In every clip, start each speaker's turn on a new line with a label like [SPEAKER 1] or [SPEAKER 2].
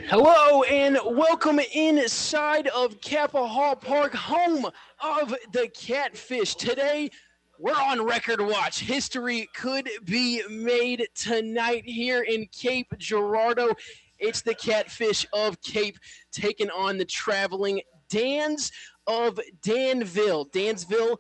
[SPEAKER 1] Hello and welcome inside of Kappa Hall Park, home of the Catfish. Today, we're on record watch. History could be made tonight here in Cape Girardeau. It's the Catfish of Cape taking on the traveling Dans of Danville. Danville,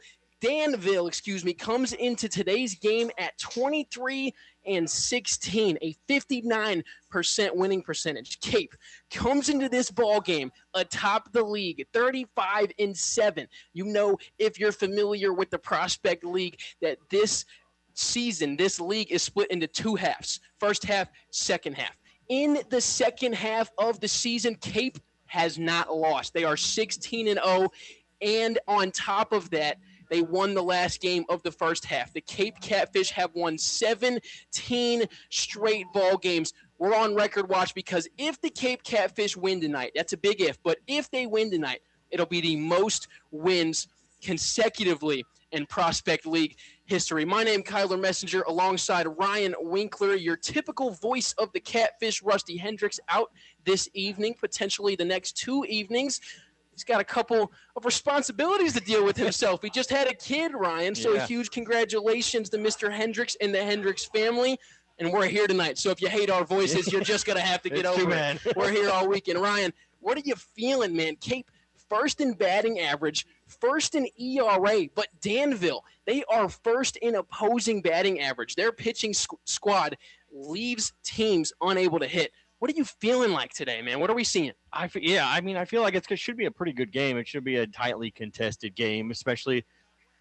[SPEAKER 1] comes into today's game at 23-16, a 59% winning percentage. Cape comes into this ball game atop the league, 35-7. You know, if you're familiar with the Prospect League, that this season, this league is split into two halves. First half, second half. In the second half of the season, Cape has not lost. They are 16-0, and on top of that, they won the last game of the first half. The Cape Catfish have won 17 straight ball games. We're on record watch because if the Cape Catfish win tonight, that's a big if, but if they win tonight, it'll be the most wins consecutively in Prospect League history. My name is Kyler Messenger alongside Ryan Winkler, your typical voice of the Catfish. Rusty Hendricks out this evening, potentially the next two evenings. He's got a couple of responsibilities to deal with himself. He just had a kid, Ryan, so a huge congratulations to Mr. Hendricks and the Hendricks family. And we're here tonight, so if you hate our voices, you're just going to have to get over it. We're here all weekend. Ryan, what are you feeling, man? Cape, first in batting average, first in ERA, but Danville, they are first in opposing batting average. Their pitching squad leaves teams unable to hit. What are you feeling like today, man? What are we seeing?
[SPEAKER 2] I feel like it should be a pretty good game. It should be a tightly contested game, especially,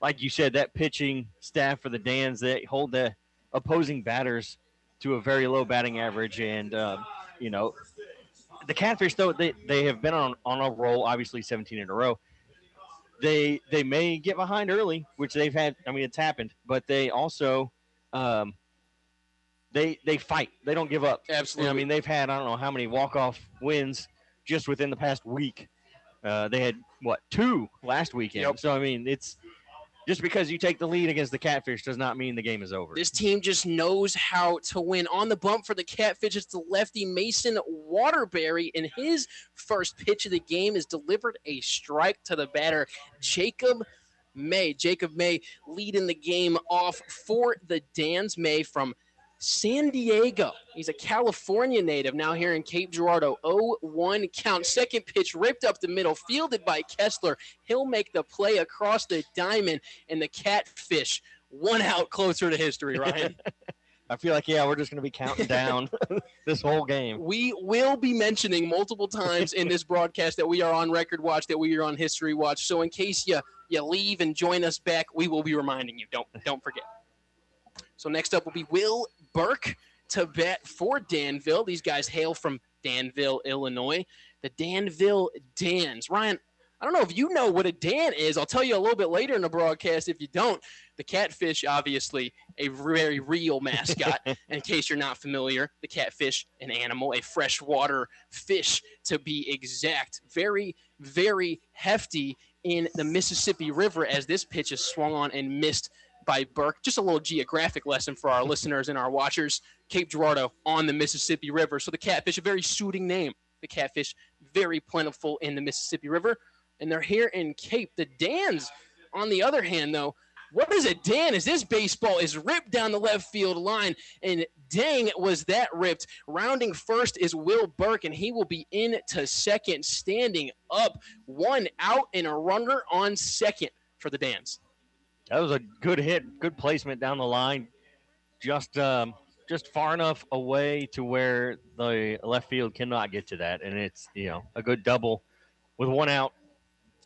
[SPEAKER 2] like you said, that pitching staff for the Dans, they hold the opposing batters to a very low batting average. And, the Catfish, though, they have been on a roll, obviously 17 in a row. They may get behind early, which they've had. I mean, it's happened. But they also they fight. They don't give up.
[SPEAKER 1] Absolutely.
[SPEAKER 2] I mean, they've had, I don't know how many walk-off wins just within the past week. They had, 2 last weekend.
[SPEAKER 1] Yep.
[SPEAKER 2] So, I mean, it's just because you take the lead against the Catfish does not mean the game is over.
[SPEAKER 1] This team just knows how to win. On the bump for the Catfish, it's the lefty Mason Waterbury, and his first pitch of the game is delivered a strike to the batter, Jacob May. Jacob May leading the game off for the Dans. May from San Diego. He's a California native now here in Cape Girardeau. 0-1 count. Second pitch ripped up the middle, fielded by Kessler. He'll make the play across the diamond, and the Catfish 1 out closer to history, Ryan.
[SPEAKER 2] I feel like, we're just going to be counting down this whole game.
[SPEAKER 1] We will be mentioning multiple times in this broadcast that we are on record watch, that we are on history watch. So in case you leave and join us back, we will be reminding you. Don't forget. So next up will be Will Burke to bat for Danville. These guys hail from Danville, Illinois. The Danville Dans. Ryan, I don't know if you know what a Dan is. I'll tell you a little bit later in the broadcast if you don't. The Catfish, obviously, a very real mascot. In case you're not familiar, the Catfish, an animal, a freshwater fish to be exact. Very, very hefty in the Mississippi River as this pitch is swung on and missed by Burke. Just a little geographic lesson for our listeners and our watchers. Cape Girardeau on the Mississippi River. So the Catfish, a very suiting name. The Catfish, very plentiful in the Mississippi River. And they're here in Cape. The Dans, on the other hand, though, what is a Dan? As this baseball is ripped down the left field line, and dang, was that ripped. Rounding first is Will Burke, and he will be in to second, standing up. 1 out and a runner on second for the Dans.
[SPEAKER 2] That was a good hit, good placement down the line, just far enough away to where the left field cannot get to that, and it's a good double with 1 out.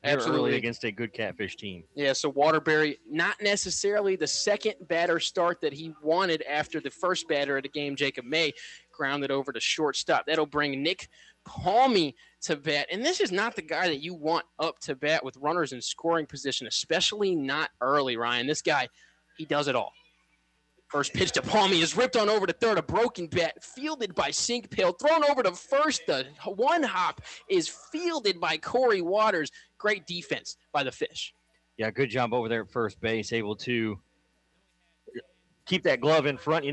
[SPEAKER 2] Absolutely, early against a good Catfish team.
[SPEAKER 1] Yeah, so Waterbury, not necessarily the second batter start that he wanted after the first batter of the game, Jacob May, grounded over to shortstop. That'll bring Nick Palmy to bat. And this is not the guy that you want up to bat with runners in scoring position, especially not early, Ryan. This guy, he does it all. First pitch to Palmy is ripped on over to third. A broken bat fielded by Sink Pail. Thrown over to first. The 1 hop is fielded by Corey Waters. Great defense by the Fish.
[SPEAKER 2] Yeah, good job over there at first base. Able to keep that glove in front.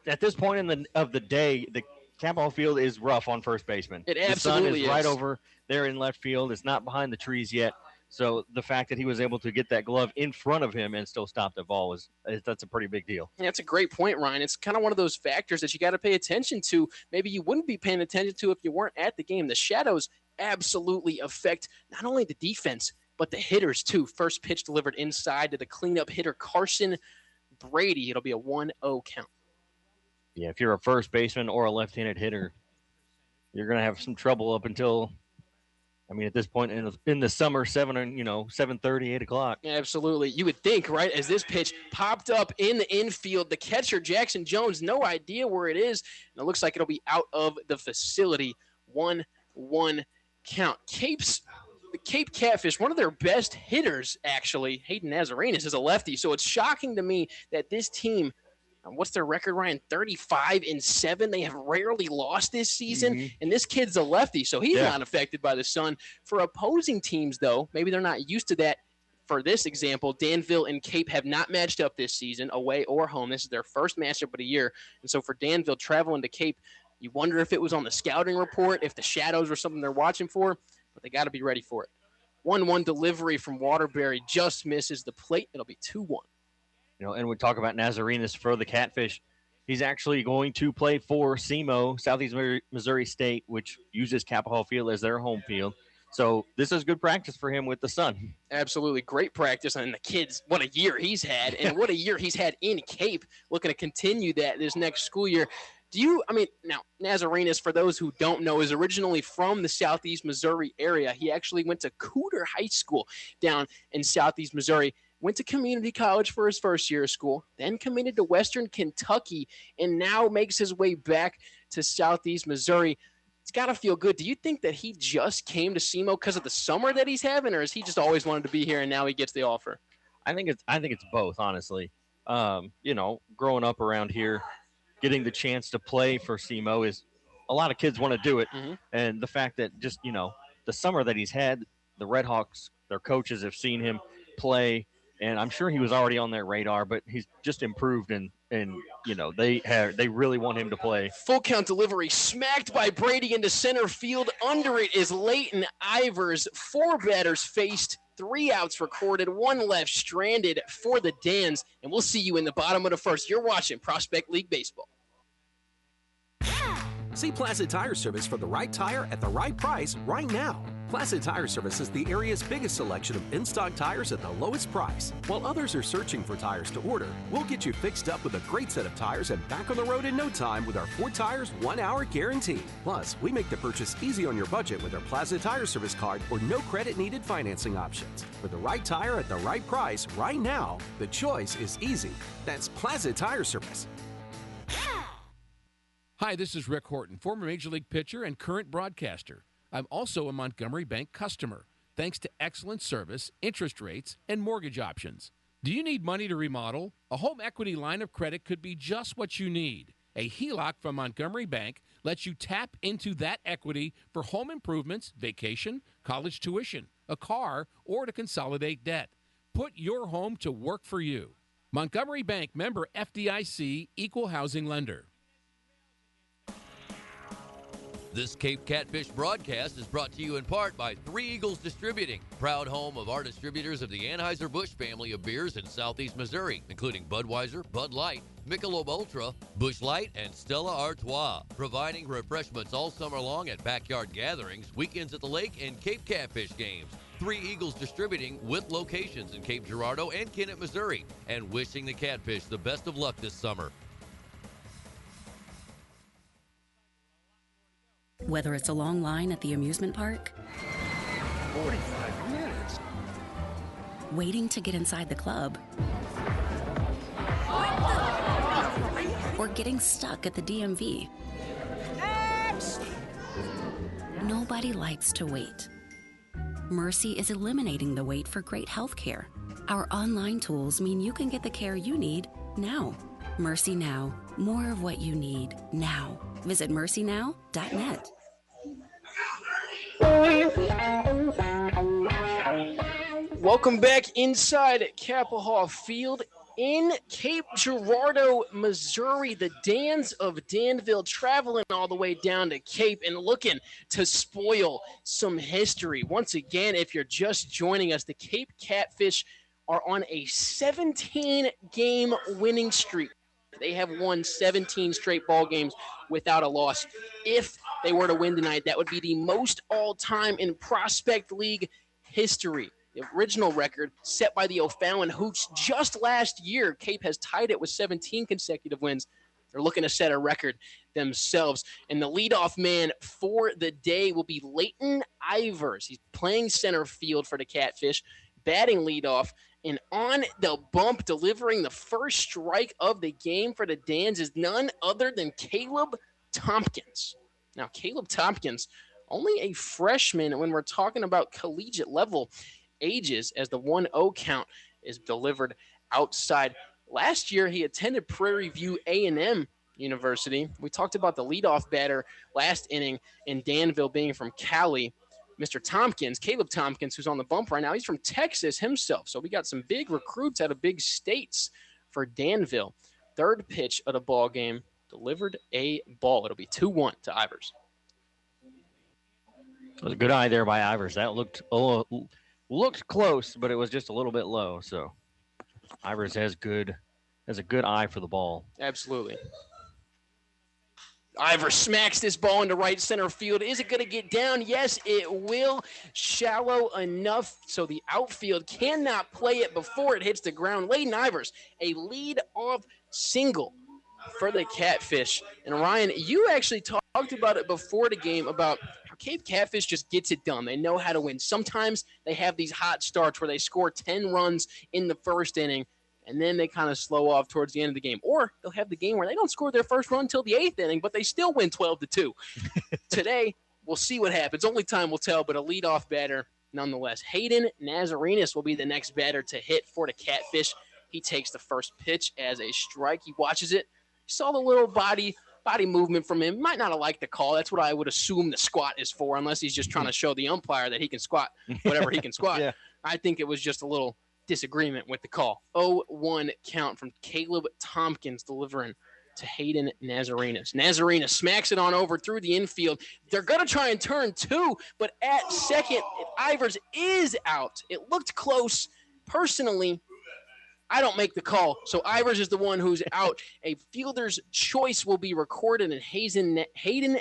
[SPEAKER 2] At this point of the day, the Capitol Field is rough on first baseman.
[SPEAKER 1] It
[SPEAKER 2] the sun
[SPEAKER 1] absolutely
[SPEAKER 2] is right over there in left field. It's not behind the trees yet. So the fact that he was able to get that glove in front of him and still stop the ball that's a pretty big deal.
[SPEAKER 1] Yeah, that's a great point, Ryan. It's kind of one of those factors that you got to pay attention to. Maybe you wouldn't be paying attention to if you weren't at the game. The shadows absolutely affect not only the defense, but the hitters too. First pitch delivered inside to the cleanup hitter, Carson Brady. It'll be a 1-0 count.
[SPEAKER 2] Yeah, if you're a first baseman or a left-handed hitter, you're going to have some trouble up until, at this point in the summer, 7:30, 8 o'clock.
[SPEAKER 1] Absolutely. You would think, right, as this pitch popped up in the infield, the catcher, Jackson Jones, no idea where it is, and it looks like it'll be out of the facility. 1-1 count. The Cape Catfish, one of their best hitters, actually, Hayden Nazarenas, is a lefty, so it's shocking to me that this team, what's their record, Ryan? 35-7. They have rarely lost this season, and this kid's a lefty, so he's not affected by the sun. For opposing teams, though, maybe they're not used to that. For this example, Danville and Cape have not matched up this season, away or home. This is their first matchup of the year, and so for Danville traveling to Cape, you wonder if it was on the scouting report, if the shadows were something they're watching for, but they got to be ready for it. 1-1 delivery from Waterbury just misses the plate. It'll be 2-1.
[SPEAKER 2] And we talk about Nazarenas for the Catfish. He's actually going to play for SEMO, Southeast Missouri State, which uses Capitol Field as their home field. So this is good practice for him with the sun. Absolutely.
[SPEAKER 1] Great practice. And the kids, what a year he's had, and what a year he's had in Cape, looking to continue that this next school year. Now, Nazarenas, for those who don't know, is originally from the Southeast Missouri area. He actually went to Cooter High School down in Southeast Missouri. Went to community college for his first year of school, then committed to Western Kentucky, and now makes his way back to Southeast Missouri. It's got to feel good. Do you think that he just came to SEMO because of the summer that he's having, or has he just always wanted to be here and now he gets the offer?
[SPEAKER 2] I think it's both, honestly. Growing up around here, getting the chance to play for SEMO is a lot of kids want to do it, and the fact that just the summer that he's had, the Red Hawks, their coaches have seen him play. And I'm sure he was already on their radar, but he's just improved, and they really want him to play.
[SPEAKER 1] Full count delivery smacked by Brady into center field. Under it is Leighton Ivers. 4 batters faced, 3 outs recorded, 1 left stranded for the Dans. And we'll see you in the bottom of the first. You're watching Prospect League Baseball.
[SPEAKER 3] See Placid Tire Service for the right tire at the right price right now. Placid Tire Service is the area's biggest selection of in-stock tires at the lowest price. While others are searching for tires to order, we'll get you fixed up with a great set of tires and back on the road in no time with our 4 tires, 1 hour guarantee. Plus, we make the purchase easy on your budget with our Placid Tire Service card or no credit needed financing options. For the right tire at the right price right now, the choice is easy. That's Placid Tire Service.
[SPEAKER 4] Hi, this is Rick Horton, former Major League pitcher and current broadcaster. I'm also a Montgomery Bank customer, thanks to excellent service, interest rates, and mortgage options. Do you need money to remodel? A home equity line of credit could be just what you need. A HELOC from Montgomery Bank lets you tap into that equity for home improvements, vacation, college tuition, a car, or to consolidate debt. Put your home to work for you. Montgomery Bank, member FDIC, equal housing lender.
[SPEAKER 5] This Cape Catfish broadcast is brought to you in part by Three Eagles Distributing, proud home of our distributors of the Anheuser-Busch family of beers in Southeast Missouri, including Budweiser, Bud Light, Michelob Ultra, Busch Light, and Stella Artois, providing refreshments all summer long at backyard gatherings, weekends at the lake, and Cape Catfish games. Three Eagles Distributing with locations in Cape Girardeau and Kennett, Missouri, and wishing the Catfish the best of luck this summer.
[SPEAKER 6] Whether it's a long line at the amusement park,
[SPEAKER 7] 45 minutes,
[SPEAKER 6] waiting to get inside the club, or getting stuck at the DMV. Nobody likes to wait. Mercy is eliminating the wait for great health care. Our online tools mean you can get the care you need now. Mercy Now. More of what you need now. Visit mercynow.net.
[SPEAKER 1] Welcome back inside Capitol Field. In Cape Girardeau, Missouri, the Dans of Danville traveling all the way down to Cape and looking to spoil some history. Once again, if you're just joining us, the Cape Catfish are on a 17-game winning streak. They have won 17 straight ball games without a loss. If they were to win tonight, that would be the most all-time in Prospect League history. The original record set by the O'Fallon Hoots just last year. Cape has tied it with 17 consecutive wins. They're looking to set a record themselves. And the leadoff man for the day will be Leighton Ivers. He's playing center field for the Catfish, batting leadoff. And on the bump, delivering the first strike of the game for the Dans is none other than Caleb Tompkins. Now, Caleb Tompkins, only a freshman when we're talking about collegiate level ages, as the 1-0 count is delivered outside. Last year, he attended Prairie View A&M University. We talked about the leadoff batter last inning in Danville being from Cali. Mr. Tompkins, Caleb Tompkins, who's on the bump right now, he's from Texas himself. So we got some big recruits out of big states for Danville. Third pitch of the ball game, delivered a ball. It'll be 2-1 to Ivers.
[SPEAKER 2] It was a good eye there by Ivers. That looked close, but it was just a little bit low. So Ivers has a good eye for the ball.
[SPEAKER 1] Absolutely. Ivers smacks this ball into right center field. Is it going to get down? Yes, it will. Shallow enough so the outfield cannot play it before it hits the ground. Leighton Ivers, a lead-off single for the Catfish. And Ryan, you actually talked about it before the game about how Cape Catfish just gets it done. They know how to win. Sometimes they have these hot starts where they score 10 runs in the first inning, and then they kind of slow off towards the end of the game. Or they'll have the game where they don't score their first run until the 8th inning, but they still win 12-2. Today, we'll see what happens. Only time will tell, but a leadoff batter nonetheless. Hayden Nazarenas will be the next batter to hit for the Catfish. He takes the first pitch as a strike. He watches it. He saw the little body movement from him. Might not have liked the call. That's what I would assume the squat is for, unless he's just trying to show the umpire that he can squat whatever he can squat. Yeah. I think it was just a little disagreement with the call. 0-1 count from Caleb Tompkins delivering to Hayden Nazarenas. Nazarenas smacks it on over through the infield. They're going to try and turn two, but at second, Ivers is out. It looked close. Personally, I don't make the call, so Ivers is the one who's out. A fielder's choice will be recorded, and Hayden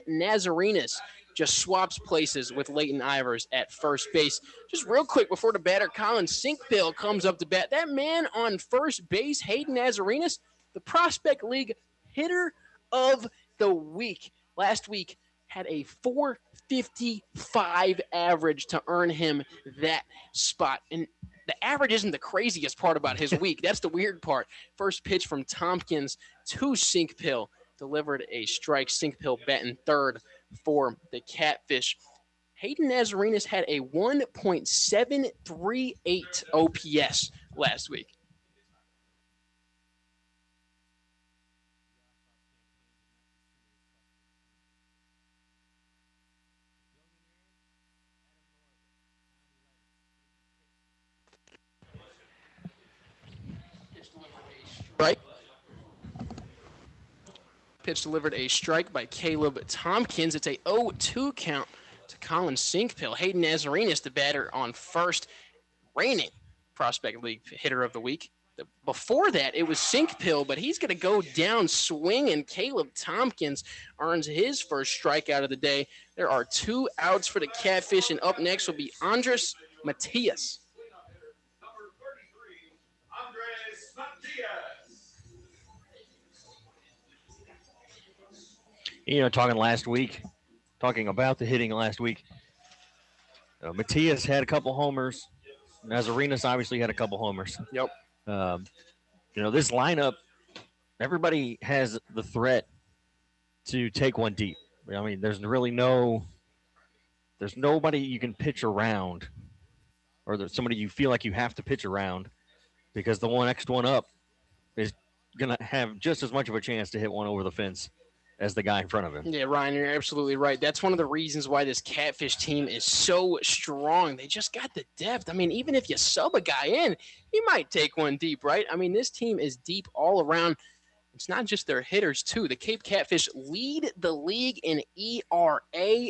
[SPEAKER 1] Nazarenas just swaps places with Leighton Ivers at first base. Just real quick before the batter, Colin Sinkbill, comes up to bat. That man on first base, Hayden Nazarenas, the Prospect League hitter of the week. Last week had a .455 average to earn him that spot. And the average isn't the craziest part about his week. That's the weird part. First pitch from Tompkins to Sinkbill, delivered a strike. Sinkbill batting third for the Catfish. Hayden Nazarenas had a 1.738 OPS last week. Pitch delivered a strike by Caleb Tompkins. It's a 0-2 count to Colin Sinkbill. Hayden Nazarenas, the batter on first, reigning Prospect League hitter of the week. Before that, it was Sinkbill, but he's going to go down swinging. Caleb Tompkins earns his first strikeout of the day. There are 2 outs for the Catfish, and up next will be Andres Matias.
[SPEAKER 2] You know, talking about the hitting last week, Matias had a couple homers. Nazarenas obviously had a couple homers.
[SPEAKER 1] Yep.
[SPEAKER 2] This lineup, everybody has the threat to take one deep. I mean, there's nobody you can pitch around, or there's somebody you feel like you have to pitch around, because the next one up is going to have just as much of a chance to hit one over the fence as the guy in front of him.
[SPEAKER 1] Yeah, Ryan, you're absolutely right. That's one of the reasons why this Catfish team is so strong. They just got the depth. I mean, even if you sub a guy in, he might take one deep, right? I mean, this team is deep all around. It's not just their hitters, too. The Cape Catfish lead the league in ERA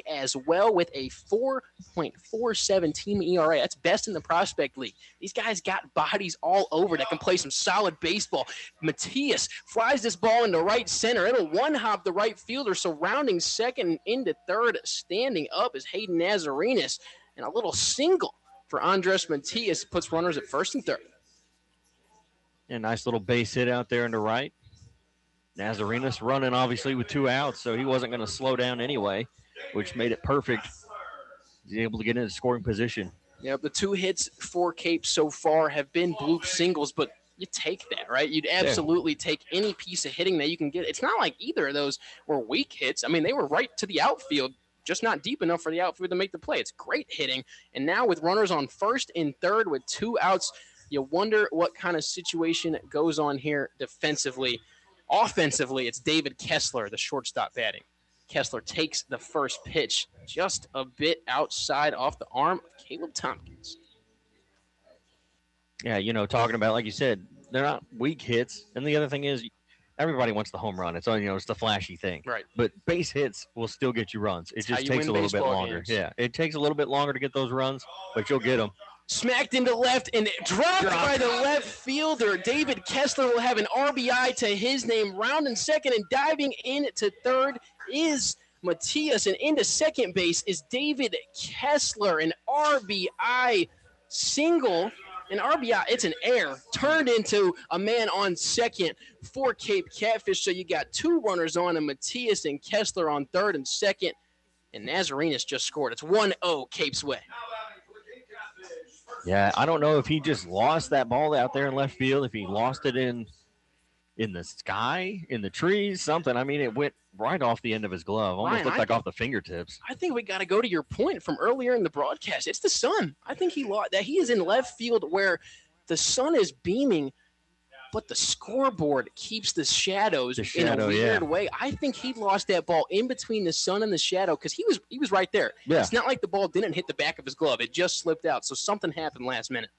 [SPEAKER 1] as well with a 4.47 team ERA. That's best in the Prospect League. These guys got bodies all over that can play some solid baseball. Matias flies this ball into right center. It'll one-hop the right fielder, surrounding second into third. Standing up is Hayden Nazarenas. And a little single for Andres Matias puts runners at first and third.
[SPEAKER 2] Yeah, nice little base hit out there in the right. Nazarenas running, obviously, with 2 outs, so he wasn't going to slow down anyway, which made it perfect. He's able to get into scoring position.
[SPEAKER 1] Yep, the 2 hits for Cape so far have been bloop singles, but you take that, right? You'd absolutely take any piece of hitting that you can get. It's not like either of those were weak hits. I mean, they were right to the outfield, just not deep enough for the outfield to make the play. It's great hitting. And now with runners on first and third with 2 outs, you wonder what kind of situation goes on here defensively. Offensively, it's David Kessler, the shortstop, batting. Kessler takes the first pitch just a bit outside off the arm of Caleb Tompkins.
[SPEAKER 2] Yeah, talking about, like you said, they're not weak hits. And the other thing is, everybody wants the home run. It's it's the flashy thing.
[SPEAKER 1] Right.
[SPEAKER 2] But base hits will still get you runs. It just takes a little bit longer.
[SPEAKER 1] Games.
[SPEAKER 2] Yeah, it takes a little bit longer to get those runs, but you'll get them.
[SPEAKER 1] Smacked into left and dropped by the left fielder. David Kessler will have an RBI to his name. Rounding second and diving into third is Matias. And into second base is David Kessler. An RBI single. An RBI, it's an error, turned into a man on second for Cape Catfish. So you got 2 runners on, and Matias and Kessler on third and second. And Nazarenas just scored. It's 1-0 Cape's way.
[SPEAKER 2] Yeah, I don't know if he just lost that ball out there in left field, if he lost it in the sky, in the trees, something. I mean, it went right off the end of his glove, almost looked like off the fingertips.
[SPEAKER 1] I think we got to go to your point from earlier in the broadcast. It's the sun. I think he is in left field where the sun is beaming, but the scoreboard keeps the shadows in a weird way. I think he lost that ball in between the sun and the shadow because he was right there. Yeah. It's not like the ball didn't hit the back of his glove. It just slipped out, so something happened last minute.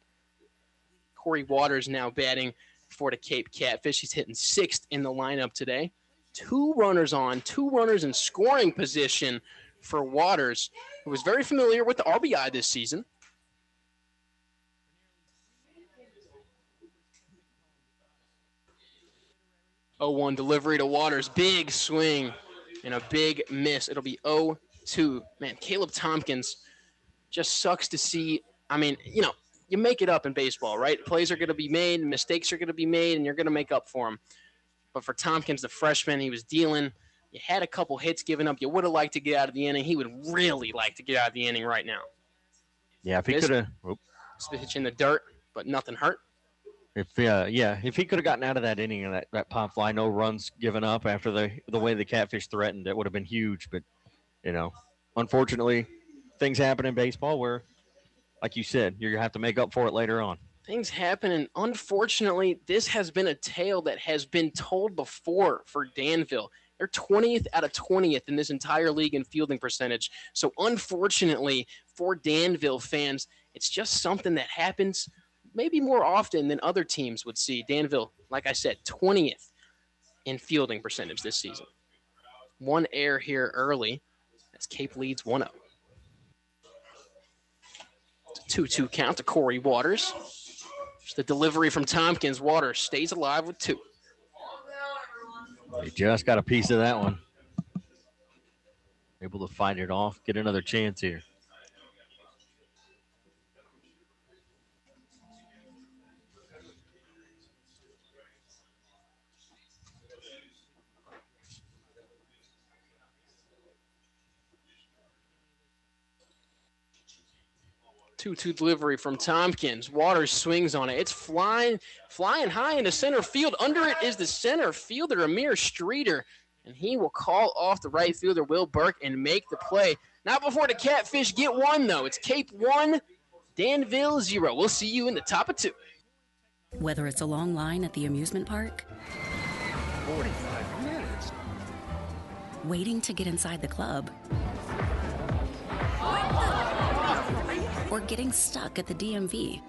[SPEAKER 1] Corey Waters now batting for the Cape Catfish. He's hitting 6th in the lineup today. 2 runners on, 2 runners in scoring position for Waters, who was very familiar with the RBI this season. Oh, 0-1 delivery to Waters. Big swing and a big miss. It'll be 0-2. Man, Caleb Tompkins just sucks to see. I mean, you make it up in baseball, right? Plays are going to be made, mistakes are going to be made, and you're going to make up for them. But for Tompkins, the freshman, he was dealing. You had a couple hits given up. You would have liked to get out of the inning. He would really like to get out of the inning right now.
[SPEAKER 2] Yeah, if he could have.
[SPEAKER 1] Pitch in the dirt, but nothing hurt.
[SPEAKER 2] If he could have gotten out of that inning and that pop fly, no runs given up after the way the Catfish threatened, it would have been huge. But, unfortunately, things happen in baseball where, like you said, you're going to have to make up for it later on.
[SPEAKER 1] Things happen, and unfortunately, this has been a tale that has been told before for Danville. They're 20th out of 20th in this entire league in fielding percentage. So, unfortunately, for Danville fans, it's just something that happens maybe more often than other teams would see. Danville, like I said, 20th in fielding percentage this season. 1 error here early as Cape leads 1-0. 2-2 count to Corey Waters. Just the delivery from Tompkins. Waters stays alive with 2.
[SPEAKER 2] They just got a piece of that one. Able to fight it off, get another chance here.
[SPEAKER 1] Two delivery from Tompkins. Waters swings on it. It's flying high into center field. Under it is the center fielder, Amir Streeter, and he will call off the right fielder, Will Burke, and make the play. Not before the Catfish get 1, though. It's Cape 1, Danville 0. We'll see you in the top of 2.
[SPEAKER 6] Whether it's a long line at the amusement park,
[SPEAKER 7] 45 minutes.
[SPEAKER 6] waiting to get inside the club, or getting stuck at the DMV.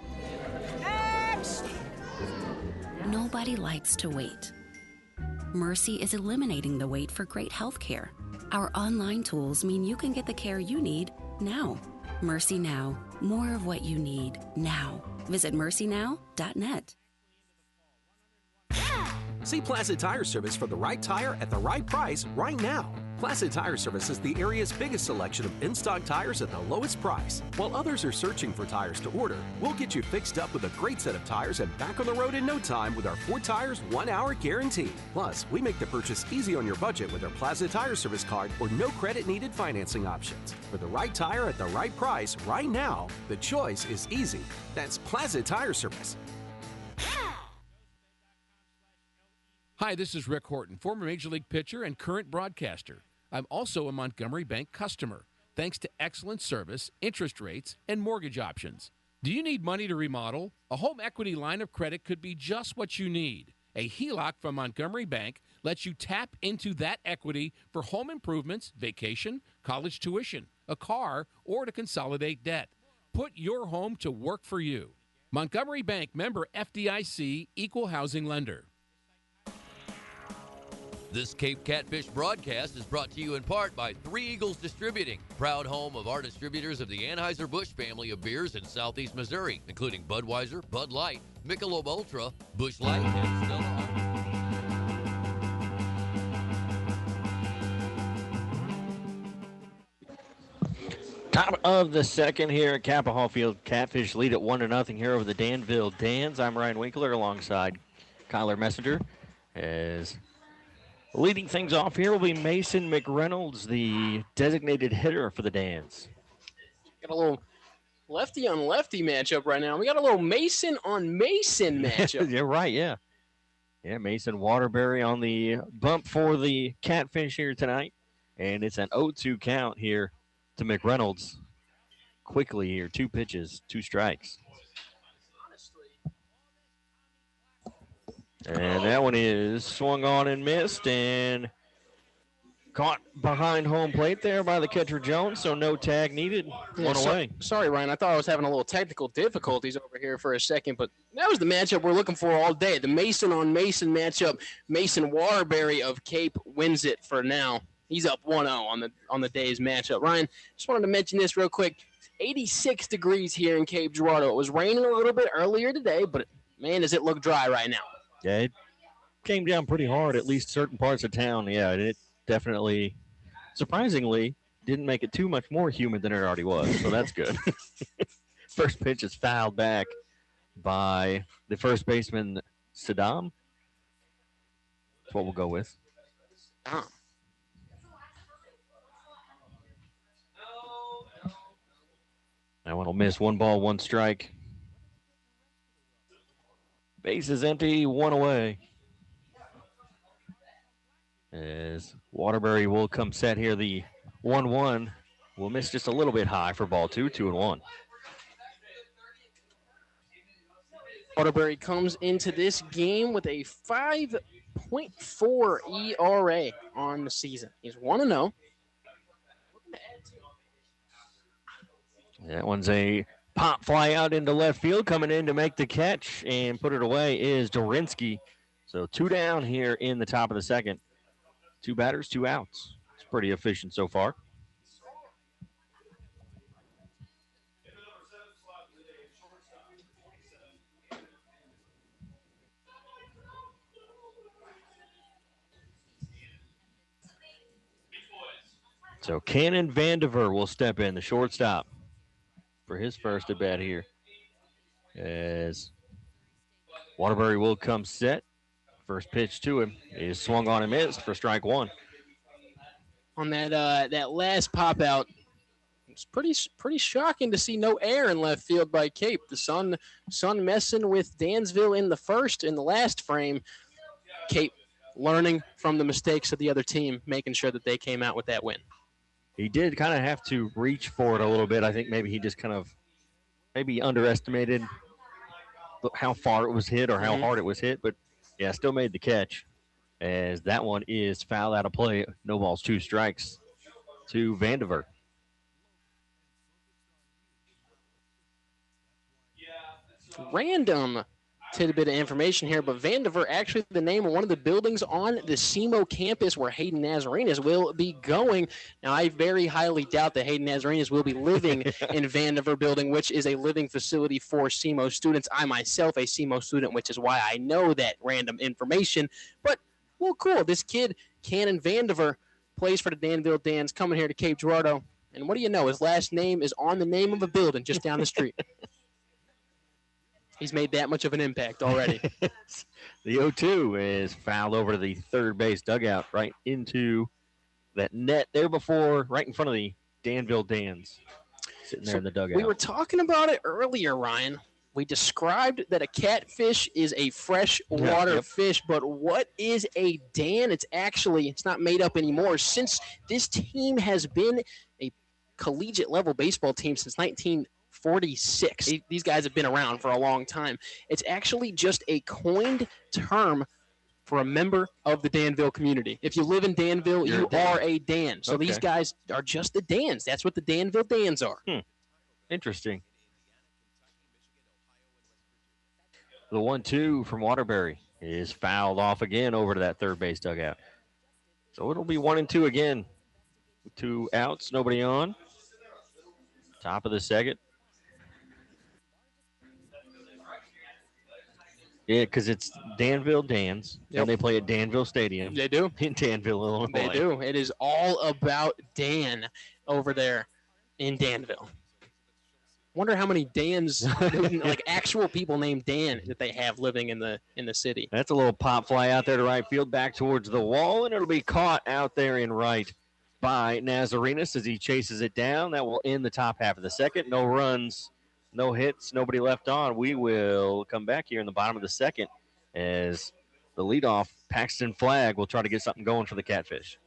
[SPEAKER 6] Nobody likes to wait. Mercy is eliminating the wait for great health care. Our online tools mean you can get the care you need now. Mercy Now. More of what you need now. Visit mercynow.net.
[SPEAKER 3] See Plaza Tire Service for the right tire at the right price right now. Plaza Tire Service is the area's biggest selection of in-stock tires at the lowest price. While others are searching for tires to order, we'll get you fixed up with a great set of tires and back on the road in no time with our 4 tires, 1 hour guarantee. Plus, we make the purchase easy on your budget with our Plaza Tire Service card or no credit needed financing options. For the right tire at the right price right now, the choice is easy. That's Plaza Tire Service.
[SPEAKER 4] Hi, this is Rick Horton, former Major League pitcher and current broadcaster. I'm also a Montgomery Bank customer, thanks to excellent service, interest rates, and mortgage options. Do you need money to remodel? A home equity line of credit could be just what you need. A HELOC from Montgomery Bank lets you tap into that equity for home improvements, vacation, college tuition, a car, or to consolidate debt. Put your home to work for you. Montgomery Bank, member FDIC, equal housing lender.
[SPEAKER 5] This Cape Catfish broadcast is brought to you in part by Three Eagles Distributing, proud home of our distributors of the Anheuser-Busch family of beers in southeast Missouri, including Budweiser, Bud Light, Michelob Ultra, Busch Light, and Stella.
[SPEAKER 2] Top of the second here at Capitol Field. Catfish lead at 1-0 here over the Danville Dans. I'm Ryan Winkler alongside Kyler Messenger. As leading things off here will be Mason McReynolds, the designated hitter for the Dans.
[SPEAKER 1] Got a little lefty on lefty matchup right now. We got a little Mason on Mason matchup.
[SPEAKER 2] You're right, yeah. Yeah, Mason Waterbury on the bump for the Catfish here tonight. And it's an 0-2 count here to McReynolds. Quickly here, 2 pitches, 2 strikes. And that one is swung on and missed and caught behind home plate there by the catcher Jones, so no tag needed. One away.
[SPEAKER 1] Sorry, Ryan. I thought I was having a little technical difficulties over here for a second, but that was the matchup we're looking for all day. The Mason on Mason matchup. Mason Waterbury of Cape wins it for now. He's up 1-0 on the day's matchup. Ryan, just wanted to mention this real quick. 86 degrees here in Cape Girardeau. It was raining a little bit earlier today, but man, does it look dry right now.
[SPEAKER 2] Yeah, it came down pretty hard, at least certain parts of town. Yeah, it definitely, surprisingly, didn't make it too much more humid than it already was, so that's good. First pitch is fouled back by the first baseman, Saddam. That's what we'll go with. That one will miss. 1 ball, 1 strike. Base is empty, 1 away. As Waterbury will come set here, the 1-1 will miss just a little bit high for ball 2, 2-1.
[SPEAKER 1] Waterbury comes into this game with a 5.4 ERA on the season. He's 1-0.
[SPEAKER 2] That one's a pop fly out into left field. Coming in to make the catch and put it away is Dorinsky. So 2 down here in the top of the second. 2 batters, 2 outs. It's pretty efficient so far. So Cannon Vandiver will step in, the shortstop, for his first at bat here. As Waterbury will come set. First pitch to him is swung on and missed for strike 1.
[SPEAKER 1] On that last pop out, it's pretty shocking to see no air in left field by Cape. The sun messing with Dansville in the first. In the last frame, Cape learning from the mistakes of the other team, making sure that they came out with that win.
[SPEAKER 2] He did kind of have to reach for it a little bit. I think maybe he just underestimated how far it was hit or how hard it was hit, but yeah, still made the catch. as that one is fouled out of play. No balls, 2 strikes to Vandiver.
[SPEAKER 1] Random tidbit of information here, but Vandiver, actually the name of one of the buildings on the SEMO campus where Hayden Nazarenas will be going. Now, I very highly doubt that Hayden Nazarenas will be living in Vandiver building, which is a living facility for SEMO students. I myself a SEMO student, which is why I know that random information. But, well, cool. This kid, Cannon Vandiver, plays for the Danville Dans, coming here to Cape Girardeau. And what do you know? His last name is on the name of a building just down the street. He's made that much of an impact already.
[SPEAKER 2] The 0-2 is fouled over to the third base dugout, right into that net there before, right in front of the Danville Dans, sitting there in the dugout.
[SPEAKER 1] We were talking about it earlier, Ryan. We described that a catfish is a freshwater fish, but what is a Dan? It's not made up anymore. Since this team has been a collegiate level baseball team since 1946. These guys have been around for a long time. It's actually just a coined term for a member of the Danville community. If you live in Danville, you are a Dan. So these guys are just the Dans. That's what the Danville Dans are.
[SPEAKER 2] Interesting. The 1-2 from Waterbury is fouled off again over to that third base dugout. So it'll be 1-2 again. 2 outs, nobody on. Top of the second. Yeah, because it's Danville Dans, and they play at Danville Stadium.
[SPEAKER 1] They do.
[SPEAKER 2] In Danville, Illinois.
[SPEAKER 1] They do. It is all about Dan over there in Danville. Wonder how many Dans, like actual people named Dan, that they have living in the city.
[SPEAKER 2] That's a little pop fly out there to right field, back towards the wall, and it'll be caught out there in right by Nazarenas as he chases it down. That will end the top half of the second. No runs, no hits, nobody left on. We will come back here in the bottom of the second as the leadoff Paxton Flagg will try to get something going for the Catfish.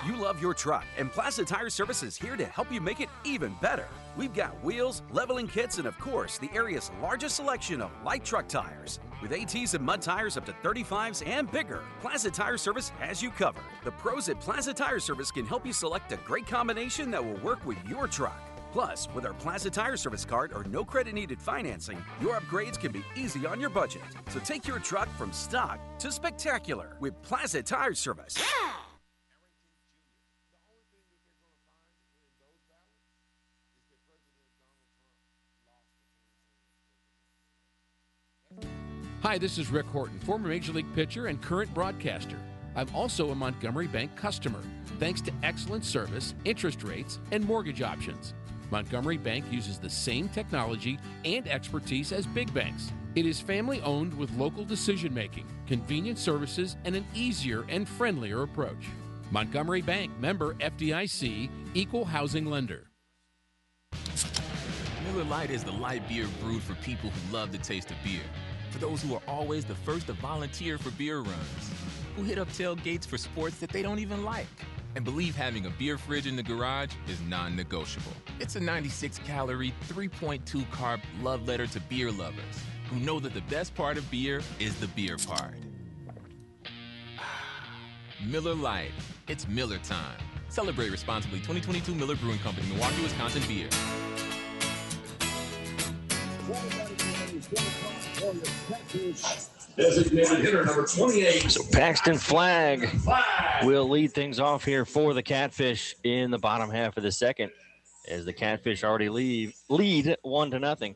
[SPEAKER 3] You love your truck, and Plaza Tire Service is here to help you make it even better. We've got wheels, leveling kits, and of course, the area's largest selection of light truck tires. With ATs and mud tires up to 35s and bigger, Plaza Tire Service has you covered. The pros at Plaza Tire Service can help you select a great combination that will work with your truck. Plus, with our Plaza Tire Service card or no credit needed financing, your upgrades can be easy on your budget. So take your truck from stock to spectacular with Plaza Tire Service.
[SPEAKER 4] Hi, this is Rick Horton, former Major League pitcher and current broadcaster. I'm also a Montgomery Bank customer, thanks to excellent service, interest rates, and mortgage options. Montgomery Bank uses the same technology and expertise as big banks. It is family-owned with local decision-making, convenient services, and an easier and friendlier approach. Montgomery Bank, member FDIC, equal housing lender.
[SPEAKER 8] Miller Lite is the light beer brewed for people who love the taste of beer. For those who are always the first to volunteer for beer runs, who hit up tailgates for sports that they don't even like, and believe having a beer fridge in the garage is non-negotiable. It's a 96-calorie, 3.2 carb love letter to beer lovers who know that the best part of beer is the beer part. Miller Lite. It's Miller time. Celebrate responsibly. 2022 Miller Brewing Company, Milwaukee, Wisconsin beer.
[SPEAKER 7] Designated hitter number 28.
[SPEAKER 2] So Paxton Flagg will lead things off here for the Catfish in the bottom half of the second, as the Catfish already lead 1-0.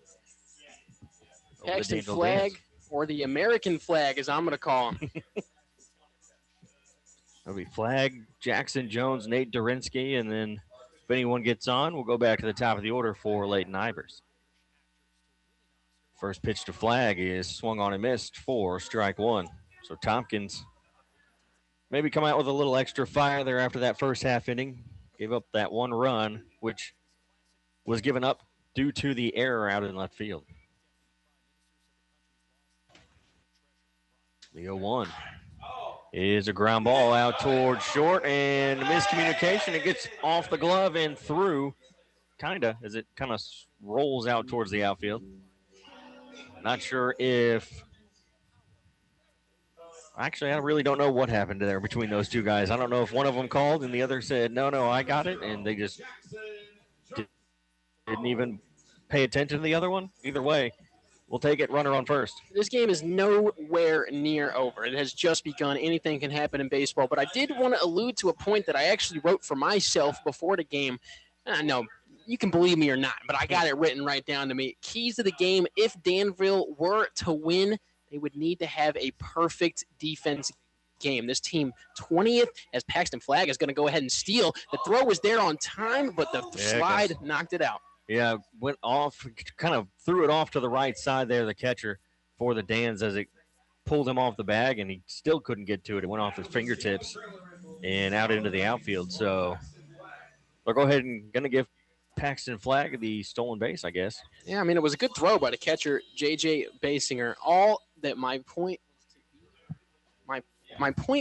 [SPEAKER 1] Paxton Flagg, or the American flag, as I'm going to call him.
[SPEAKER 2] It'll be Flagg, Jackson Jones, Nate Durinsky, and then if anyone gets on, we'll go back to the top of the order for Leighton Ivers. First pitch to Flagg is swung on and missed for strike one. So Tompkins maybe come out with a little extra fire there after that first half inning. Gave up that one run, which was given up due to the error out in left field. The 0-1 is a ground ball out towards short, and miscommunication. It gets off the glove and through, as it kind of rolls out towards the outfield. Not sure if Actually, I really don't know what happened there between those two guys. I don't know if one of them called and the other said, no, I got it, and they just didn't even pay attention to the other one. Either way, we'll take it, runner on first.
[SPEAKER 1] This game is nowhere near over. It has just begun. Anything can happen in baseball. But I did want to allude to a point that I actually wrote for myself before the game. No, you can believe me or not, but I got it written right down to me. Keys to the game, if Danville were to win, they would need to have a perfect defense game. This team 20th, as Paxton Flagg is going to go ahead and steal. The throw was there on time, but the slide knocked it out.
[SPEAKER 2] Yeah, went off, kind of threw it off to the right side there, the catcher for the Dans, as it pulled him off the bag, and he still couldn't get to it. It went off his fingertips and out into the outfield. So they'll go ahead and going to give Paxton Flagg the stolen base, I guess.
[SPEAKER 1] Yeah, I mean, it was a good throw by the catcher, J.J. Basinger. All that my point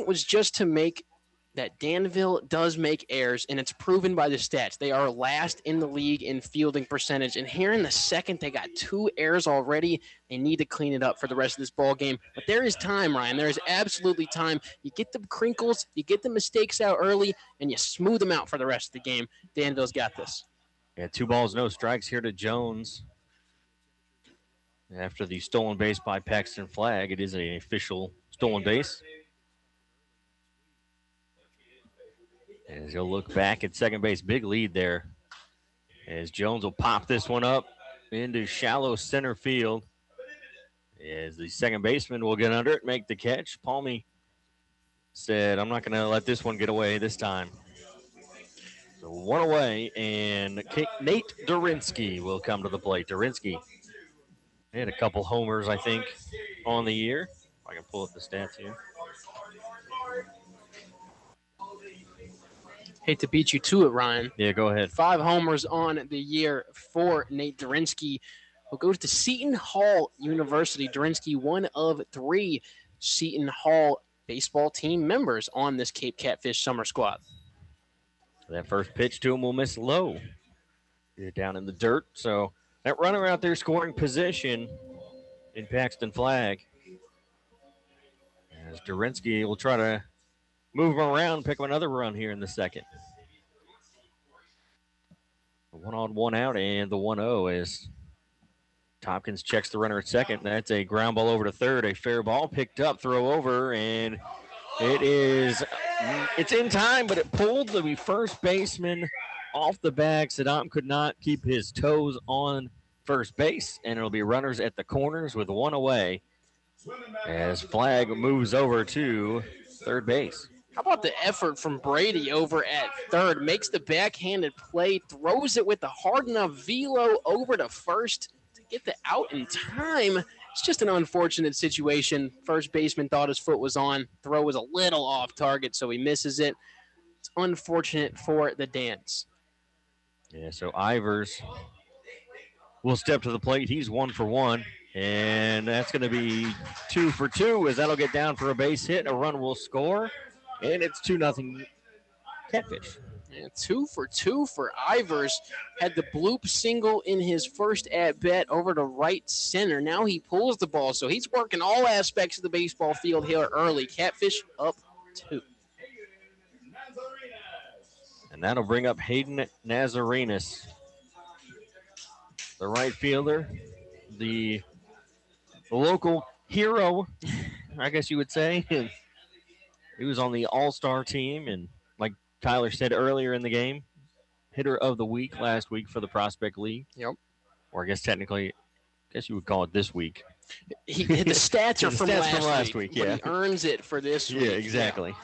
[SPEAKER 1] was just to make that Danville does make errors, and it's proven by the stats. They are last in the league in fielding percentage, and here in the second, they got 2 errors already. They need to clean it up for the rest of this ball game. But there is time, Ryan. There is absolutely time. You get the crinkles, you get the mistakes out early, and you smooth them out for the rest of the game. Danville's got this.
[SPEAKER 2] Yeah, 2 balls, no strikes here to Jones. After the stolen base by Paxton Flagg, it is an official stolen base. As he'll look back at second base, big lead there. As Jones will pop this one up into shallow center field. As the second baseman will get under it, make the catch. Palmy said, I'm not going to let this one get away this time. So 1 away, and Nate Durinsky will come to the plate. Durinsky had a couple homers, I think, on the year. If I can pull up the stats here.
[SPEAKER 1] Hate to beat you to it, Ryan.
[SPEAKER 2] Yeah, go ahead.
[SPEAKER 1] 5 homers on the year for Nate Durinsky, who goes to Seton Hall University. Durinsky, one of 3 Seton Hall baseball team members on this Cape Catfish summer squad.
[SPEAKER 2] That first pitch to him will miss low. You're down in the dirt, so that runner out there scoring position in Paxton Flagg. As Durinsky will try to move him around, pick up another run here in the second. 1 on, 1 out, and the 1-0 as Tompkins checks the runner at second. That's a ground ball over to third, a fair ball picked up, throw over, and it's in time, but it pulled the first baseman off the bag. Saddam could not keep his toes on first base, and it'll be runners at the corners with 1 away as Flagg moves over to third base.
[SPEAKER 1] How about the effort from Brady over at third? Makes the backhanded play, throws it with a hard enough velo over to first to get the out in time. It's just an unfortunate situation. First baseman thought his foot was on. Throw was a little off target, so he misses it. It's unfortunate for the Dans.
[SPEAKER 2] Yeah, so Ivers will step to the plate. He's 1 for 1, and that's going to be 2 for 2 as that'll get down for a base hit. A run will score. And it's 2-0 Catfish.
[SPEAKER 1] And 2 for 2 for Ivers. Had the bloop single in his first at-bat over to right center. Now he pulls the ball, so he's working all aspects of the baseball field here early. Catfish up 2.
[SPEAKER 2] And that'll bring up Hayden Nazarenas, the right fielder, the local hero, I guess you would say. He was on the all-star team, and like Tyler said earlier in the game, hitter of the week last week for the Prospect League.
[SPEAKER 1] Yep.
[SPEAKER 2] Or I guess technically, you would call it this week.
[SPEAKER 1] The stats are from last week.
[SPEAKER 2] Yeah.
[SPEAKER 1] But he earns it for this week.
[SPEAKER 2] Yeah, exactly.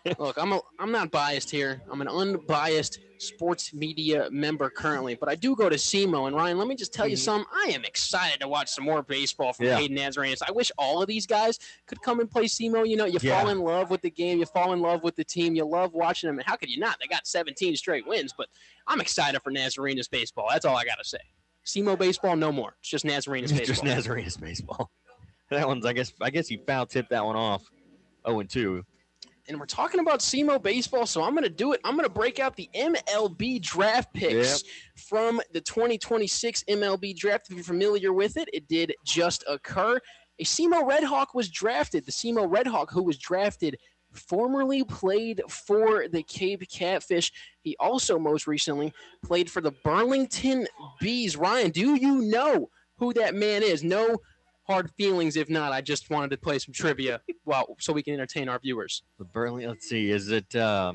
[SPEAKER 1] Yeah. Look, I'm not biased here. I'm an unbiased sports media member currently, but I do go to SEMO. And Ryan, let me just tell you something. I am excited to watch some more baseball from Hayden Nazarenas. I wish all of these guys could come and play SEMO. You know, you fall in love with the game. You fall in love with the team. You love watching them. And how could you not? They got 17 straight wins. But I'm excited for Nazarenas baseball. That's all I got to say. SEMO baseball, no more. It's just Nazarenas baseball.
[SPEAKER 2] Just Nazarenas baseball. That one's, I guess he foul tipped that one off. 0-2.
[SPEAKER 1] And we're talking about SEMO baseball, so I'm going to do it. I'm going to break out the MLB draft picks from the 2026 MLB draft. If you're familiar with it, it did just occur. A SEMO Red Hawk was drafted. The SEMO Red Hawk, who was drafted, formerly played for the Cape Catfish. He also most recently played for the Burlington Bees. Ryan, do you know who that man is? No hard feelings. If not, I just wanted to play some trivia so we can entertain our viewers.
[SPEAKER 2] The let's see, is it?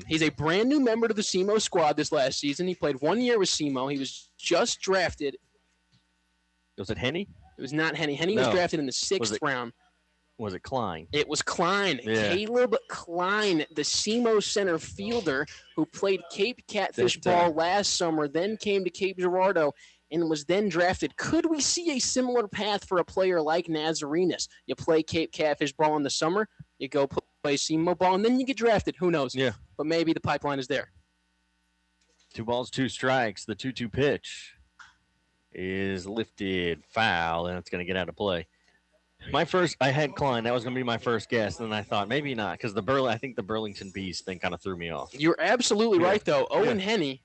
[SPEAKER 1] He's a brand new member to the SEMO squad this last season. He played 1 year with SEMO. He was just drafted.
[SPEAKER 2] Was it Henny?
[SPEAKER 1] It was not Henny. Henny was drafted in the 6th round.
[SPEAKER 2] Was it Klein?
[SPEAKER 1] It was Klein. Yeah. Caleb Klein, the SEMO center fielder who played Cape Catfish ball last summer, then came to Cape Girardeau and was then drafted. Could we see a similar path for a player like Nazarenas? You play Cape Catfish ball in the summer, you go play SEMO ball, and then you get drafted. Who knows?
[SPEAKER 2] Yeah.
[SPEAKER 1] But maybe the pipeline is there.
[SPEAKER 2] 2 balls, 2 strikes. The 2-2 pitch is lifted, foul, and it's going to get out of play. I had Klein. That was going to be my first guess, and then I thought maybe not because I think the Burlington Bees thing kind of threw me off.
[SPEAKER 1] You're absolutely right, though. Owen Henny,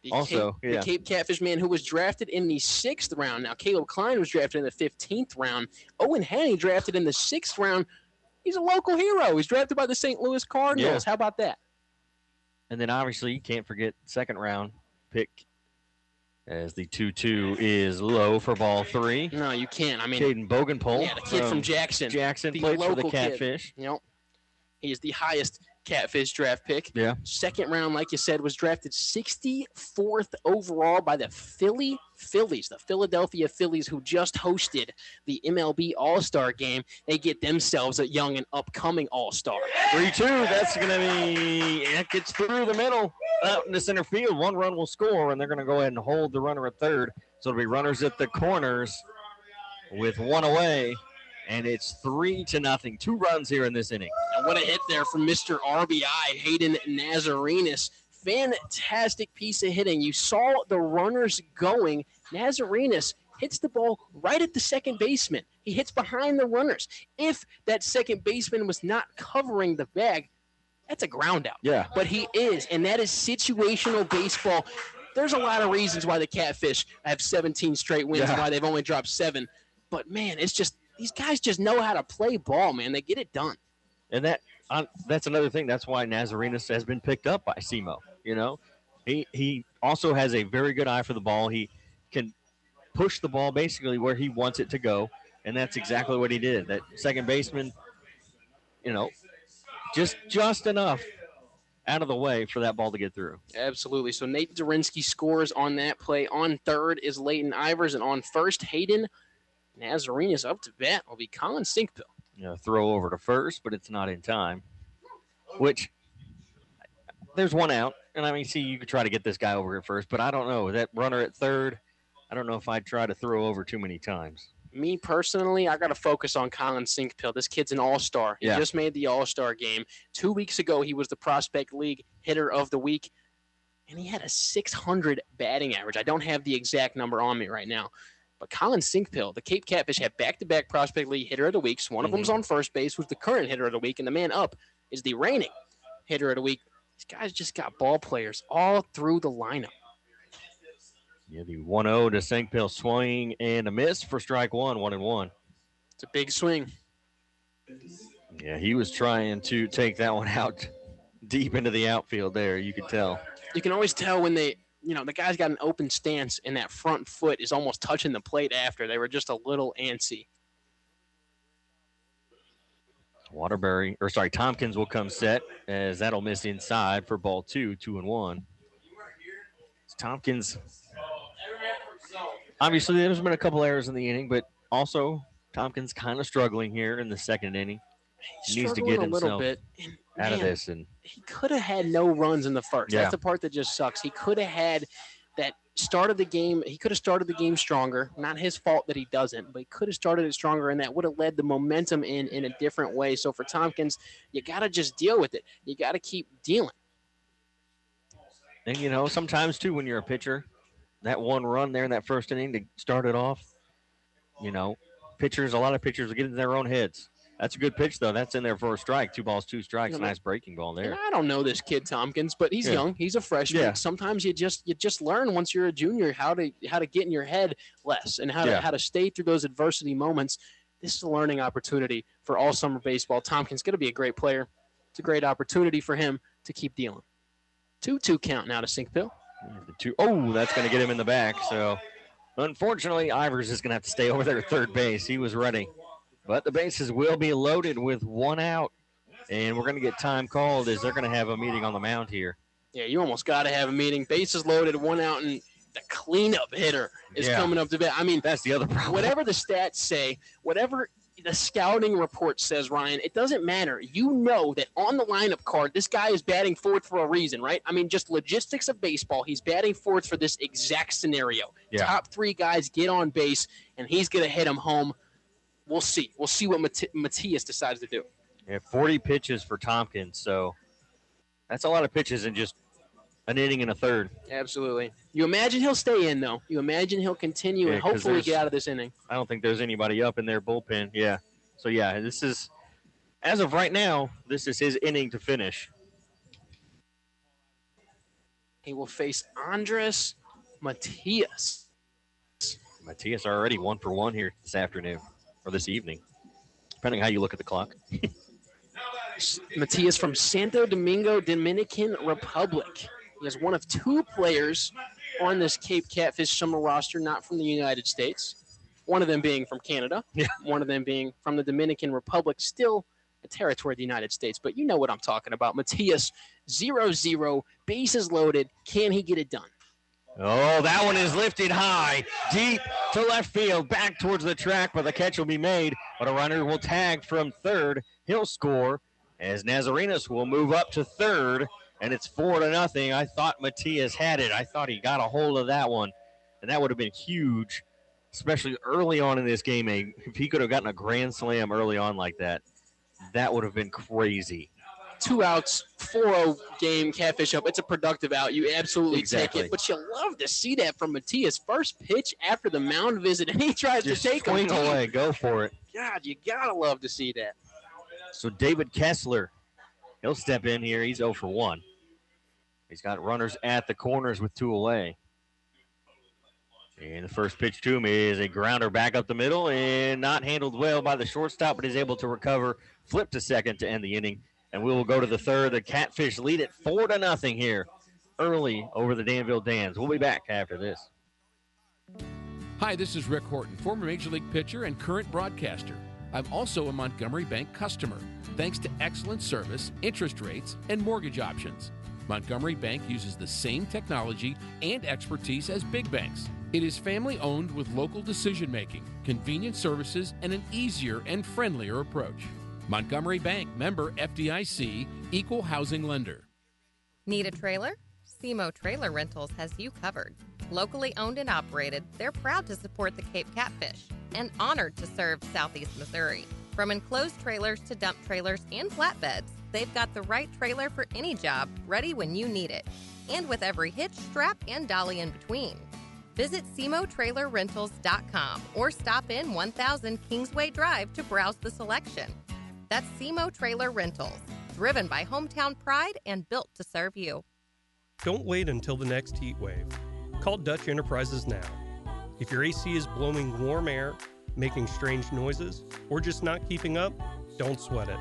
[SPEAKER 2] the
[SPEAKER 1] Cape Catfish man who was drafted in the 6th round. Now, Caleb Klein was drafted in the 15th round. Owen Henny drafted in the 6th round. He's a local hero. He's drafted by the St. Louis Cardinals. Yeah. How about that?
[SPEAKER 2] And then, obviously, you can't forget 2nd round pick as the 2-2 is low for ball 3.
[SPEAKER 1] No, you can't. I mean,
[SPEAKER 2] Caden Bogenpole.
[SPEAKER 1] Yeah, the kid from Jackson.
[SPEAKER 2] Jackson played for the Catfish.
[SPEAKER 1] Kid. He is the highest Catfish draft pick.
[SPEAKER 2] Yeah.
[SPEAKER 1] 2nd round, like you said, was drafted 64th overall by the Phillies, the Philadelphia Phillies, who just hosted the MLB All-Star game. They get themselves a young and upcoming All-Star.
[SPEAKER 2] 3-2. That's going to be – it gets through the middle. Out in the center field, 1 run will score, and they're going to go ahead and hold the runner at 3rd. So it'll be runners at the corners with 1 away, and it's 3-0. 2 runs here in this inning.
[SPEAKER 1] And what a hit there from Mr. RBI, Hayden Nazarenas. Fantastic piece of hitting. You saw the runners going. Nazarenas hits the ball right at the second baseman. He hits behind the runners. If that second baseman was not covering the bag, that's a ground out.
[SPEAKER 2] Yeah.
[SPEAKER 1] But he is, and that is situational baseball. There's a lot of reasons why the Catfish have 17 straight wins and why they've only dropped 7. But, man, it's just these guys just know how to play ball, man. They get it done.
[SPEAKER 2] And that's another thing. That's why Nazarenas has been picked up by SEMO. You know, he also has a very good eye for the ball. He can push the ball basically where he wants it to go, and that's exactly what he did. That second baseman, just enough out of the way for that ball to get through.
[SPEAKER 1] Absolutely. So Nate Durinsky scores on that play. On 3rd is Leighton Ivers, and on 1st, Hayden Nazarenas. Up to bat will be Colin Sinkpill.
[SPEAKER 2] Throw over to 1st, but it's not in time, which there's 1 out. And, you could try to get this guy over at 1st, but I don't know. That runner at 3rd, I don't know if I'd try to throw over too many times.
[SPEAKER 1] Me personally, I got to focus on Colin Sinkpill. This kid's an all-star. He just made the all-star game. 2 weeks ago, he was the Prospect League Hitter of the Week, and he had a 600 batting average. I don't have the exact number on me right now. But Colin Sinkpill, the Cape Catfish, had back-to-back Prospect League Hitter of the Weeks. One of them's on first base, who's the current Hitter of the Week, and the man up is the reigning Hitter of the Week. These guys just got ball players all through the lineup.
[SPEAKER 2] Yeah, the 1-0 to Sinkpill, swing and a miss for strike 1, 1-1.
[SPEAKER 1] It's a big swing.
[SPEAKER 2] Yeah, he was trying to take that one out deep into the outfield there. You could tell.
[SPEAKER 1] You can always tell when the guy's got an open stance and that front foot is almost touching the plate after. They were just a little antsy.
[SPEAKER 2] Tompkins will come set as that'll miss inside for ball 2, 2-1. Tompkins, obviously there's been a couple errors in the inning, but also Tompkins kind of struggling here in the 2nd inning. He needs to get himself out of this. And
[SPEAKER 1] he could have had no runs in the 1st. That's the part that just sucks. He could have had that start of the game. He could have started the game stronger. Not his fault that he doesn't, but he could have started it stronger, and that would have led the momentum in a different way. So for Tompkins, you got to just deal with it. You got to keep dealing.
[SPEAKER 2] And, sometimes, too, when you're a pitcher, that 1 run there in that 1st inning to start it off, a lot of pitchers will get in their own heads. That's a good pitch, though. That's in there for a strike. 2 balls, 2 strikes. Nice breaking ball there.
[SPEAKER 1] And I don't know this kid Tompkins, but he's young. He's a freshman. Yeah. Sometimes you just learn once you're a junior how to get in your head less and how to stay through those adversity moments. this is a learning opportunity for all summer baseball. Tompkins going to be a great player. It's a great opportunity for him to keep dealing. 2-2 count now to Sinkville.
[SPEAKER 2] Oh, that's going to get him in the back. So, unfortunately, Ivers is going to have to stay over there at third base. He was ready. But the bases will be loaded with one out. And we're going to get time called as they're going to have a meeting on the mound here.
[SPEAKER 1] Yeah, you almost got to have a meeting. Bases loaded, one out, and the cleanup hitter is coming up to bat. I mean,
[SPEAKER 2] that's the other problem.
[SPEAKER 1] Whatever the stats say, whatever the scouting report says, Ryan, it doesn't matter. You know that on the lineup card, this guy is batting fourth for a reason, right? I mean, just logistics of baseball. He's batting fourth for this exact scenario. Yeah. Top three guys get on base, and he's going to hit them home. We'll see. We'll see what Matias decides to do.
[SPEAKER 2] Yeah, 40 pitches for Tompkins, so that's a lot of pitches in just an inning and a third.
[SPEAKER 1] Absolutely. You imagine he'll stay in, though. You imagine he'll continue and hopefully get out of this inning.
[SPEAKER 2] I don't think there's anybody up in their bullpen. Yeah. So, yeah, this is, as of right now, this is his inning to finish.
[SPEAKER 1] He will face Andres Matias.
[SPEAKER 2] Matias already 1 for 1 here this afternoon, or this evening, depending how you look at the clock.
[SPEAKER 1] Matias from Santo Domingo, Dominican Republic. He is one of 2 players on this Cape Catfish summer roster not from the United States. One of them being from Canada.
[SPEAKER 2] Yeah.
[SPEAKER 1] One of them being from the Dominican Republic, still a territory of the United States. But you know what I'm talking about. Matias, 0-0, bases loaded. Can he get it done?
[SPEAKER 2] Oh, that one is lifted high, deep to left field, back towards the track, but the catch will be made. But a runner will tag from third. He'll score as Nazarenas will move up to third, and it's 4-0. I thought Matias had it. I thought he got a hold of that one, and that would have been huge, especially early on in this game. If he could have gotten a grand slam early on like that, that would have been crazy.
[SPEAKER 1] 2 outs, 4-0 game, Catfish up. It's a productive out. You absolutely take it. But you love to see that from Matias. First pitch after the mound visit, and he tries to take him.
[SPEAKER 2] Swing away. Go for it.
[SPEAKER 1] God, you got to love to see that.
[SPEAKER 2] So David Kessler, he'll step in here. He's 0 for 1. He's got runners at the corners with 2 away. And the first pitch to him is a grounder back up the middle and not handled well by the shortstop, but is able to recover, flip to second to end the inning. And we will go to the third. The Catfish lead it 4-0 here early over the Danville Dans. We'll be back after this.
[SPEAKER 4] Hi, this is Rick Horton, former Major League pitcher and current broadcaster. I'm also a Montgomery Bank customer, thanks to excellent service, interest rates, and mortgage options. Montgomery Bank uses the same technology and expertise as big banks. It is family-owned with local decision-making, convenient services, and an easier and friendlier approach. Montgomery Bank, member FDIC, equal housing lender.
[SPEAKER 9] Need a trailer? SEMO Trailer Rentals has you covered. Locally owned and operated, they're proud to support the Cape Catfish and honored to serve Southeast Missouri. From enclosed trailers to dump trailers and flatbeds, they've got the right trailer for any job, ready when you need it. And with every hitch, strap, and dolly in between. Visit SEMOTrailerRentals.com or stop in 1000 Kingsway Drive to browse the selection. That's SEMO Trailer Rentals, driven by hometown pride and built to serve you.
[SPEAKER 10] Don't wait until the next heat wave. Call Dutch Enterprises now. If your AC is blowing warm air, making strange noises, or just not keeping up, don't sweat it.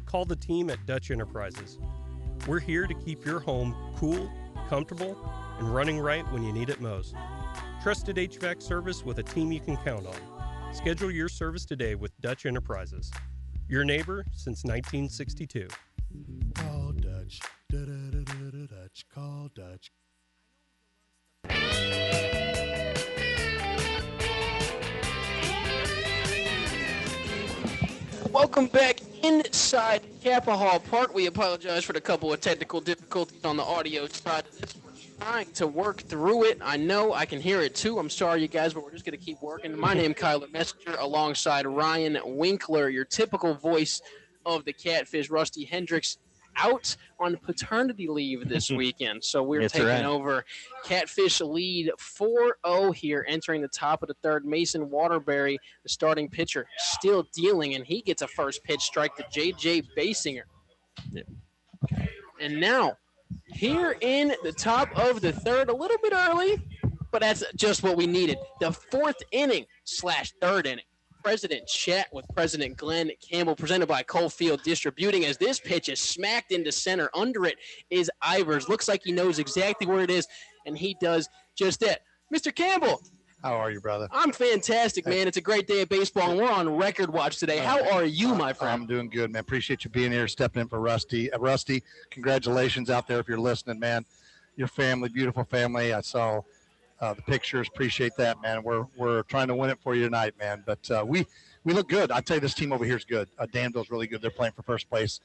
[SPEAKER 10] Call the team at Dutch Enterprises. We're here to keep your home cool, comfortable, and running right when you need it most. Trusted HVAC service with a team you can count on. Schedule your service today with Dutch Enterprises. Your neighbor since 1962.
[SPEAKER 11] Call Dutch. Dutch. Call Dutch.
[SPEAKER 1] Welcome back inside Kappa Hall Park. We apologize for the couple of technical difficulties on the audio side. We're trying to work through it. I know I can hear it too. I'm sorry, you guys, but we're just going to keep working. My name is Kyler Messenger alongside Ryan Winkler, your typical voice of the Catfish. Rusty Hendricks out on paternity leave this weekend, so we're taking over. Catfish lead 4-0 here, entering the top of the third. Mason Waterbury, the starting pitcher, still dealing, and he gets a first pitch strike to J.J. Basinger. Yeah. And now, here in the top of the third, a little bit early, but that's just what we needed. The fourth inning / third inning. President Chat with President Glenn Campbell, presented by Coalfield Distributing, as this pitch is smacked into center. Under it is Ivers. Looks like he knows exactly where it is, and he does just that. Mr. Campbell.
[SPEAKER 12] How are you, brother?
[SPEAKER 1] I'm fantastic, man. It's a great day of baseball, and we're on record watch today. How are you, my friend?
[SPEAKER 12] I'm doing good, man. Appreciate you being here, stepping in for Rusty. Rusty, congratulations out there if you're listening, man. Your family, beautiful family. I saw the pictures. Appreciate that, man. We're trying to win it for you tonight, man. But we look good. I tell you, this team over here is good. Danville's really good. They're playing for first place.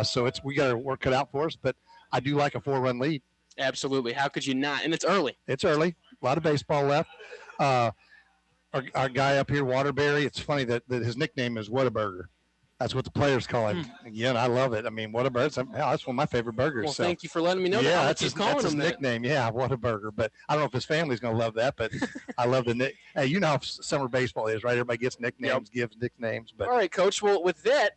[SPEAKER 12] So we got to work it out for us. But I do like a 4-run lead.
[SPEAKER 1] Absolutely. How could you not? And it's early.
[SPEAKER 12] It's early. A lot of baseball left. Our guy up here, Waterbury, it's funny that his nickname is Whataburger. That's what the players call him. Again, I love it. I mean, Whataburger, that's one of my favorite burgers.
[SPEAKER 1] Well, thank you for letting me know that.
[SPEAKER 12] Yeah, that's his nickname. Yeah, Whataburger. But I don't know if his family's going to love that, but I love the nick. Hey, you know how summer baseball is, right? Everybody gets nicknames, gives nicknames. But
[SPEAKER 1] all right, Coach. Well, with that,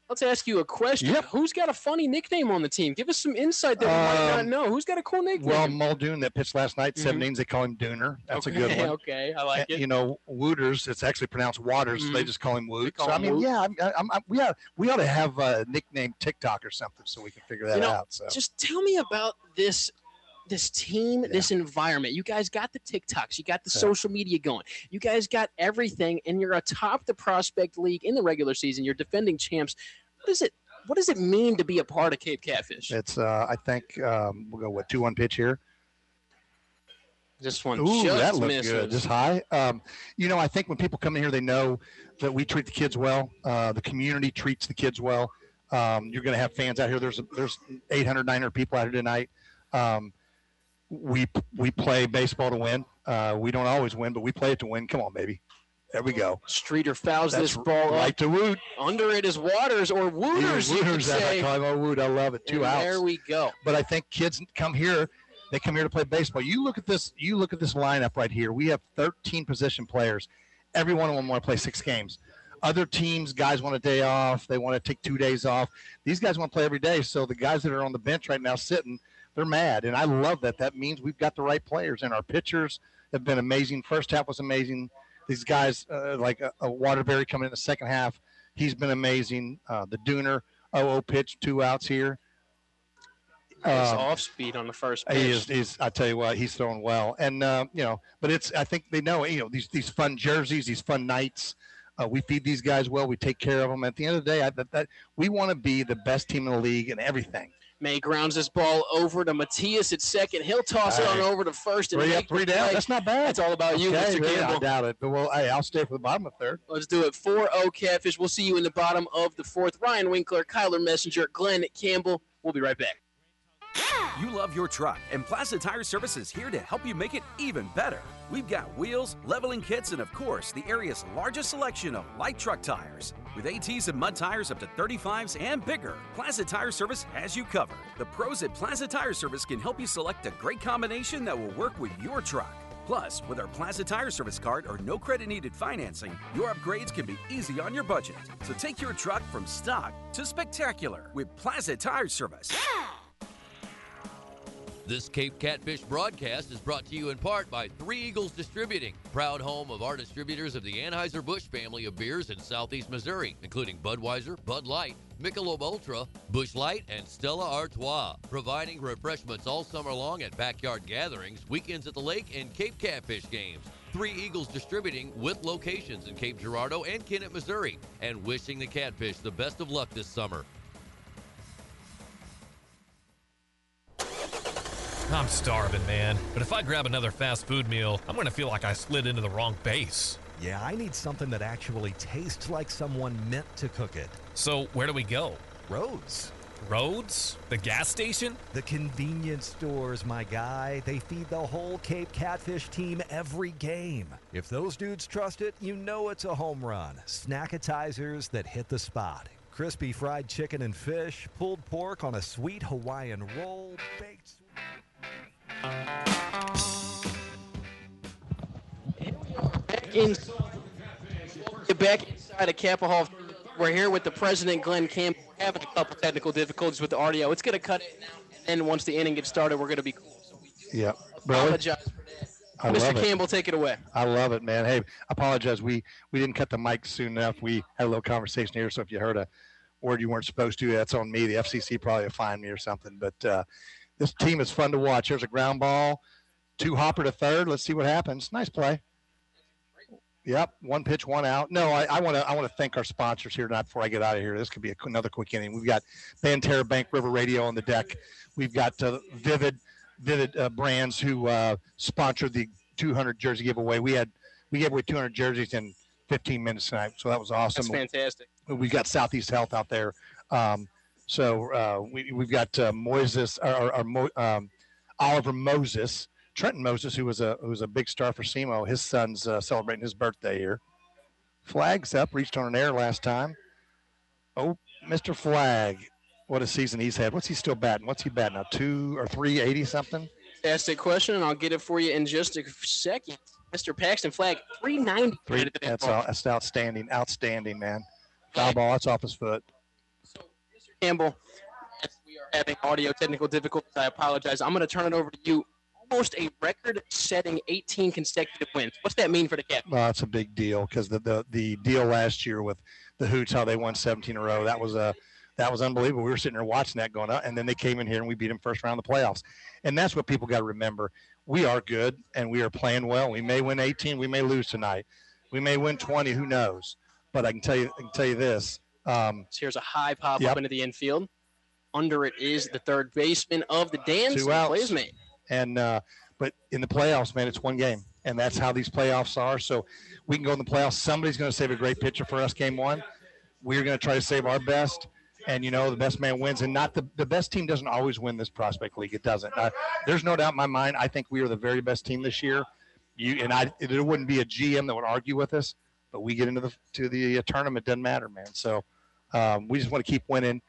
[SPEAKER 1] let's ask you a question. Yep. Who's got a funny nickname on the team? Give us some insight that we might not know. Who's got a cool nickname?
[SPEAKER 12] Well, Muldoon that pitched last night, 17s, they call him Dooner. That's a good one.
[SPEAKER 1] Okay, I like it.
[SPEAKER 12] You know, Wooters, it's actually pronounced Waters. So they just call him Woot. So, I mean, Woot. We ought to have a nickname TikTok or something so we can figure that out. So
[SPEAKER 1] just tell me about this team, this environment. You guys got the TikToks, you got the social media going, you guys got everything, and you're atop the prospect league in the regular season. You're defending champs. What does it mean to be a part of Cape Catfish?
[SPEAKER 12] It's I think we'll go 2-1 pitch here.
[SPEAKER 1] This one
[SPEAKER 12] that looked
[SPEAKER 1] misses.
[SPEAKER 12] Good. Just high. You know, I think when people come in here, they know that we treat the kids well. The community treats the kids well. You're going to have fans out here. There's 800, 900 people out here tonight. We play baseball to win. We don't always win, but we play it to win. Come on, baby. There we go.
[SPEAKER 1] Streeter fouls this ball
[SPEAKER 12] right to Woot.
[SPEAKER 1] Under it is Waters or Wooters.
[SPEAKER 12] Wooters, I call him Woot. I love it. 2 outs.
[SPEAKER 1] There we go.
[SPEAKER 12] But I think kids come here. They come here to play baseball. You look at this. You look at this lineup right here. We have 13 position players. Every one of them want to play 6 games. Other teams, guys want a day off. They want to take 2 days off. These guys want to play every day. So the guys that are on the bench right now sitting, they're mad. And I love that. That means we've got the right players. And our pitchers have been amazing. First half was amazing. These guys, like a Waterbury coming in the second half, he's been amazing. The Dooner, 0-0 pitch, 2 outs here.
[SPEAKER 1] He's off speed on the first pitch.
[SPEAKER 12] He's. I tell you what, he's throwing well. And you know, but it's. I think they know. You know, these fun jerseys, these fun nights. We feed these guys well. We take care of them. At the end of the day, that we want to be the best team in the league in everything.
[SPEAKER 1] May grounds this ball over to Matias at second. He'll toss it on over to first. And
[SPEAKER 12] 3 up, 3 down. That's not bad.
[SPEAKER 1] That's all about you, Mr. Campbell.
[SPEAKER 12] I doubt it. But I'll stay for the bottom of third.
[SPEAKER 1] Let's do it. 4-0 Catfish. We'll see you in the bottom of the fourth. Ryan Winkler, Kyler Messenger, Glenn Campbell. We'll be right back.
[SPEAKER 13] You love your truck, and Plaza Tire Service is here to help you make it even better. We've got wheels, leveling kits, and of course, the area's largest selection of light truck tires. With ATs and mud tires up to 35s and bigger, Plaza Tire Service has you covered. The pros at Plaza Tire Service can help you select a great combination that will work with your truck. Plus, with our Plaza Tire Service card or no credit needed financing, your upgrades can be easy on your budget. So take your truck from stock to spectacular with Plaza Tire Service.
[SPEAKER 5] This Cape Catfish broadcast is brought to you in part by Three Eagles Distributing, proud home of our distributors of the Anheuser-Busch family of beers in southeast Missouri, including Budweiser, Bud Light, Michelob Ultra, Busch Light, and Stella Artois, providing refreshments all summer long at backyard gatherings, weekends at the lake, and Cape Catfish games. Three Eagles Distributing with locations in Cape Girardeau and Kennett, Missouri, and wishing the Catfish the best of luck this summer.
[SPEAKER 14] I'm starving, man. But if I grab another fast food meal, I'm going to feel like I slid into the wrong base.
[SPEAKER 15] Yeah, I need something that actually tastes like someone meant to cook it.
[SPEAKER 14] So where do we go?
[SPEAKER 15] Rhodes.
[SPEAKER 14] Rhodes? The gas station?
[SPEAKER 15] The convenience stores, my guy. They feed the whole Cape Catfish team every game. If those dudes trust it, you know it's a home run. Snackatizers that hit the spot. Crispy fried chicken and fish, pulled pork on a sweet Hawaiian roll, baked
[SPEAKER 1] back inside of Kappa Hall. We're here with the president, Glenn Campbell. We're having a couple technical difficulties with the audio. It's going to cut it now, and then once the inning gets started, we're going to be cool. So we do apologize for that. Mr. Campbell, take it away.
[SPEAKER 12] I love it, man. Hey, I apologize. We didn't cut the mic soon enough. We had a little conversation here, so if you heard a word you weren't supposed to, that's on me. The FCC probably will fine me or something. But this team is fun to watch. There's a ground ball, 2 hopper to third. Let's see what happens. Nice play. Yep, 1 pitch, 1 out. No, I want to thank our sponsors here tonight before I get out of here. This could be another quick inning. We've got Banterra Bank River Radio on the deck. We've got Vivid Brands who sponsored the 200 jersey giveaway. We gave away 200 jerseys in 15 minutes tonight, so that was awesome.
[SPEAKER 1] That's fantastic.
[SPEAKER 12] We've got Southeast Health out there. We've got Oliver Moses, Trenton Moses, who was a big star for SEMO. His son's celebrating his birthday here. Flag's up, reached on an air last time. Oh, Mr. Flag, what a season he's had. What's he still batting? What's he batting now? 2 or 380 something?
[SPEAKER 1] Ask that question, and I'll get it for you in just a second. Mr. Paxton Flag, 390.
[SPEAKER 12] That's outstanding, man. Foul ball, that's off his foot.
[SPEAKER 1] So, Mr. Campbell, as we are having audio technical difficulties, I apologize. I'm going to turn it over to you. Almost a record-setting 18 consecutive wins. What's that mean for the Cats?
[SPEAKER 12] Well, it's a big deal because the deal last year with the Hoots, how they won 17 in a row, that was unbelievable. We were sitting there watching that going up, and then they came in here and we beat them first round of the playoffs. And that's what people got to remember. We are good, and we are playing well. We may win 18. We may lose tonight. We may win 20. Who knows? But I can tell you this.
[SPEAKER 1] So here's a high pop up into the infield. Under it is the third baseman of the Dans.
[SPEAKER 12] 2 outs.
[SPEAKER 1] Plays mate.
[SPEAKER 12] And but in the playoffs, man, it's 1 game, and that's how these playoffs are. So we can go in the playoffs. Somebody's going to save a great pitcher for us game 1. We're going to try to save our best. And, the best man wins. And not the best team doesn't always win this prospect league. It doesn't. There's no doubt in my mind. I think we are the very best team this year. There wouldn't be a GM that would argue with us. But we get into the tournament. Doesn't matter, man. So we just want to keep winning.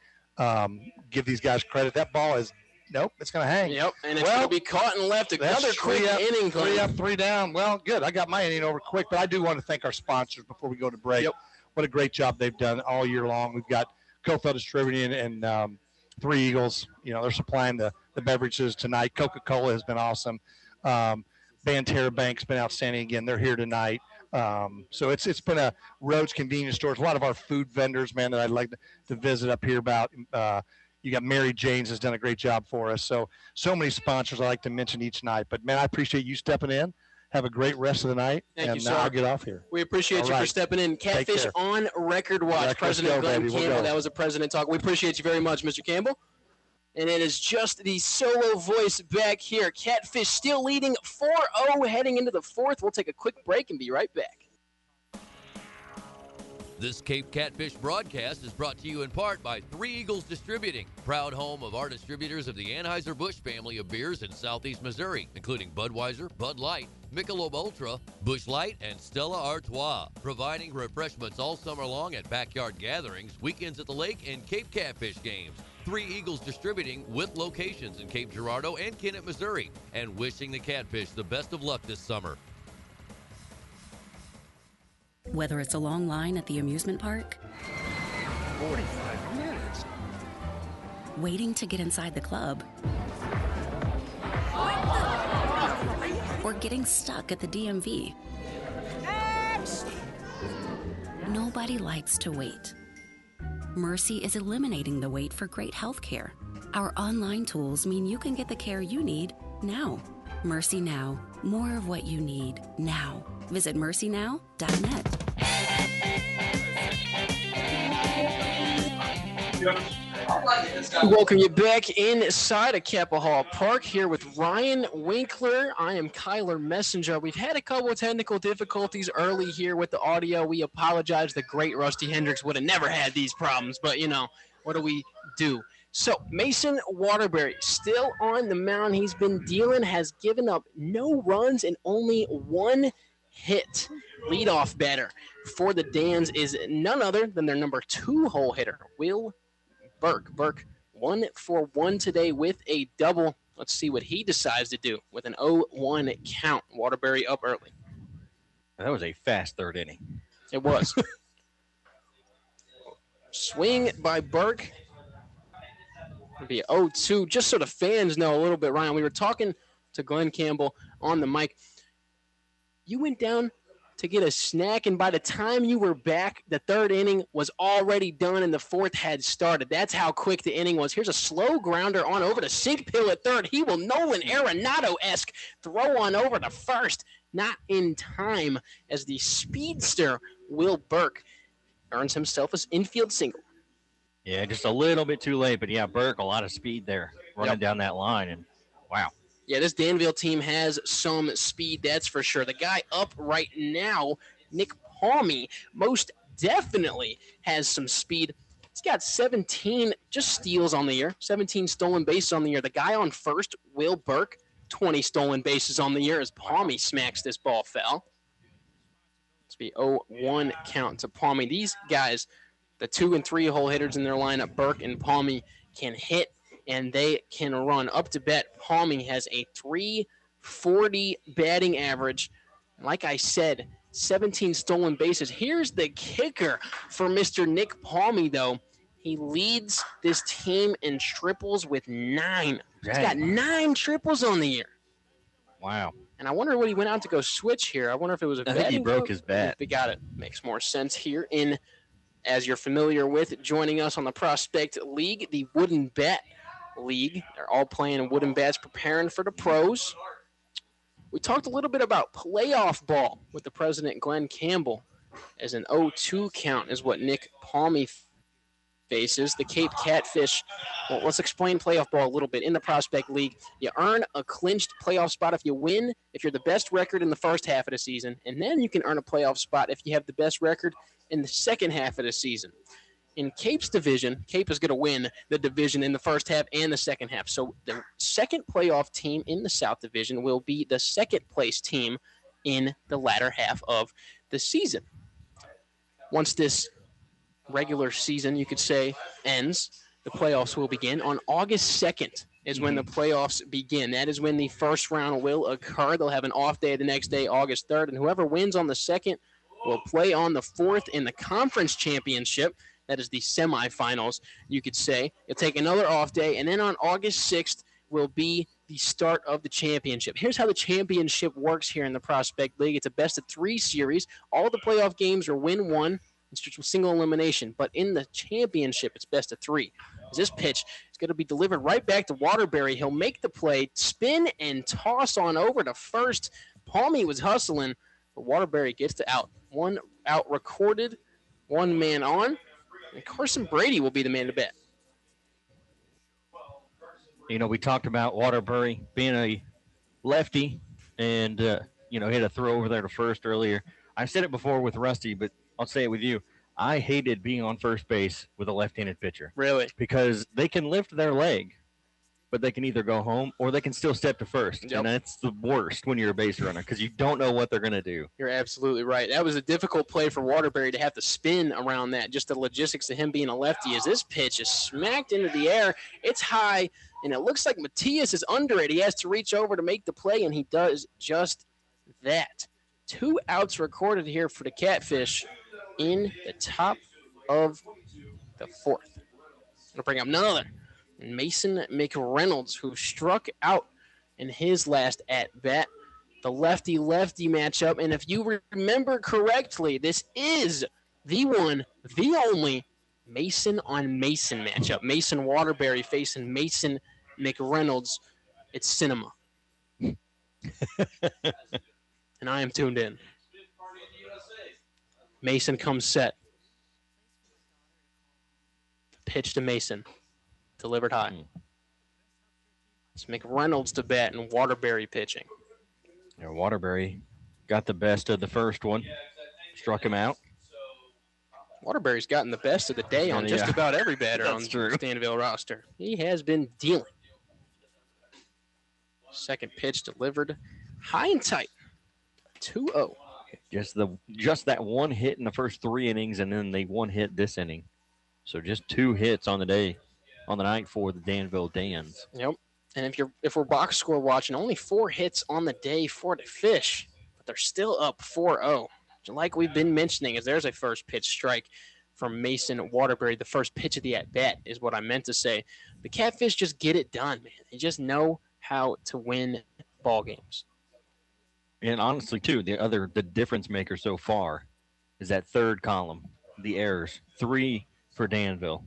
[SPEAKER 12] Give these guys credit. That ball is nope. It's going to hang.
[SPEAKER 1] Yep. And it's going to be caught and left. Another quick inning.
[SPEAKER 12] 3 up, 3 down. Well, good. I got my inning over quick. But I do want to thank our sponsors before we go to break.
[SPEAKER 1] Yep.
[SPEAKER 12] What a great job they've done all year long. We've got Cofield Distributing and 3 Eagles. They're supplying the beverages tonight. Coca-Cola has been awesome. Banterra Bank's been outstanding again. They're here tonight. So it's been a Rhodes convenience stores. A lot of our food vendors, man, that I'd like to visit up here about. You got Mary Jane's has done a great job for us. So many sponsors I like to mention each night. But, man, I appreciate you stepping in. Have a great rest of the night.
[SPEAKER 1] Thank you, sir.
[SPEAKER 12] I'll get off here.
[SPEAKER 1] We appreciate you for stepping in. Catfish on Record Watch. President Glenn Campbell. That was a President Talk. We appreciate you very much, Mr. Campbell. And it is just the solo voice back here. Catfish still leading 4-0 heading into the 4th. We'll take a quick break and be right back.
[SPEAKER 5] This Cape Catfish broadcast is brought to you in part by 3 Eagles Distributing, proud home of our distributors of the Anheuser-Busch family of beers in Southeast Missouri, including Budweiser, Bud Light, Michelob Ultra, Busch Light, and Stella Artois, providing refreshments all summer long at backyard gatherings, weekends at the lake, and Cape Catfish games. 3 Eagles Distributing with locations in Cape Girardeau and Kennett, Missouri, and wishing the Catfish the best of luck this summer.
[SPEAKER 6] Whether it's a long line at the amusement park,
[SPEAKER 11] 45 minutes,
[SPEAKER 6] waiting to get inside the club, or getting stuck at the DMV. Nobody likes to wait. Mercy is eliminating the wait for great health care. Our online tools mean you can get the care you need now. Mercy Now. More of what you need now. Visit mercynow.net.
[SPEAKER 1] Welcome you back inside of Capitol Hall Park here with Ryan Winkler. I am Kyler Messenger. We've had a couple of technical difficulties early here with the audio. We apologize. The great Rusty Hendricks would have never had these problems, but what do we do? So Mason Waterbury still on the mound. He's been dealing, has given up no runs and only 1 hit. Leadoff batter for the Dans is none other than their number 2 hole hitter, Will Burke. Burke 1 for 1 today with a double. Let's see what he decides to do with an 0-1 count. Waterbury up early.
[SPEAKER 2] That was a fast 3rd inning.
[SPEAKER 1] It was. Swing by Burke. It'll be 0-2. Just so the fans know a little bit, Ryan, we were talking to Glenn Campbell on the mic. You went down to get a snack, and by the time you were back, the third inning was already done and the fourth had started. That's how quick the inning was. Here's a slow grounder on over to Sink Pill at third. He will Nolan Arenado-esque throw on over to first. Not in time as the speedster Will Burke earns himself an infield single.
[SPEAKER 2] Yeah, just a little bit too late, but yeah, Burke, a lot of speed there running down that line, and wow.
[SPEAKER 1] Yeah, this Danville team has some speed, that's for sure. The guy up right now, Nick Palmy, most definitely has some speed. He's got 17 just steals on the year, 17 stolen bases on the year. The guy on first, Will Burke, 20 stolen bases on the year as Palmy smacks this ball foul. It's be 0-1 count to Palmy. These guys, the 2 and 3 hole hitters in their lineup, Burke and Palmy, can hit and they can run. Up to bat, Palmy has a .340 batting average. Like I said, 17 stolen bases. Here's the kicker for Mr. Nick Palmy, though. He leads this team in triples with 9. He's got 9 triples on the year.
[SPEAKER 2] Wow.
[SPEAKER 1] And I wonder what he went out to go switch here. I wonder if it was a
[SPEAKER 2] I think he broke his bat.
[SPEAKER 1] If he got it. Makes more sense here in, as you're familiar with, joining us on the Prospect League, the Wooden Bat League. They're all playing wooden bats, preparing for the pros. We talked a little bit about playoff ball with the president, Glenn Campbell, as an 0-2 count is what Nick Palmy faces. The Cape Catfish, well, let's explain playoff ball a little bit. In the Prospect League, you earn a clinched playoff spot if you win, if you're the best record in the first half of the season, and then you can earn a playoff spot if you have the best record in the second half of the season. In Cape's division, Cape is going to win the division in the first half and the second half. So the second playoff team in the South Division will be the second place team in the latter half of the season. Once this regular season, you could say, ends, the playoffs will begin. On August 2nd is when the playoffs begin. That is when the first round will occur. They'll have an off day the next day, August 3rd, and whoever wins on the 2nd will play on the 4th in the conference championship. That is the semifinals, you could say. You'll take another off day, and then on August 6th will be the start of the championship. Here's how the championship works here in the Prospect League. It's a best-of-3 series. All the playoff games are win-1. It's just a single elimination. But in the championship, it's best-of-3. This pitch is going to be delivered right back to Waterbury. He'll make the play, spin, and toss on over to first. Palmy was hustling, but Waterbury gets to out. 1 out recorded, 1 man on. And Carson Brady will be the man to bet.
[SPEAKER 2] You know, we talked about Waterbury being a lefty and, hit a throw over there to first earlier. I've said it before with Rusty, but I'll say it with you. I hated being on first base with a left-handed pitcher.
[SPEAKER 1] Really?
[SPEAKER 2] Because they can lift their leg, but they can either go home or they can still step to first.
[SPEAKER 1] Yep.
[SPEAKER 2] And that's the worst when you're a base runner because you don't know what they're going to do.
[SPEAKER 1] You're absolutely right. That was a difficult play for Waterbury to have to spin around that. Just the logistics of him being a lefty as this pitch is smacked into the air. It's high, and it looks like Matias is under it. He has to reach over to make the play, and he does just that. 2 outs recorded here for the Catfish in the top of the 4th. I'm going to bring up none other than Mason McReynolds, who struck out in his last at-bat. The lefty-lefty matchup, and if you remember correctly, this is the one, the only Mason-on-Mason matchup. Mason Waterbury facing Mason McReynolds. It's cinema. And I am tuned in. Mason comes set. Pitch to Mason. Delivered high. It's McReynolds to bat and Waterbury pitching.
[SPEAKER 2] Yeah, Waterbury got the best of the first one. Struck him out.
[SPEAKER 1] Waterbury's gotten the best of the day on just about every batter on the Danville roster. He has been dealing. Second pitch delivered high and tight. 2-0.
[SPEAKER 2] Just that one hit in the first 3 innings, and then they 1 hit this inning. So just 2 hits on the day, on the night for the Danville Dans.
[SPEAKER 1] Yep. And if we're box score watching, only 4 hits on the day for the Fish, but they're still up 4-0. Like we've been mentioning, as there's a first pitch strike from Mason Waterbury. The first pitch of the at-bat is what I meant to say. The Catfish just get it done, man. They just know how to win ball games.
[SPEAKER 2] And honestly, too, the difference maker so far is that third column, the errors. 3 for Danville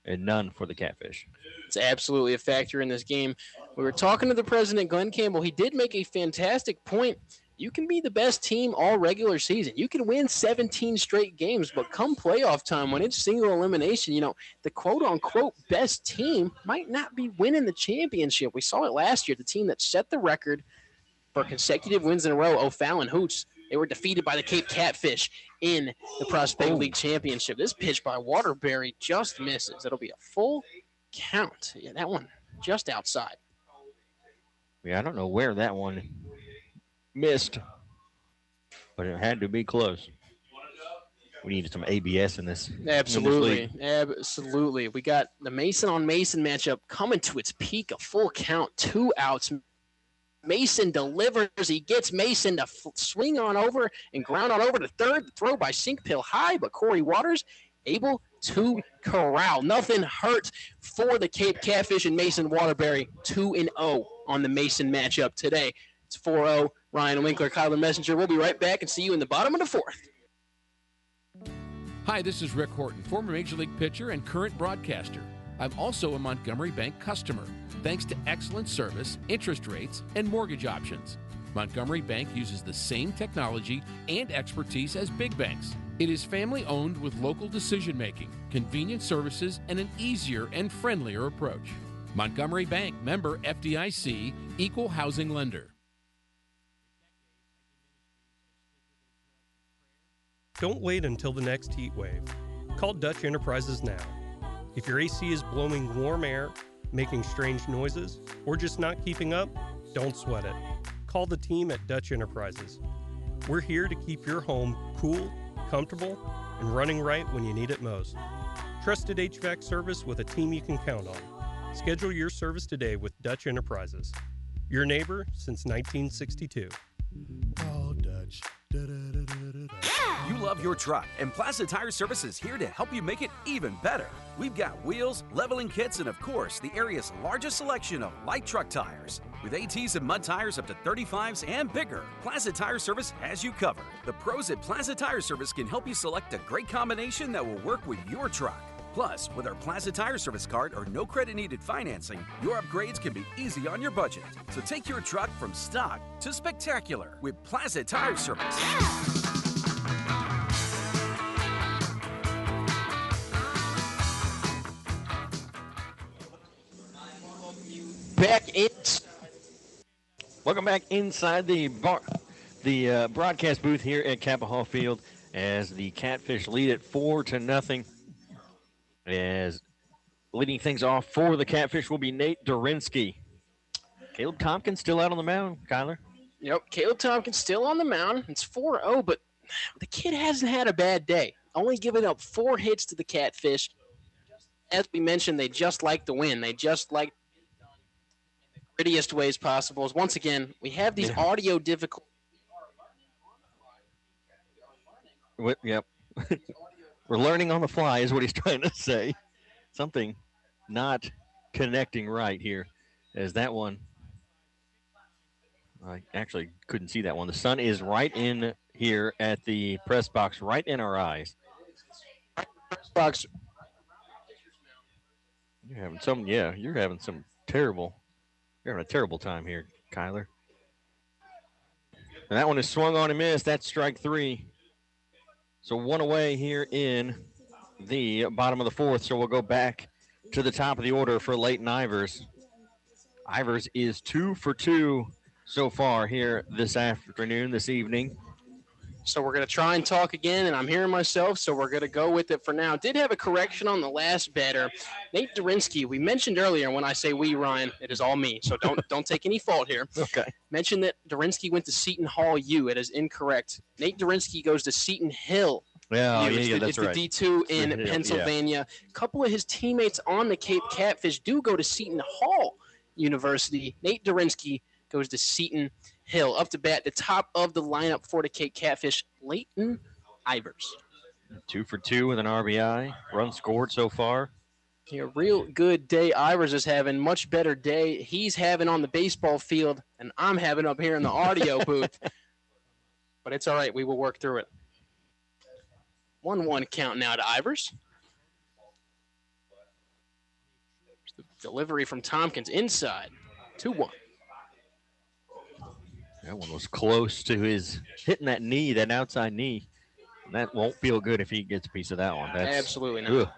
[SPEAKER 2] and none for the Catfish.
[SPEAKER 1] It's absolutely a factor in this game. We were talking to the president, Glenn Campbell. He did make a fantastic point. You can be the best team all regular season. You can win 17 straight games, but come playoff time, when it's single elimination, the quote-unquote best team might not be winning the championship. We saw it last year. The team that set the record for consecutive wins in a row, O'Fallon Hoots, they were defeated by the Cape Catfish in the Prospect League Championship. This pitch by Waterbury just misses. It'll be a full count. Yeah, that one just outside.
[SPEAKER 2] Yeah, I don't know where that one missed, but it had to be close. We needed some ABS in this.
[SPEAKER 1] Absolutely. Absolutely. We got the Mason on Mason matchup coming to its peak, a full count, 2 outs. Mason delivers. He gets Mason to swing on over and ground on over to third. The throw by Sinkpill high, but Corey Waters able to corral. Nothing hurt for the Cape Catfish and Mason Waterbury. 2-0 on the Mason matchup today. It's 4-0. Ryan Winkler, Kyler Messenger. We'll be right back and see you in the bottom of the fourth.
[SPEAKER 4] Hi, this is Rick Horton, former Major League pitcher and current broadcaster. I'm also a Montgomery Bank customer, thanks to excellent service, interest rates, and mortgage options. Montgomery Bank uses the same technology and expertise as big banks. It is family-owned with local decision-making, convenient services, and an easier and friendlier approach. Montgomery Bank, member FDIC, equal housing lender.
[SPEAKER 10] Don't wait until the next heat wave. Call Dutch Enterprises now. If your AC is blowing warm air, making strange noises, or just not keeping up, don't sweat it. Call the team at Dutch Enterprises. We're here to keep your home cool, comfortable, and running right when you need it most. Trusted HVAC service with a team you can count on. Schedule your service today with Dutch Enterprises. Your neighbor since 1962.
[SPEAKER 11] Oh, Dutch.
[SPEAKER 13] You love your truck, and Plaza Tire Service is here to help you make it even better. We've got wheels, leveling kits, and of course, the area's largest selection of light truck tires. With ATs and mud tires up to 35s and bigger, Plaza Tire Service has you covered. The pros at Plaza Tire Service can help you select a great combination that will work with your truck. Plus, with our Plaza Tire Service card or no credit needed financing, your upgrades can be easy on your budget. So take your truck from stock to spectacular with Plaza Tire Service.
[SPEAKER 2] Welcome back inside the broadcast booth here at Capitol Hall Field as the Catfish lead it 4-0. As leading things off for the Catfish will be Nate Durinsky. Caleb Tompkins still out on the mound, Kyler.
[SPEAKER 1] Yep, Caleb Tompkins still on the mound. It's 4-0, but the kid hasn't had a bad day. Only giving up 4 hits to the Catfish. As we mentioned, they just like to win. They just like in the grittiest ways possible. Once again, we have these audio difficulties.
[SPEAKER 2] Yep. We're learning on the fly is what he's trying to say. Something not connecting right here as that one. I actually couldn't see that one. The sun is right in here at the press box, right in our eyes.
[SPEAKER 1] Press box.
[SPEAKER 2] You're having some terrible, you're having a terrible time here, Kyler. And that one is swung on and missed. That's strike 3. So 1 away here in the bottom of the fourth. So we'll go back to the top of the order for Leighton Ivers. Ivers is 2 for 2 so far here this evening.
[SPEAKER 1] So we're going to try and talk again, and I'm hearing myself, so we're going to go with it for now. Did have a correction on the last batter. Nate Durinsky, we mentioned earlier, when I say we, Ryan, it is all me, so don't take any fault here.
[SPEAKER 2] Okay.
[SPEAKER 1] Mentioned that Durinsky went to Seton Hall U. It is incorrect. Nate Durinsky goes to Seton Hill.
[SPEAKER 2] Yeah,
[SPEAKER 1] It's
[SPEAKER 2] right.
[SPEAKER 1] the D2 in Pennsylvania. A couple of his teammates on the Cape Catfish do go to Seton Hall University. Nate Durinsky goes to Seton Hill. Up to bat, the top of the lineup for the Cape Catfish, Leighton Ivers.
[SPEAKER 2] 2 for 2 with an RBI. Run scored so far.
[SPEAKER 1] A real good day Ivers is having, much better day he's having on the baseball field than I'm having up here in the audio booth. But it's all right. We will work through it. 1-1 count now to Ivers. The delivery from Tompkins inside. 2-1.
[SPEAKER 2] That one was close to his hitting that knee, that outside knee. And that won't feel good if he gets a piece of that one. That's,
[SPEAKER 1] absolutely not.
[SPEAKER 2] Ugh.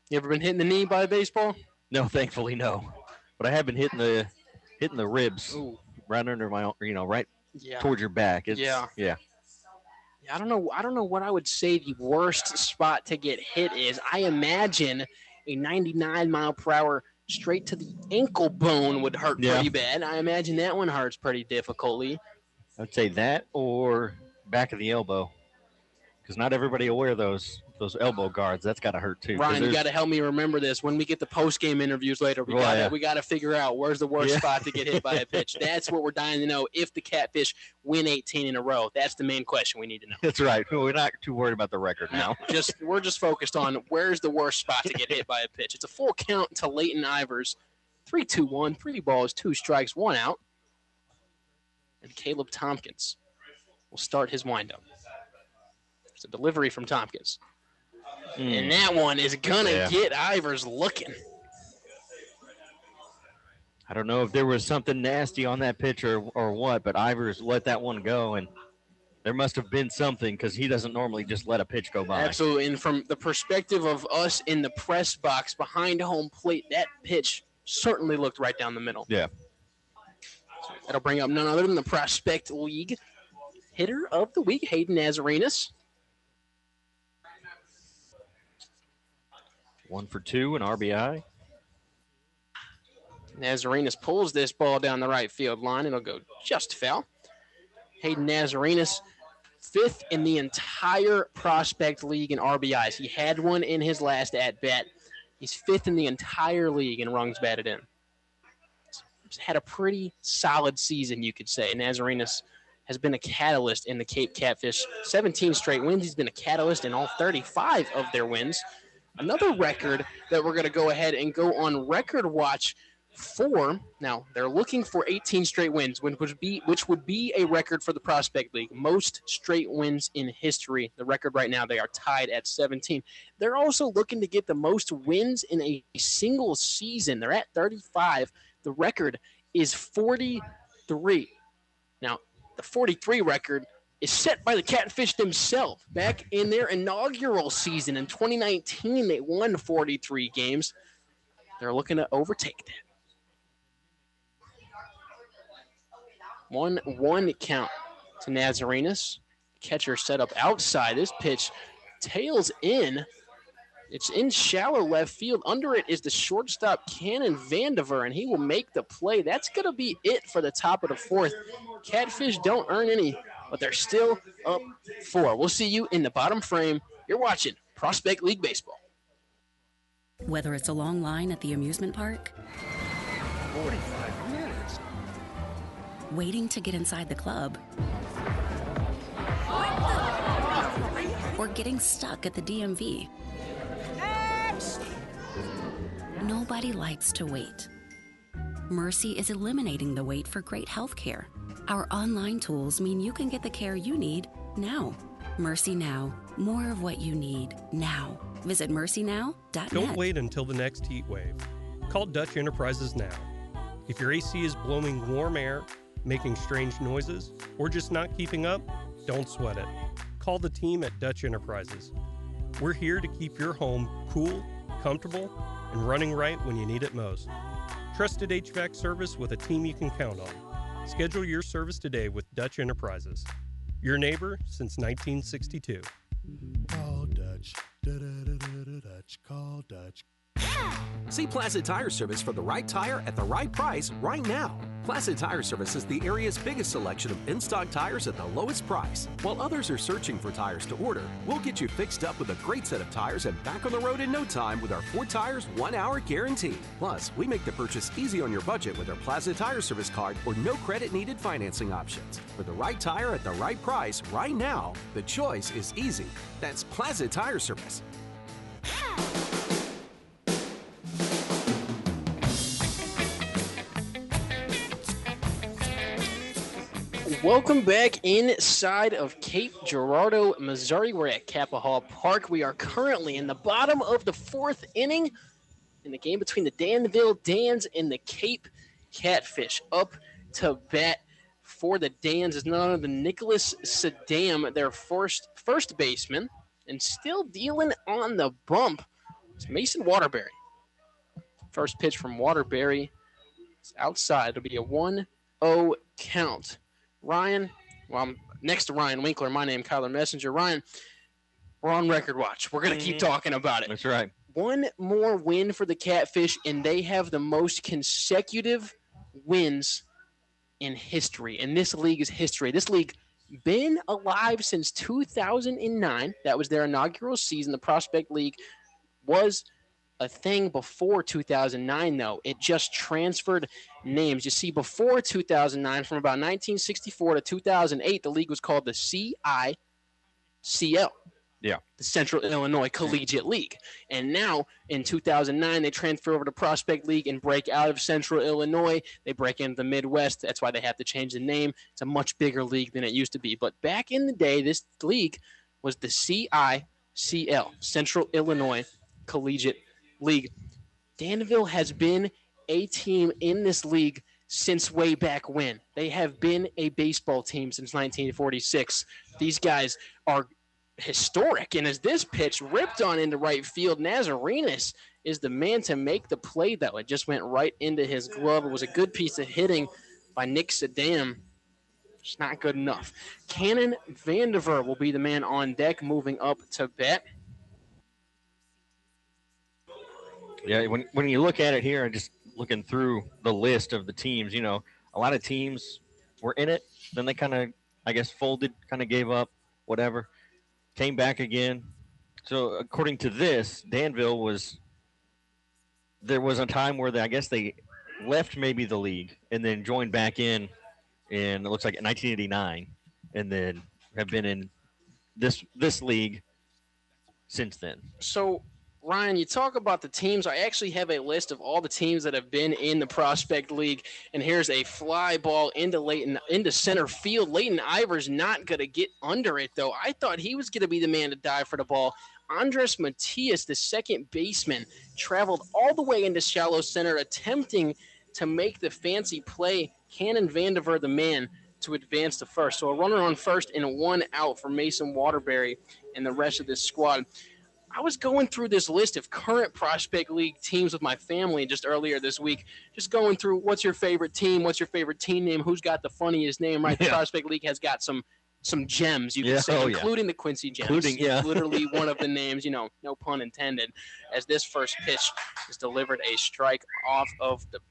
[SPEAKER 1] You ever been hitting the knee by a baseball?
[SPEAKER 2] No, thankfully no. But I have been hitting the ribs.
[SPEAKER 1] Ooh.
[SPEAKER 2] Right under my, right
[SPEAKER 1] Yeah.
[SPEAKER 2] towards your back. It's,
[SPEAKER 1] Yeah.
[SPEAKER 2] Yeah.
[SPEAKER 1] I don't know what I would say the worst spot to get hit is. I imagine a 99-mile-per-hour straight to the ankle bone would hurt pretty bad. I imagine that one hurts pretty difficultly.
[SPEAKER 2] I'd say that or back of the elbow. Because not everybody will wear those elbow guards. That's got to hurt too.
[SPEAKER 1] Ryan, you got to help me remember this. When we get the post-game interviews later, we got to figure out where's the worst spot to get hit by a pitch. That's what we're dying to know. If the Catfish win 18 in a row, that's the main question we need to know.
[SPEAKER 2] That's right. We're not too worried about the record now.
[SPEAKER 1] We're just focused on where's the worst spot to get hit by a pitch. It's a full count to Leighton Ivers. 3-2-1, 3 balls, 2 strikes, 1 out. And Caleb Tompkins will start his windup. It's a delivery from Tompkins. And that one is going to get Ivers looking.
[SPEAKER 2] I don't know if there was something nasty on that pitch or what, but Ivers let that one go, and there must have been something because he doesn't normally just let a pitch go by.
[SPEAKER 1] Absolutely, and from the perspective of us in the press box behind home plate, that pitch certainly looked right down the middle.
[SPEAKER 2] Yeah.
[SPEAKER 1] So that'll bring up none other than the Prospect League hitter of the week, Hayden Nazarenas.
[SPEAKER 2] 1 for 2, an RBI.
[SPEAKER 1] Nazarenas pulls this ball down the right field line. It'll go just foul. Hayden Nazarenas, 5th in the entire Prospect League in RBIs. He had one in his last at-bat. He's 5th in the entire league in runs batted in. He's had a pretty solid season, you could say. Nazarenas has been a catalyst in the Cape Catfish. 17 straight wins. He's been a catalyst in all 35 of their wins. Another record that we're going to go ahead and go on record watch for. Now, they're looking for 18 straight wins, which would be a record for the Prospect League. Most straight wins in history. The record right now, they are tied at 17. They're also looking to get the most wins in a single season. They're at 35. The record is 43. Now, the 43 record is set by the Catfish themselves. Back in their inaugural season in 2019, they won 43 games. They're looking to overtake that. 1-1 count to Nazarenas. Catcher set up outside. This pitch tails in. It's in shallow left field. Under it is the shortstop, Cannon Vandiver, and he will make the play. That's going to be it for the top of the 4th. Catfish don't earn any, but they're still up 4. We'll see you in the bottom frame. You're watching Prospect League Baseball.
[SPEAKER 6] Whether it's a long line at the amusement park,
[SPEAKER 11] 45 minutes.
[SPEAKER 6] Waiting to get inside the club, or getting stuck at the DMV. Nobody likes to wait. Mercy is eliminating the wait for great health care. Our online tools mean you can get the care you need now. Mercy Now. More of what you need now. Visit mercynow.net.
[SPEAKER 10] Don't wait until the next heat wave. Call Dutch Enterprises now. If your AC is blowing warm air, making strange noises, or just not keeping up, don't sweat it. Call the team at Dutch Enterprises. We're here to keep your home cool, comfortable, and running right when you need it most. Trusted HVAC service with a team you can count on. Schedule your service today with Dutch Enterprises. Your neighbor since 1962.
[SPEAKER 11] Call Dutch. Dutch. Call Dutch.
[SPEAKER 13] See Placid Tire Service for the right tire at the right price right now. Placid Tire Service is the area's biggest selection of in-stock tires at the lowest price. While others are searching for tires to order, we'll get you fixed up with a great set of tires and back on the road in no time with our 4 tires, 1 hour guarantee. Plus, we make the purchase easy on your budget with our Placid Tire Service card or no credit needed financing options. For the right tire at the right price right now, the choice is easy. That's Placid Tire Service.
[SPEAKER 1] Welcome back inside of Cape Girardeau, Missouri. We're at Kappa Hall Park. We are currently in the bottom of the fourth inning in the game between the Danville Dans and the Cape Catfish. Up to bat for the Dans is none other than Nicholas Saddam, their first baseman, and still dealing on the bump. It's Mason Waterbury. First pitch from Waterbury. It's outside. It'll be a 1-0 count. Ryan, well, I'm next to Ryan Winkler. My name, Kyler Messenger. Ryan, we're on record watch. We're going to keep talking about it.
[SPEAKER 2] That's right.
[SPEAKER 1] One more win for the Catfish, and they have the most consecutive wins in history. And this league is history. This league been alive since 2009. That was their inaugural season. The Prospect League was a thing before 2009, though. It just transferred names. You see, before 2009, from about 1964 to 2008, the league was called the CICL.
[SPEAKER 2] Yeah.
[SPEAKER 1] The Central Illinois Collegiate League. And now, in 2009, they transfer over to Prospect League and break out of Central Illinois. They break into the Midwest. That's why they have to change the name. It's a much bigger league than it used to be. But back in the day, this league was the CICL, Central Illinois Collegiate League. Danville has been a team in this league since way back when. They have been a baseball team since 1946. These guys are historic, and as this pitch ripped on into right field, Nazarenas is the man to make the play, though. It just went right into his glove. It was a good piece of hitting by Nick Saddam. It's not good enough. Cannon Vandiver will be the man on deck, moving up to bat.
[SPEAKER 2] Yeah, when you look at it here and just looking through the list of the teams, you know, a lot of teams were in it. Then they kind of, I guess, folded, kind of gave up, whatever. Came back again. So according to this, Danville there was a time where I guess they left maybe the league and then joined back in it looks like 1989, and then have been in this league since then. So
[SPEAKER 1] Ryan, you talk about the teams. I actually have a list of all the teams that have been in the Prospect League, and here's a fly ball into center field. Leighton Ivers not going to get under it, though. I thought he was going to be the man to dive for the ball. Andres Matias, the second baseman, traveled all the way into shallow center, attempting to make the fancy play. Cannon Vandiver, the man, to advance to first. So a runner on first and 1 out for Mason Waterbury and the rest of this squad. I was going through this list of current Prospect League teams with my family just earlier this week, just going through what's your favorite team, what's your favorite team name, who's got the funniest name, right? The Prospect League has got some gems, you can say, including the Quincy Gems. Literally one of the names, no pun intended, as this first pitch is delivered a strike off the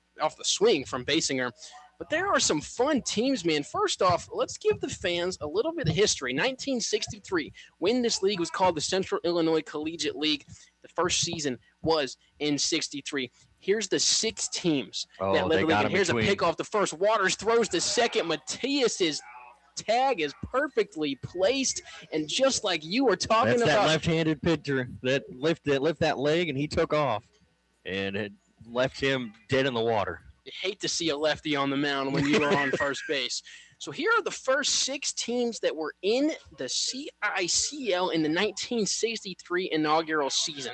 [SPEAKER 1] swing from Basinger. But there are some fun teams, man. First off, let's give the fans a little bit of history. 1963, when this league was called the Central Illinois Collegiate League, the first season was in 63. Here's the 6 teams that led the league. And here's a pick off the first. Waters throws the second. Matias's tag is perfectly placed, and just like you were talking about,
[SPEAKER 2] that left-handed pitcher that lift that leg, and he took off, and it left him dead in the water.
[SPEAKER 1] You hate to see a lefty on the mound when you are on first base. So here are the first 6 teams that were in the CICL in the 1963 inaugural season.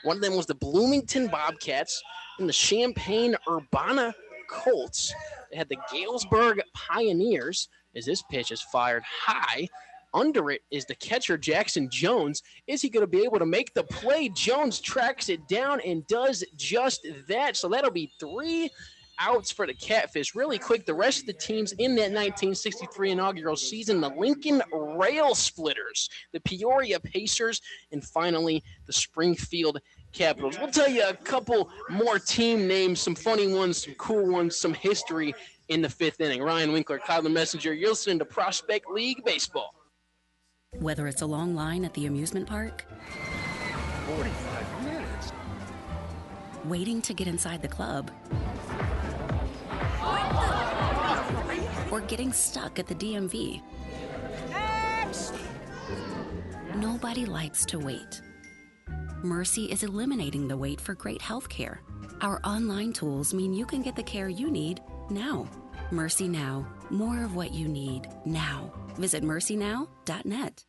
[SPEAKER 1] One of them was the Bloomington Bobcats and the Champaign-Urbana Colts. They had the Galesburg Pioneers, as this pitch is fired high. Under it is the catcher, Jackson Jones. Is he going to be able to make the play? Jones tracks it down and does just that. So that'll be 3 outs for the Catfish. Really quick, the rest of the teams in that 1963 inaugural season, the Lincoln Rail Splitters, the Peoria Pacers, and finally the Springfield Capitals. We'll tell you a couple more team names, some funny ones, some cool ones, some history in the 5th inning. Ryan Winkler, Kyler Messenger, you're listening to Prospect League Baseball.
[SPEAKER 6] Whether it's a long line at the amusement park,
[SPEAKER 11] 45 minutes,
[SPEAKER 6] waiting to get inside the club, or getting stuck at the DMV. Nobody likes to wait. Mercy is eliminating the wait for great health care. Our online tools mean you can get the care you need now. Mercy Now. More of what you need now. Visit mercynow.net.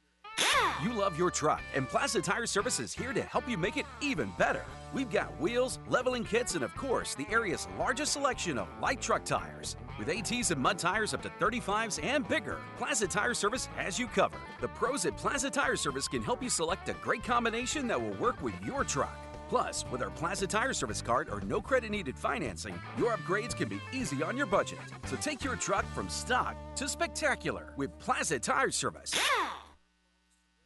[SPEAKER 13] You love your truck, and Plaza Tire Service is here to help you make it even better. We've got wheels, leveling kits, and of course, the area's largest selection of light truck tires. With ATs and mud tires up to 35s and bigger, Plaza Tire Service has you covered. The pros at Plaza Tire Service can help you select a great combination that will work with your truck. Plus, with our Plaza Tire Service card or no credit needed financing, your upgrades can be easy on your budget. So take your truck from stock to spectacular with Plaza Tire Service.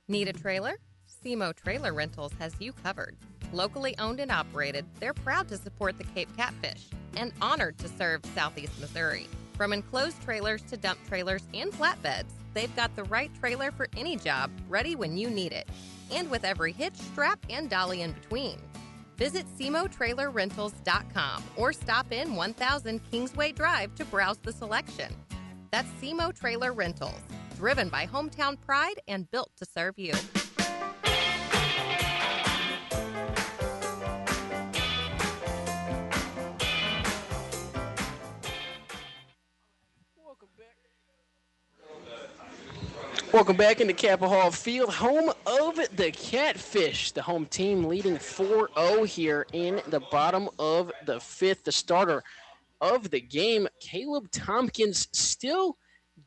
[SPEAKER 9] Need a trailer? SEMO Trailer Rentals has you covered. Locally owned and operated, they're proud to support the Cape Catfish and honored to serve Southeast Missouri. From enclosed trailers to dump trailers and flatbeds, they've got the right trailer for any job, ready when you need it. And with every hitch, strap, and dolly in between. Visit SEMOTrailerRentals.com or stop in 1000 Kingsway Drive to browse the selection. That's SEMO Trailer Rentals, driven by hometown pride and built to serve you.
[SPEAKER 1] Welcome back into Capitol Hall Field, home of the Catfish. The home team leading 4-0 here in the bottom of the fifth. The starter of the game, Caleb Tompkins, still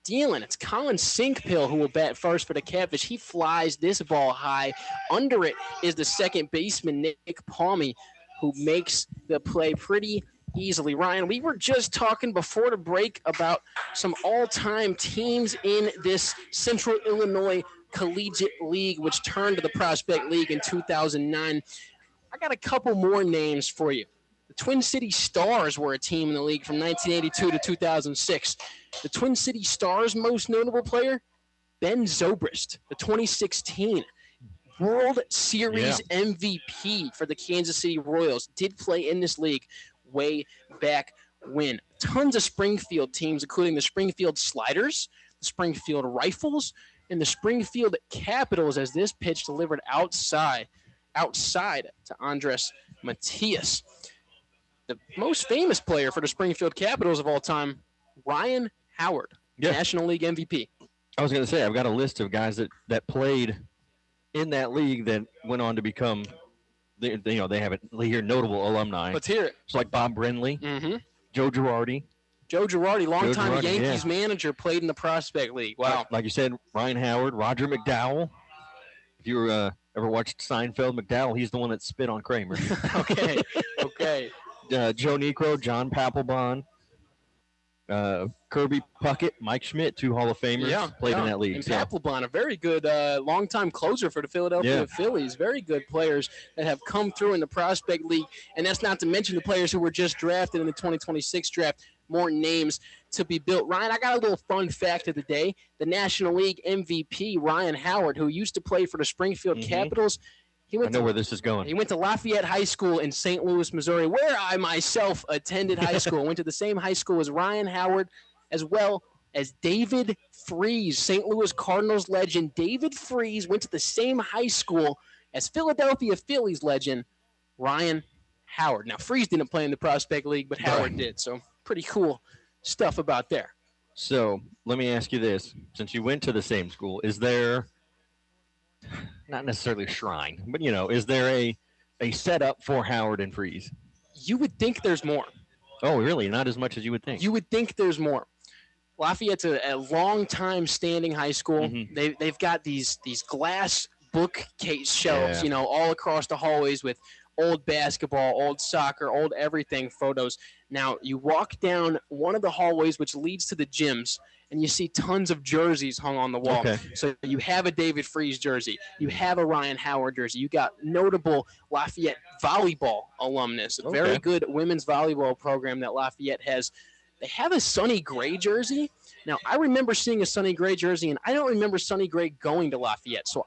[SPEAKER 1] dealing. It's Colin Sinkpill who will bat first for the Catfish. He flies this ball high. Under it is the second baseman, Nick Palmy, who makes the play pretty easily. Ryan, we were just talking before the break about some all-time teams in this Central Illinois Collegiate League, which turned to the Prospect League in 2009. I got a couple more names for you. The Twin City Stars were a team in the league from 1982 to 2006. The Twin City Stars' most notable player, Ben Zobrist, the 2016 World Series MVP for the Kansas City Royals, did play in this league way back when. Tons of Springfield teams, including the Springfield Sliders, the Springfield Rifles, and the Springfield Capitals, as this pitch delivered outside to Andres Matias. The most famous player for the Springfield Capitals of all time, Ryan Howard, National League MVP.
[SPEAKER 2] I was going to say, I've got a list of guys that played in that league that went on to become they have it here, notable alumni.
[SPEAKER 1] Let's hear it.
[SPEAKER 2] It's like Bob Brenly, Joe Girardi.
[SPEAKER 1] Joe Girardi, longtime Yankees manager, played in the Prospect League. Wow.
[SPEAKER 2] Like you said, Ryan Howard, Roger McDowell. If you ever watched Seinfeld, McDowell, he's the one that spit on Kramer.
[SPEAKER 1] Okay.
[SPEAKER 2] Joe Necro, John Papelbon, Kirby Puckett, Mike Schmidt, two Hall of Famers, played in that league.
[SPEAKER 1] And Papelbon, a very good longtime closer for the Philadelphia Phillies. Very good players that have come through in the Prospect League. And that's not to mention the players who were just drafted in the 2026 draft. More names to be built. Ryan, I got a little fun fact of the day. The National League MVP, Ryan Howard, who used to play for the Springfield Capitals,
[SPEAKER 2] I know where this is going.
[SPEAKER 1] He went to Lafayette High School in St. Louis, Missouri, where I myself attended high school. Went to the same high school as Ryan Howard, as well as David Freese, St. Louis Cardinals legend. David Freese went to the same high school as Philadelphia Phillies legend Ryan Howard. Now, Freese didn't play in the Prospect League, but Howard did, so pretty cool stuff about there.
[SPEAKER 2] So let me ask you this. Since you went to the same school, is there – not necessarily a shrine, but, is there a setup for Howard and Freese?
[SPEAKER 1] You would think there's more.
[SPEAKER 2] Oh, really? Not as much as you would think.
[SPEAKER 1] You would think there's more. Lafayette's a long-time standing high school. They've got these glass bookcase shelves, all across the hallways with old basketball, old soccer, old everything photos. Now, you walk down one of the hallways, which leads to the gyms, and you see tons of jerseys hung on the wall. Okay. So you have a David Freese jersey. You have a Ryan Howard jersey. You got notable Lafayette volleyball alumnus, a very good women's volleyball program that Lafayette has. They have a Sonny Gray jersey. Now, I remember seeing a Sonny Gray jersey, and I don't remember Sonny Gray going to Lafayette. So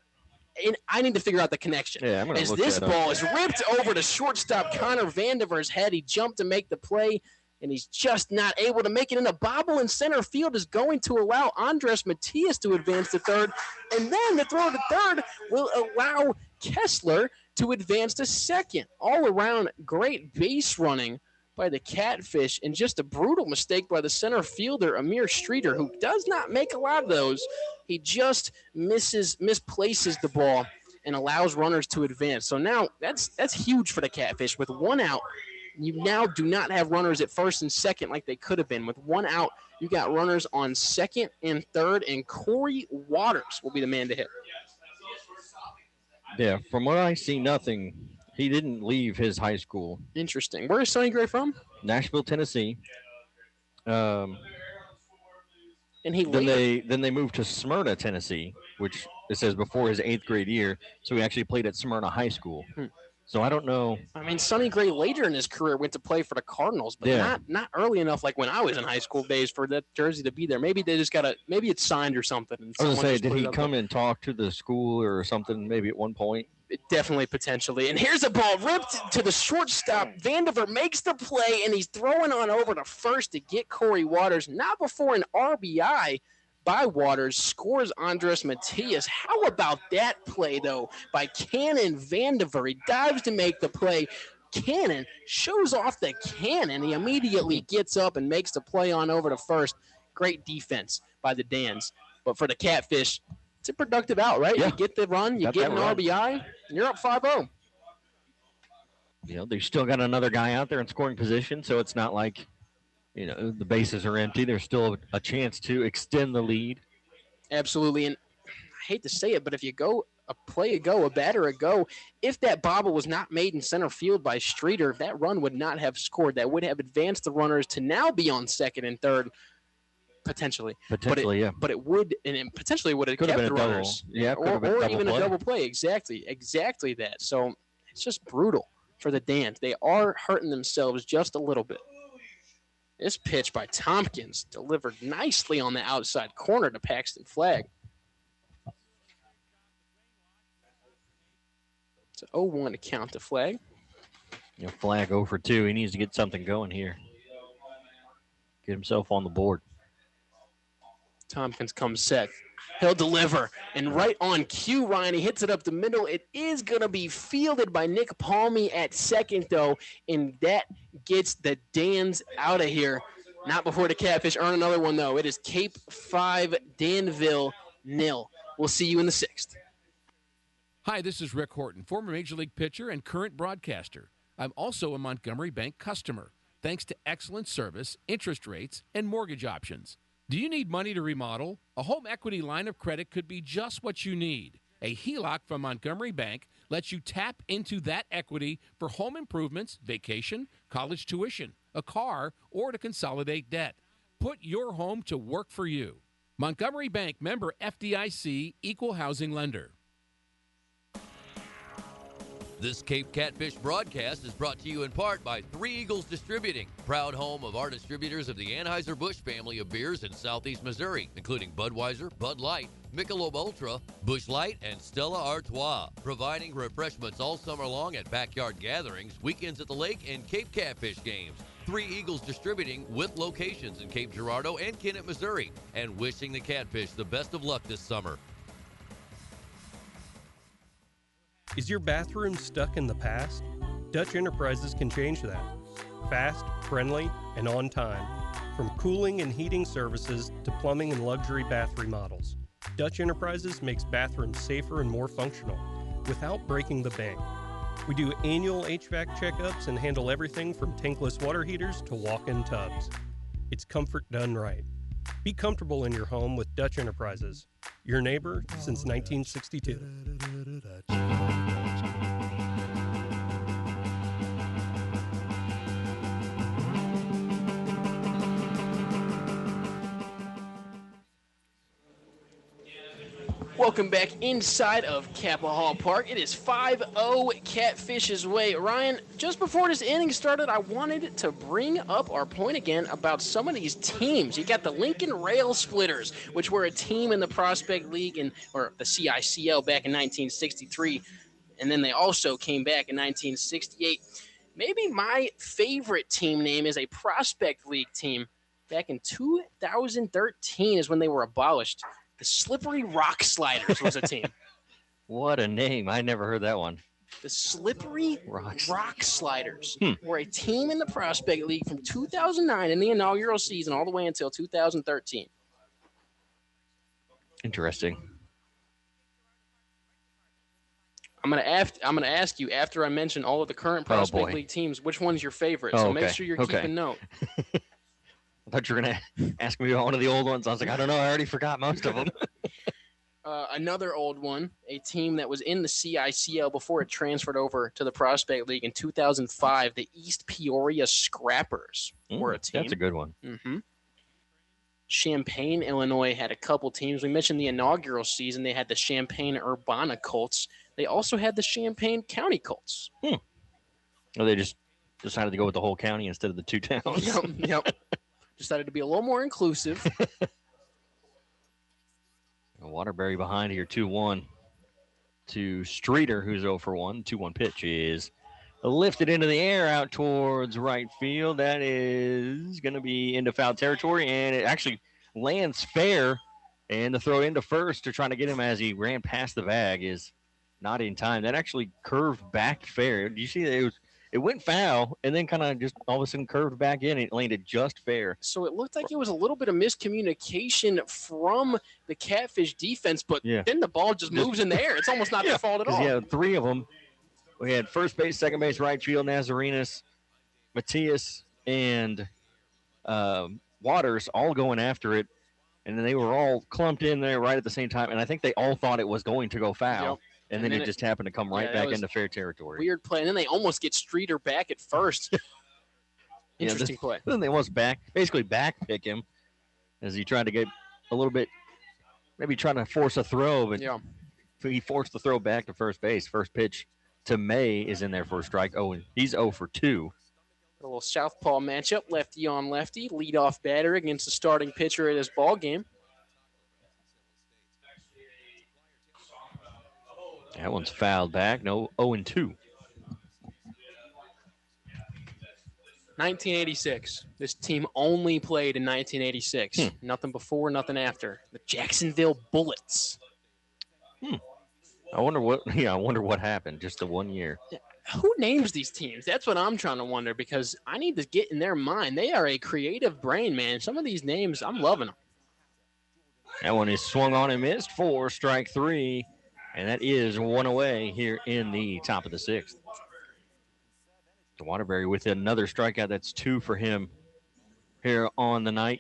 [SPEAKER 1] I need to figure out the connection.
[SPEAKER 2] Yeah, I'm gonna
[SPEAKER 1] As
[SPEAKER 2] look
[SPEAKER 1] this
[SPEAKER 2] that up.
[SPEAKER 1] ball is ripped over to shortstop Connor Vandiver's head. He jumped to make the play, and he's just not able to make it. And a bobble in center field is going to allow Andres Matias to advance to third. And then the throw to third will allow Kessler to advance to second. All around, great base running by the Catfish, and just a brutal mistake by the center fielder, Amir Streeter, who does not make a lot of those. He just misplaces the ball and allows runners to advance. So now that's huge for the Catfish. With one out, you now do not have runners at first and second like they could have been. With one out, you got runners on second and third, and Corey Waters will be the man to hit.
[SPEAKER 2] Yeah, from what I see, nothing. He didn't leave his high school.
[SPEAKER 1] Interesting. Where is Sonny Gray from?
[SPEAKER 2] Nashville, Tennessee.
[SPEAKER 1] And
[SPEAKER 2] then they moved to Smyrna, Tennessee, which it says before his 8th grade year. So he actually played at Smyrna High School. So I don't know.
[SPEAKER 1] I mean, Sonny Gray later in his career went to play for the Cardinals, but not early enough like when I was in high school days for that jersey to be there. Maybe they just maybe it's signed or something. And
[SPEAKER 2] I was going to say, did he come and talk to the school or something maybe at one point?
[SPEAKER 1] Definitely, potentially. And here's a ball ripped to the shortstop. Vandiver makes the play, and he's throwing on over to first to get Corey Waters. Not before an RBI by Waters scores Andres Matias. How about that play, though, by Cannon Vandiver? He dives to make the play. Cannon shows off the cannon. He immediately gets up and makes the play on over to first. Great defense by the Dans. But for the Catfish, it's a productive out, right?
[SPEAKER 2] Yeah.
[SPEAKER 1] You get the run, you get an RBI, and you're up 5-0.
[SPEAKER 2] You know, they've still got another guy out there in scoring position, so it's not like, you know, the bases are empty. There's still a chance to extend the lead.
[SPEAKER 1] Absolutely. And I hate to say it, but if you go a play ago, a batter ago, if that bobble was not made in center field by Streeter, that run would not have scored. That would have advanced the runners to now be on second and third. Potentially,
[SPEAKER 2] yeah.
[SPEAKER 1] But it would, and it potentially would have kept the runners. Or even a double play. Exactly that. So it's just brutal for the Dans. They are hurting themselves just a little bit. This pitch by Tompkins delivered nicely on the outside corner to Paxton Flagg. It's 0-1 to count to Flagg.
[SPEAKER 2] You know, Flagg 0 for 2. He needs to get something going here. Get himself on the board.
[SPEAKER 1] Tompkins comes set. He'll deliver. And right on cue, Ryan, he hits it up the middle. It is going to be fielded by Nick Palmy at second, though, and that gets the Dans out of here. Not before the Catfish earn another one, though. It is Cape 5, Danville 0. We'll see you in the 6th.
[SPEAKER 4] Hi, this is Rick Horton, former Major League pitcher and current broadcaster. I'm also a Montgomery Bank customer, thanks to excellent service, interest rates, and mortgage options. Do you need money to remodel? A home equity line of credit could be just what you need. A HELOC from Montgomery Bank lets you tap into that equity for home improvements, vacation, college tuition, a car, or to consolidate debt. Put your home to work for you. Montgomery Bank, member FDIC, equal housing lender.
[SPEAKER 5] This Cape Catfish broadcast is brought to you in part by Three Eagles Distributing, proud home of our distributors of the Anheuser-Busch family of beers in southeast Missouri, including Budweiser, Bud Light, Michelob Ultra, Busch Light, and Stella Artois, providing refreshments all summer long at backyard gatherings, weekends at the lake, and Cape Catfish games. Three Eagles Distributing with locations in Cape Girardeau and Kennett, Missouri, and wishing the Catfish the best of luck this summer.
[SPEAKER 10] Is your bathroom stuck in the past? Dutch Enterprises can change that. Fast, friendly, and on time. From cooling and heating services to plumbing and luxury bath remodels, Dutch Enterprises makes bathrooms safer and more functional without breaking the bank. We do annual HVAC checkups and handle everything from tankless water heaters to walk-in tubs. It's comfort done right. Be comfortable in your home with Dutch Enterprises. Your neighbor since 1962.
[SPEAKER 1] Welcome back inside of Kappa Hall Park. It is 5-0 Catfish's way. Ryan, just before this inning started, I wanted to bring up our point again about some of these teams. You got the Lincoln Rail Splitters, which were a team in the Prospect League or the CICL back in 1963, and then they also came back in 1968. Maybe my favorite team name is a Prospect League team. Back in 2013 is when they were abolished. The Slippery Rock Sliders was a team.
[SPEAKER 2] What a name. I never heard that one.
[SPEAKER 1] The Slippery Rock Sliders were a team in the Prospect League from 2009 in the inaugural season all the way until 2013.
[SPEAKER 2] Interesting.
[SPEAKER 1] I'm gonna ask you after I mention all of the current Prospect League teams, which one's your favorite? So make sure you're keeping note.
[SPEAKER 2] I thought you were going to ask me about one of the old ones. I was like, I don't know. I already forgot most of them.
[SPEAKER 1] Another old one, a team that was in the CICL before it transferred over to the Prospect League in 2005, the East Peoria Scrappers were a team.
[SPEAKER 2] That's a good one.
[SPEAKER 1] Mm-hmm. Champaign, Illinois had a couple teams. We mentioned the inaugural season. They had the Champaign-Urbana Colts. They also had the Champaign County Colts.
[SPEAKER 2] Well, they just decided to go with the whole county instead of the two towns.
[SPEAKER 1] Yep. Decided to be a little more inclusive.
[SPEAKER 2] Waterbury behind here, 2-1 to Streeter, who's 0 for 1. 2-1 pitch is lifted into the air out towards right field. That is going to be into foul territory, and it actually lands fair. And the throw into first to try to get him as he ran past the bag is not in time. That actually curved back fair. Do you see that? It went foul and then kind of just all of a sudden curved back in and it landed just fair.
[SPEAKER 1] So it looked like it was a little bit of miscommunication from the Catfish defense, but then the ball just moves in the air. It's almost not their fault at all.
[SPEAKER 2] Yeah, 3 of them. We had first base, second base, right field, Nazarenas, Matias, and Waters all going after it. And then they were all clumped in there right at the same time. And I think they all thought it was going to go foul.
[SPEAKER 1] Yep.
[SPEAKER 2] And then it just happened to come right back into fair territory.
[SPEAKER 1] Weird play. And then they almost get Streeter back at first. Interesting play.
[SPEAKER 2] Then they almost basically back pick him as he tried to get a little bit, maybe trying to force a throw. But he forced the throw back to first base. First pitch to May is in there for a strike. Oh, and he's 0 for 2.
[SPEAKER 1] A little southpaw matchup, lefty on lefty, leadoff batter against the starting pitcher at his ball game.
[SPEAKER 2] That one's fouled back. No, 0-2.
[SPEAKER 1] 1986. This team only played in 1986. Nothing before, nothing after. The Jacksonville Bullets.
[SPEAKER 2] I wonder what happened just the 1 year.
[SPEAKER 1] Who names these teams? That's what I'm trying to wonder because I need to get in their mind. They are a creative brain, man. Some of these names, I'm loving them.
[SPEAKER 2] That one is swung on and missed for strike 3. And that is 1 away here in the top of the 6th. Waterbury with another strikeout. That's 2 for him here on the night.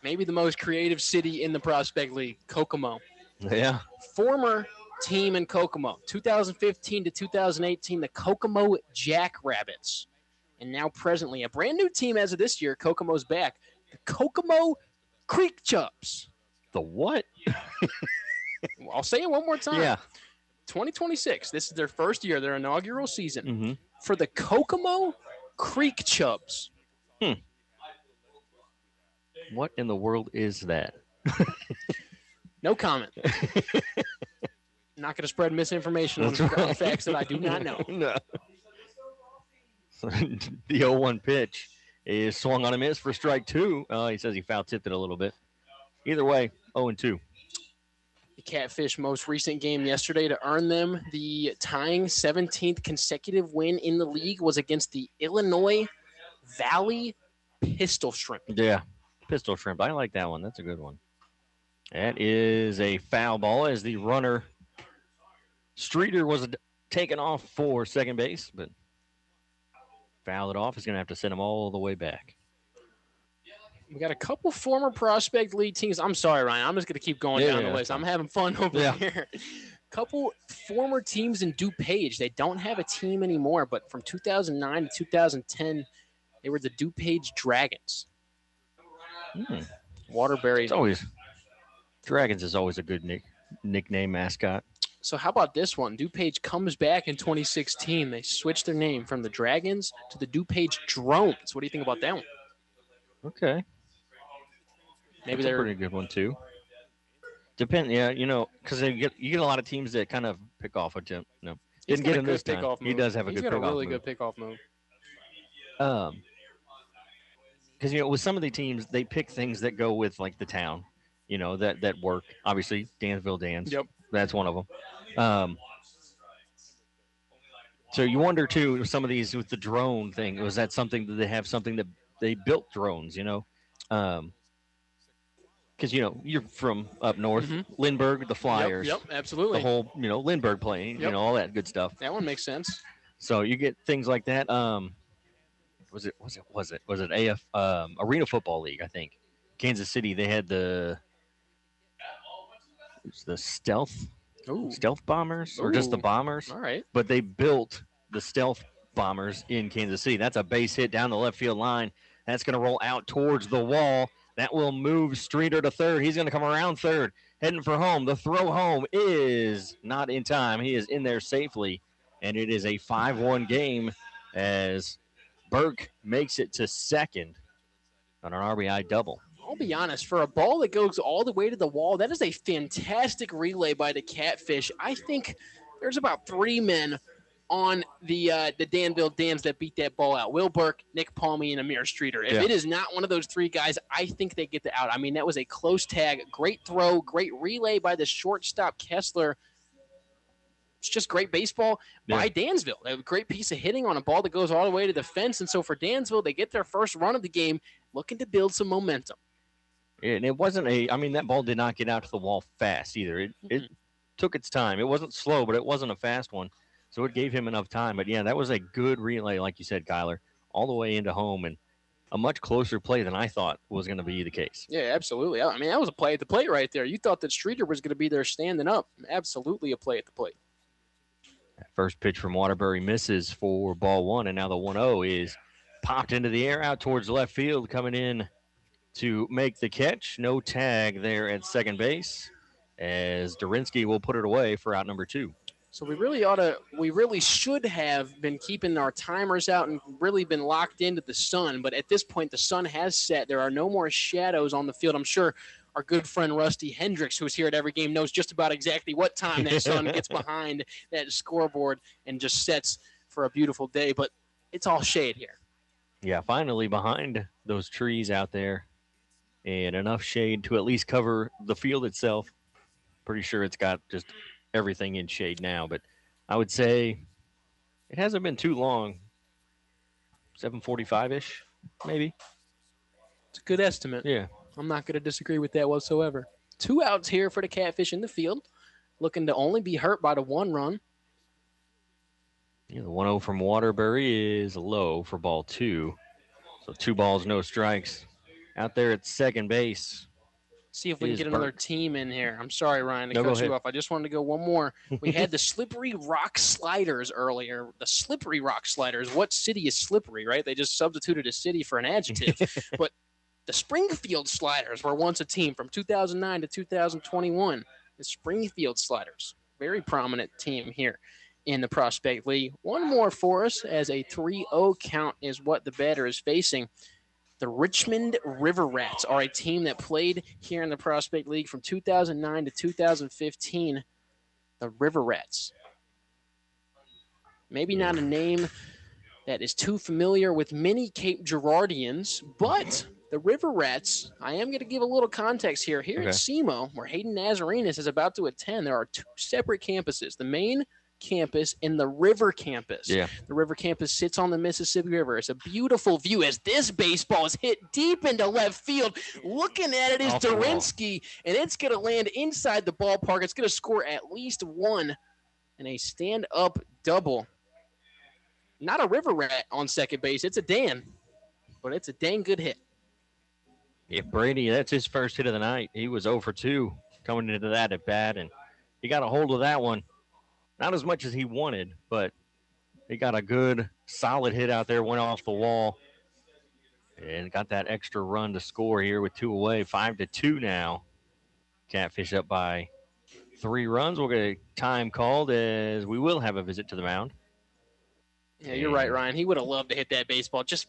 [SPEAKER 1] Maybe the most creative city in the Prospect League, Kokomo.
[SPEAKER 2] Yeah.
[SPEAKER 1] Former team in Kokomo, 2015 to 2018, the Kokomo Jackrabbits. And now presently, a brand new team as of this year, Kokomo's back, the Kokomo Creek Chubs.
[SPEAKER 2] The what?
[SPEAKER 1] I'll say it one more time.
[SPEAKER 2] Yeah.
[SPEAKER 1] 2026. This is their first year, their inaugural season. For the Kokomo Creek Chubs.
[SPEAKER 2] What in the world is that?
[SPEAKER 1] No comment. Not going to spread misinformation on facts that I do not know.
[SPEAKER 2] No. The 0-1 pitch is swung on a miss for strike 2. He says he foul-tipped it a little bit. Either way, 0-2.
[SPEAKER 1] The Catfish most recent game yesterday to earn them the tying 17th consecutive win in the league was against the Illinois Valley Pistol Shrimp.
[SPEAKER 2] Yeah, Pistol Shrimp. I like that one. That's a good one. That is a foul ball as the runner Streeter was taken off for second base, but foul it off. He's going to have to send him all the way back.
[SPEAKER 1] We got a couple former Prospect League teams. I'm sorry, Ryan. I'm just going to keep going down the list. I'm having fun over here. Couple former teams in DuPage. They don't have a team anymore, but from 2009 to 2010, they were the DuPage Dragons. Waterbury.
[SPEAKER 2] Dragons is always a good nickname mascot.
[SPEAKER 1] So how about this one? DuPage comes back in 2016. They switched their name from the Dragons to the DuPage Drones. What do you think about that one?
[SPEAKER 2] Okay.
[SPEAKER 1] Maybe
[SPEAKER 2] they're a pretty good one too. Because you get a lot of teams that kind of pick off a temp. No, didn't get him this time. He does have a good pickoff move.
[SPEAKER 1] He's got a really good pickoff move.
[SPEAKER 2] Because with some of the teams, they pick things that go with like the town, that work. Obviously, Danville Dans.
[SPEAKER 1] Yep,
[SPEAKER 2] that's one of them. So you wonder, too, some of these with the drone thing, was that something that they have something that they built drones, Because, you're from up north, Lindbergh, the Flyers.
[SPEAKER 1] Yep, absolutely.
[SPEAKER 2] The whole, Lindbergh plane, all that good stuff.
[SPEAKER 1] That one makes sense.
[SPEAKER 2] So you get things like that. Was it AF Arena Football League, I think. Kansas City, they had the stealth bombers or just the bombers.
[SPEAKER 1] All right.
[SPEAKER 2] But they built the stealth bombers in Kansas City. That's a base hit down the left field line. That's going to roll out towards the wall. That will move Streeter to third. He's going to come around third, heading for home. The throw home is not in time. He is in there safely, and it is a 5-1 game as Burke makes it to second on an RBI double.
[SPEAKER 1] I'll be honest, for a ball that goes all the way to the wall, that is a fantastic relay by the Catfish. I think there's about 3 men on the Danville Dans that beat that ball out. Will Burke, Nick Palmy, and Amir Streeter. If it is not one of those 3 guys, I think they get the out. I mean, that was a close tag. Great throw, great relay by the shortstop Kessler. It's just great baseball by Dansville. A great piece of hitting on a ball that goes all the way to the fence. And so for Dansville, they get their first run of the game, looking to build some momentum.
[SPEAKER 2] And it wasn't that ball did not get out to the wall fast either. It took its time. It wasn't slow, but it wasn't a fast one. So it gave him enough time. But, that was a good relay, like you said, Kyler, all the way into home, and a much closer play than I thought was going to be the case.
[SPEAKER 1] Yeah, absolutely. I mean, that was a play at the plate right there. You thought that Streeter was going to be there standing up. Absolutely a play at the plate.
[SPEAKER 2] That first pitch from Waterbury misses for ball 1, and now the 1-0 is popped into the air out towards left field, coming in to make the catch. No tag there at second base, as Durinsky will put it away for out number 2.
[SPEAKER 1] So we really should have been keeping our timers out and really been locked into the sun. But at this point, the sun has set. There are no more shadows on the field. I'm sure our good friend Rusty Hendricks, who's here at every game, knows just about exactly what time that sun gets behind that scoreboard and just sets for a beautiful day. But it's all shade here.
[SPEAKER 2] Yeah, finally behind those trees out there and enough shade to at least cover the field itself. Pretty sure it's got just everything in shade now, but I would say it hasn't been too long. 7:45-ish, maybe.
[SPEAKER 1] It's a good estimate.
[SPEAKER 2] Yeah.
[SPEAKER 1] I'm not going to disagree with that whatsoever. 2 outs here for the Catfish in the field, looking to only be hurt by the 1 run.
[SPEAKER 2] Yeah, the 1-0 from Waterbury is low for ball 2. So 2 balls, no strikes. Out there at second base.
[SPEAKER 1] See if we can get another team in here. I'm sorry, Ryan, to cut you off. I just wanted to go one more. We had the Slippery Rock Sliders earlier. The Slippery Rock Sliders. What city is slippery, right? They just substituted a city for an adjective. But the Springfield Sliders were once a team from 2009 to 2021. The Springfield Sliders. Very prominent team here in the Prospect League. One more for us, as a 3-0 count is what the batter is facing. The Richmond River Rats are a team that played here in the Prospect League from 2009 to 2015. The River Rats. Maybe not a name that is too familiar with many Cape Girardians, but the River Rats, I am going to give a little context here. Here at SEMO, where Hayden Nazarenas is about to attend, there are 2 separate campuses. The main campus and the River campus.
[SPEAKER 2] Yeah.
[SPEAKER 1] The River campus sits on the Mississippi River. It's a beautiful view as this baseball is hit deep into left field. Looking at it is Durinsky, and it's going to land inside the ballpark. It's going to score at least 1 and a stand-up double. Not a River Rat on second base. It's a Dan, but it's a dang good hit.
[SPEAKER 2] Yeah, Brady, that's his first hit of the night. He was 0 for 2 coming into that at bat, and he got a hold of that one. Not as much as he wanted, but he got a good, solid hit out there, went off the wall, and got that extra run to score here with 2 away. 5-2 now. Catfish up by 3 runs. We'll get a time called, as we will have a visit to the mound.
[SPEAKER 1] Yeah, you're right, Ryan. He would have loved to hit that baseball just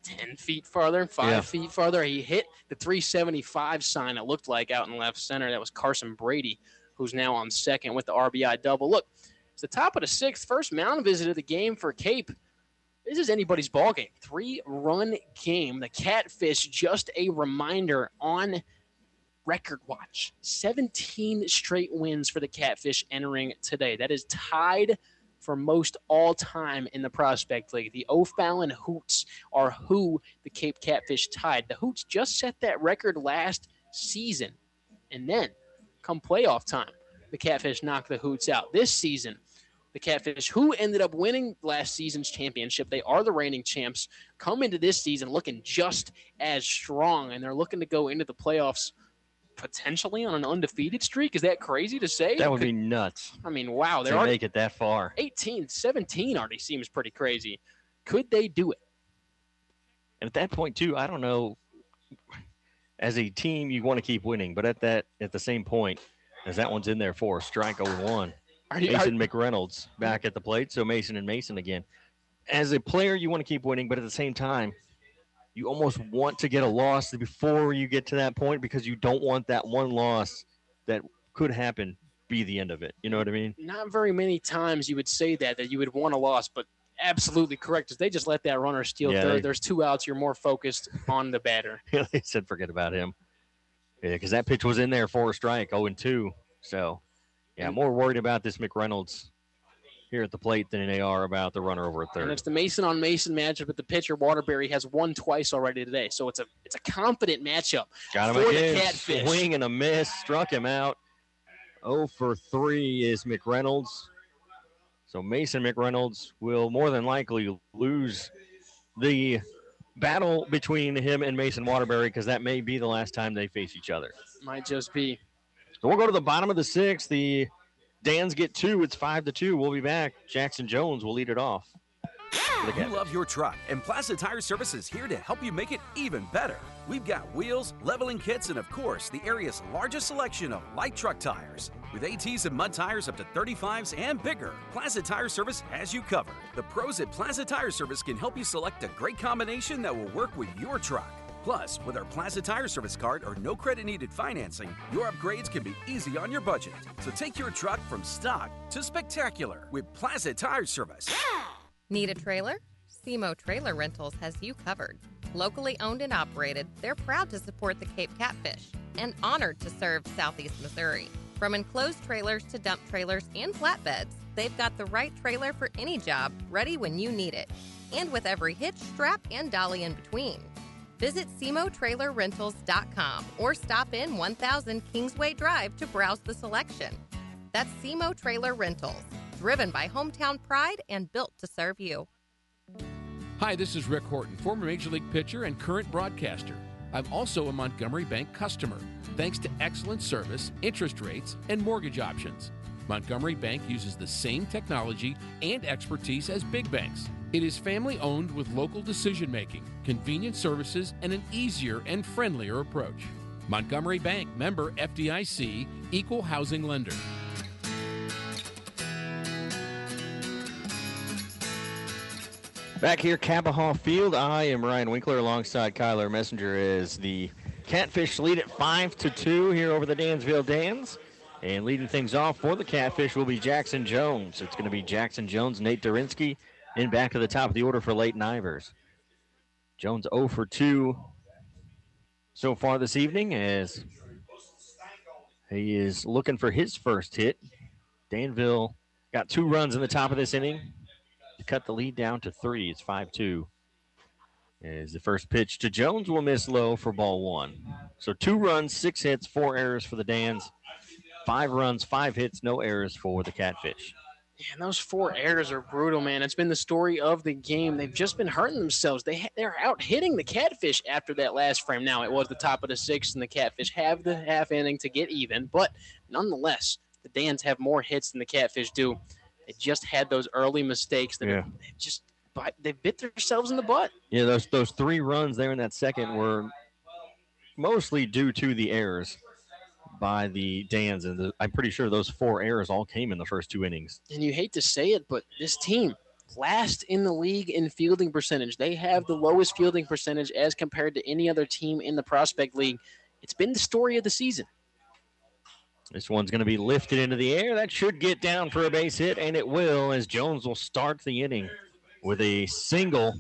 [SPEAKER 1] 10 feet farther, 5 feet farther. He hit the 375 sign, it looked like, out in left center. That was Carson Brady, who's now on second with the RBI double. Look, it's the top of the 6th, first mound visit of the game for Cape. This is anybody's ball game. 3-run game. The Catfish, just a reminder, on record watch. 17 straight wins for the Catfish entering today. That is tied for most all-time in the Prospect League. The O'Fallon Hoots are who the Cape Catfish tied. The Hoots just set that record last season, and then come playoff time, the Catfish knocked the Hoots out. This season, the Catfish, who ended up winning last season's championship, they are the reigning champs, come into this season looking just as strong, and they're looking to go into the playoffs potentially on an undefeated streak. Is that crazy to say?
[SPEAKER 2] That would be nuts.
[SPEAKER 1] I mean, wow.
[SPEAKER 2] They make it that far.
[SPEAKER 1] 17 already seems pretty crazy. Could they do it?
[SPEAKER 2] And at that point, too, I don't know. As a team, you want to keep winning, but at the same point, as that one's in there for a strike 0-1. Mason McReynolds back at the plate, so Mason and Mason again. As a player, you want to keep winning, but at the same time, you almost want to get a loss before you get to that point because you don't want that one loss that could happen be the end of it. You know what I mean?
[SPEAKER 1] Not very many times you would say that you would want a loss, but absolutely correct. If they just let that runner steal third, there's 2 outs, you're more focused on the batter.
[SPEAKER 2] They said forget about him. Yeah, because that pitch was in there for a strike, 0-2. So, yeah, more worried about this McReynolds here at the plate than they are about the runner over at third.
[SPEAKER 1] And it's the Mason-on-Mason matchup, but the pitcher, Waterbury, has won twice already today. So it's a confident matchup
[SPEAKER 2] Got him
[SPEAKER 1] for
[SPEAKER 2] again.
[SPEAKER 1] the Catfish.
[SPEAKER 2] Swing and a miss, struck him out. 0-for-3 is McReynolds. So Mason McReynolds will more than likely lose the battle between him and Mason Waterbury because that may be the last time they face each other.
[SPEAKER 1] Might just be.
[SPEAKER 2] So we'll go to the bottom of the 6th. The Dans get 2. It's 5-2. We'll be back. Jackson Jones will lead it off.
[SPEAKER 13] You love your truck, and Plaza Tire Service is here to help you make it even better. We've got wheels, leveling kits, and of course, the area's largest selection of light truck tires. With ATs and mud tires up to 35s and bigger, Plaza Tire Service has you covered. The pros at Plaza Tire Service can help you select a great combination that will work with your truck. Plus, with our Plaza Tire Service card or no credit needed financing, your upgrades can be easy on your budget. So take your truck from stock to spectacular with Plaza Tire Service.
[SPEAKER 9] Need a trailer? SEMO Trailer Rentals has you covered. Locally owned and operated, they're proud to support the Cape Catfish and honored to serve Southeast Missouri. From enclosed trailers to dump trailers and flatbeds, they've got the right trailer for any job, ready when you need it. And with every hitch, strap, and dolly in between. Visit SEMOTrailerRentals.com or stop in 1000 Kingsway Drive to browse the selection. That's SEMO Trailer Rentals, driven by hometown pride and built to serve you.
[SPEAKER 4] Hi, this is Rick Horton, former Major League pitcher and current broadcaster. I'm also a Montgomery Bank customer, thanks to excellent service, interest rates, and mortgage options. Montgomery Bank uses the same technology and expertise as big banks. It is family-owned with local decision-making, convenient services, and an easier and friendlier approach. Montgomery Bank, member FDIC, equal housing lender.
[SPEAKER 2] Back here, Capahaw Field, I am Ryan Winkler alongside Kyler Messenger as the Catfish lead at 5-2 here over the Danville Dans. And leading things off for the Catfish will be Jackson Jones. It's going to be Jackson Jones, Nate Durinsky, and back to the top of the order for Leighton Ivers. Jones 0-for-2 so far this evening as he is looking for his first hit. Danville got 2 runs in the top of this inning to cut the lead down to 3. It's 5-2. As the first pitch to Jones will miss low for ball 1. So 2 runs, 6 hits, 4 errors for the Dans. 5 runs, 5 hits, no errors for the Catfish.
[SPEAKER 1] Yeah, and those 4 errors are brutal, man. It's been the story of the game. They've just been hurting themselves. They're out hitting the Catfish after that last frame. Now, it was the top of the 6th, and the Catfish have the half inning to get even. But nonetheless, the Dans have more hits than the Catfish do. They just had those early mistakes that they bit themselves in the butt.
[SPEAKER 2] Yeah, those 3 runs there in that second were mostly due to the errors by the Dans, and I'm pretty sure those 4 errors all came in the first 2 innings.
[SPEAKER 1] And you hate to say it, but this team, last in the league in fielding percentage. They have the lowest fielding percentage as compared to any other team in the Prospect League. It's been the story of the season.
[SPEAKER 2] This one's going to be lifted into the air. That should get down for a base hit, and it will, as Jones will start the inning with a single.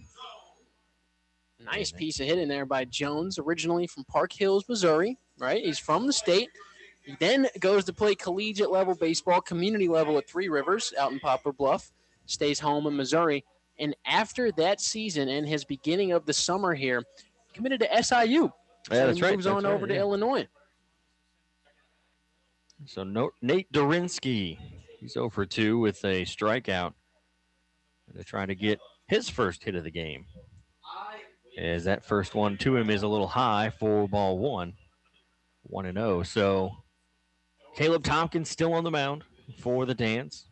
[SPEAKER 1] Nice piece of hitting there by Jones, originally from Park Hills, Missouri, right? He's from the state. He then goes to play collegiate level baseball, community level at 3 Rivers out in Poplar Bluff. stays home in Missouri. And after that season and his beginning of the summer here, committed to SIU.
[SPEAKER 2] Yeah, that's right.
[SPEAKER 1] Moves on over to Illinois.
[SPEAKER 2] So Nate Dorinsky, he's 0 for 2 with a strikeout. They're trying to get his first hit of the game. As that first one to him is a little high for ball 1. 1-0. So Caleb Tompkins still on the mound for the Dans.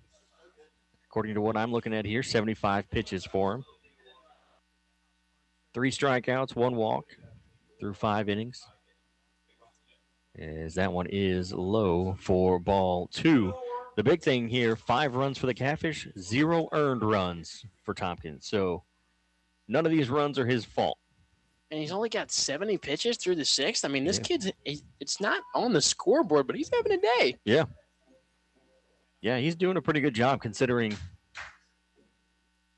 [SPEAKER 2] According to what I'm looking at here, 75 pitches for him. 3 strikeouts, 1 walk through 5 innings. As that one is low for ball 2. The big thing here, 5 runs for the Catfish, 0 earned runs for Tompkins. So none of these runs are his fault.
[SPEAKER 1] And he's only got 70 pitches through the 6th. I mean, this kid's, it's not on the scoreboard, but he's having a day.
[SPEAKER 2] Yeah. Yeah, he's doing a pretty good job considering,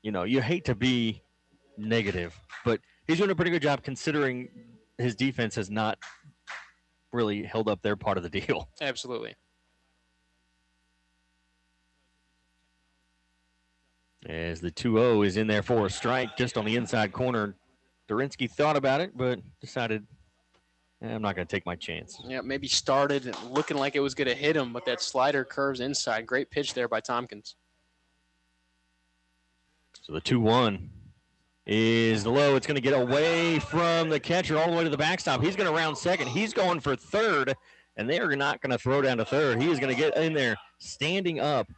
[SPEAKER 2] you hate to be negative, but he's doing a pretty good job considering his defense has not really held up their part of the deal.
[SPEAKER 1] Absolutely.
[SPEAKER 2] As the 2-0 is in there for a strike just on the inside corner. Dorinsky thought about it, but decided, I'm not going to take my chance.
[SPEAKER 1] Yeah, maybe started looking like it was going to hit him, but that slider curves inside. Great pitch there by Tompkins.
[SPEAKER 2] So the 2-1 is low. It's going to get away from the catcher all the way to the backstop. He's going to round second. He's going for third, and they are not going to throw down to third. He is going to get in there standing up.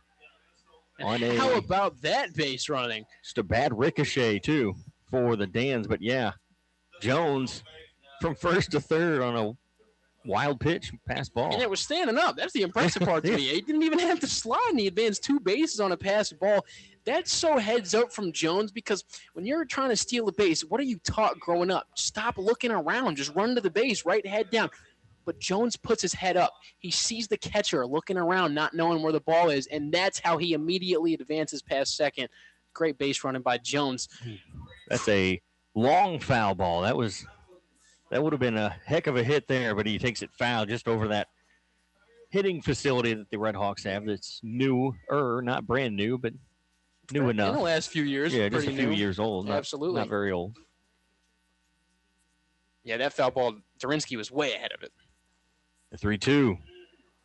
[SPEAKER 1] How about that base running?
[SPEAKER 2] Just a bad ricochet, too, for the Dans. But, yeah, Jones from first to third on a wild pitch, pass ball.
[SPEAKER 1] And it was standing up. That's the impressive part to me. He didn't even have to slide, and he advanced 2 bases on a pass ball. That's so heads up from Jones, because when you're trying to steal a base, what are you taught growing up? Stop looking around. Just run to the base, right head down. But Jones puts his head up. He sees the catcher looking around, not knowing where the ball is, and that's how he immediately advances past second. Great base running by Jones.
[SPEAKER 2] That's a long foul ball. That would have been a heck of a hit there, but he takes it foul just over that hitting facility that the Red Hawks have that's newer, not brand new, but new enough.
[SPEAKER 1] In the last few years.
[SPEAKER 2] Yeah, just a few
[SPEAKER 1] new.
[SPEAKER 2] years old.
[SPEAKER 1] Absolutely.
[SPEAKER 2] Not very old.
[SPEAKER 1] Yeah, that foul ball, Dorinsky was way ahead of it.
[SPEAKER 2] The 3-2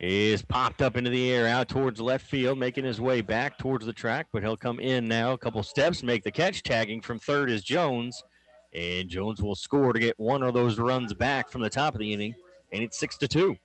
[SPEAKER 2] is popped up into the air out towards left field, making his way back towards the track, but he'll come in now a couple steps, make the catch. Tagging from third is Jones, and Jones will score to get one of those runs back from the top of the inning, and it's 6-2.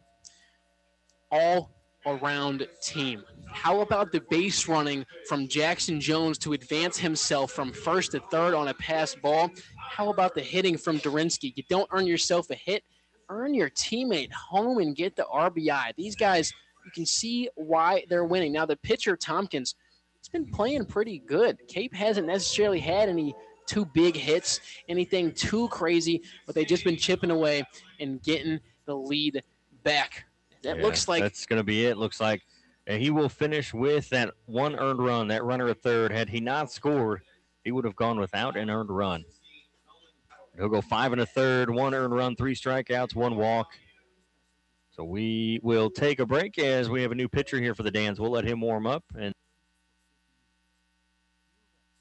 [SPEAKER 1] All-around team. How about the base running from Jackson Jones to advance himself from first to third on a pass ball? How about the hitting from Dorinsky? You don't earn yourself a hit. Earn your teammate home and get the RBI. These guys, you can see why they're winning. Now, the pitcher, Tompkins, he's been playing pretty good. Cape hasn't necessarily had any too big hits, anything too crazy, but they've just been chipping away and getting the lead back. Looks like
[SPEAKER 2] that's going to be it. Looks like he will finish with that 1 earned run, that runner at third. Had he not scored, he would have gone without an earned run. He'll go 5 1/3, 1 earned run, 3 strikeouts, 1 walk. So we will take a break as we have a new pitcher here for the Dans. We'll let him warm up. And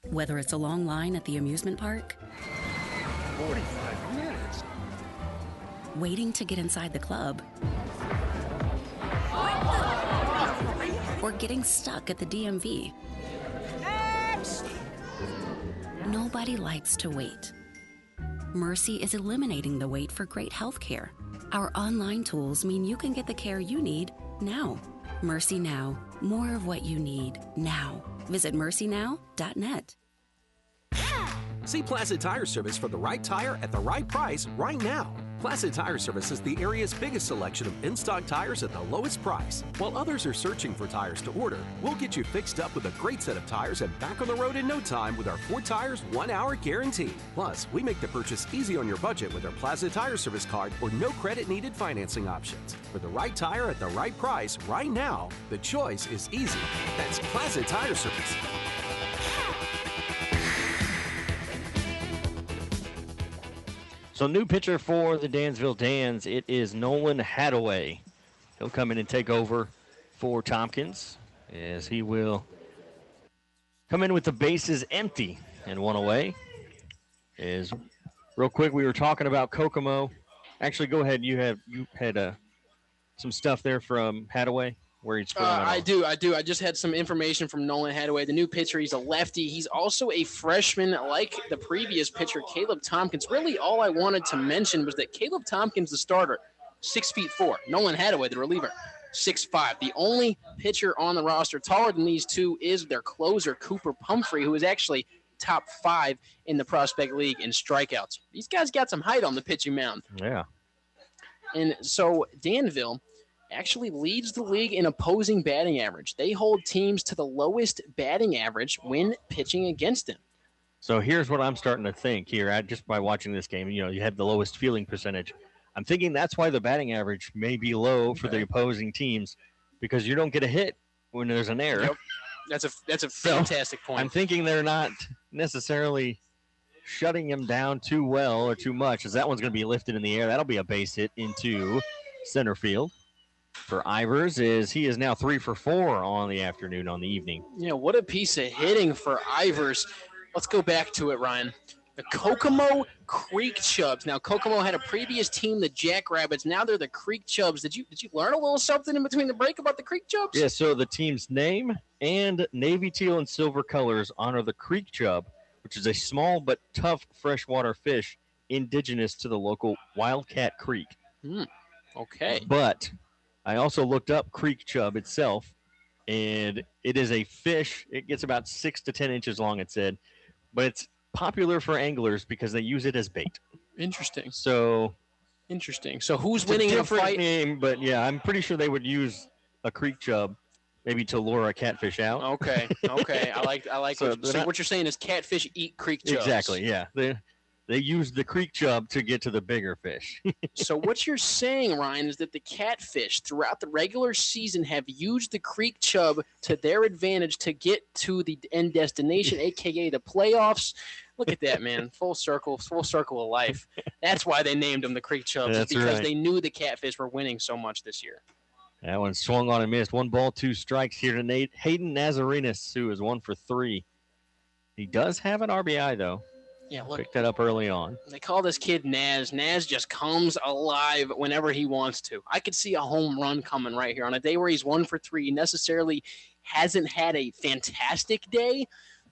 [SPEAKER 6] whether it's a long line at the amusement park,
[SPEAKER 11] 45 minutes,
[SPEAKER 6] waiting to get inside the club, or getting stuck at the DMV. Nobody likes to wait. Mercy is eliminating the wait for great health care. Our online tools mean you can get the care you need now. Mercy Now. More of what you need now. Visit mercynow.net.
[SPEAKER 3] See Placid Tire Service for the right tire at the right price right now. Placid Tire Service is the area's biggest selection of in-stock tires at the lowest price. While others are searching for tires to order, we'll get you fixed up with a great set of tires and back on the road in no time with our 4 tires, 1 hour guarantee. Plus, we make the purchase easy on your budget with our Placid Tire Service card or no credit needed financing options. For the right tire at the right price right now, the choice is easy. That's Placid Tire Service.
[SPEAKER 2] so new pitcher for the Danville Dans, it is Nolan Hadaway. He'll come in and take over for Tompkins as he will come in with the bases empty and one away. Is real quick, we were talking about Kokomo. Actually, go ahead. You had some stuff there from Hadaway where he'd sprung that
[SPEAKER 1] I
[SPEAKER 2] off.
[SPEAKER 1] do. I just had some information from Nolan Hadaway, the new pitcher. He's a lefty. He's also a freshman like the previous pitcher, Caleb Tompkins. Really, all I wanted to mention was that Caleb Tompkins, the starter, 6'4". Nolan Hadaway, the reliever, 6'5". The only pitcher on the roster taller than these two is their closer, Cooper Pumphrey, who is actually top 5 in the Prospect League in strikeouts. These guys got some height on the pitching mound.
[SPEAKER 2] Yeah.
[SPEAKER 1] And so Danville actually leads the league in opposing batting average. They hold teams to the lowest batting average when pitching against them.
[SPEAKER 2] So here's what I'm starting to think here, just by watching this game. You have the lowest fielding percentage. I'm thinking that's why the batting average may be low for the opposing teams, because you don't get a hit when there's an error.
[SPEAKER 1] Yep. That's a fantastic point.
[SPEAKER 2] I'm thinking they're not necessarily shutting him down too well or too much, as that one's going to be lifted in the air. That'll be a base hit into center field. For Ivers, he is now 3 for 4 on the afternoon, on the evening.
[SPEAKER 1] Yeah, what a piece of hitting for Ivers. Let's go back to it, Ryan. The Kokomo Creek Chubs. Now, Kokomo had a previous team, the Jackrabbits. Now they're the Creek Chubs. Did you learn a little something in between the break about the Creek Chubs?
[SPEAKER 2] Yeah, so the team's name and navy teal and silver colors honor the Creek Chub, which is a small but tough freshwater fish indigenous to the local Wildcat Creek.
[SPEAKER 1] Okay.
[SPEAKER 2] But I also looked up Creek Chub itself, and it is a fish. It gets about 6 to 10 inches long, it said, but it's popular for anglers because they use it as bait.
[SPEAKER 1] Interesting.
[SPEAKER 2] So
[SPEAKER 1] who's winning in a fight?
[SPEAKER 2] Name, but yeah, I'm pretty sure they would use a Creek Chub maybe to lure a catfish out.
[SPEAKER 1] Okay. I like so what you're saying is catfish eat Creek Chubs.
[SPEAKER 2] Exactly, yeah. They use the Creek Chub to get to the bigger fish.
[SPEAKER 1] So what you're saying, Ryan, is that the catfish throughout the regular season have used the Creek Chub to their advantage to get to the end destination, a.k.a. the playoffs. Look at that, man. Full circle of life. That's why they named them the Creek Chubs, because they knew the catfish were winning so much this year.
[SPEAKER 2] That one swung on and missed. 1 ball, 2 strikes here to Hayden Nazarenas, who is 1 for 3. He does have an RBI, though.
[SPEAKER 1] Yeah, look.
[SPEAKER 2] Picked that up early on.
[SPEAKER 1] They call this kid Naz. Naz just comes alive whenever he wants to. I could see a home run coming right here on a day where he's 1 for 3. He necessarily hasn't had a fantastic day.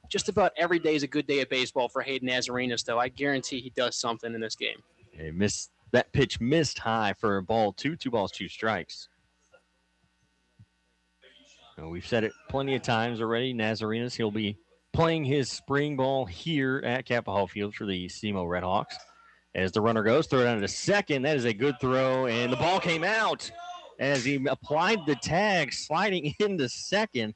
[SPEAKER 1] Just about every day is a good day of baseball for Hayden Nazarenas, though. I guarantee he does something in this game.
[SPEAKER 2] That pitch missed high for a ball, 2 balls, 2 strikes. We've said it plenty of times already. Nazarenas, he'll be playing his spring ball here at Kappa Hall Field for the SEMO Redhawks. As the runner goes, throw it down to second. That is a good throw, and the ball came out as he applied the tag, sliding into second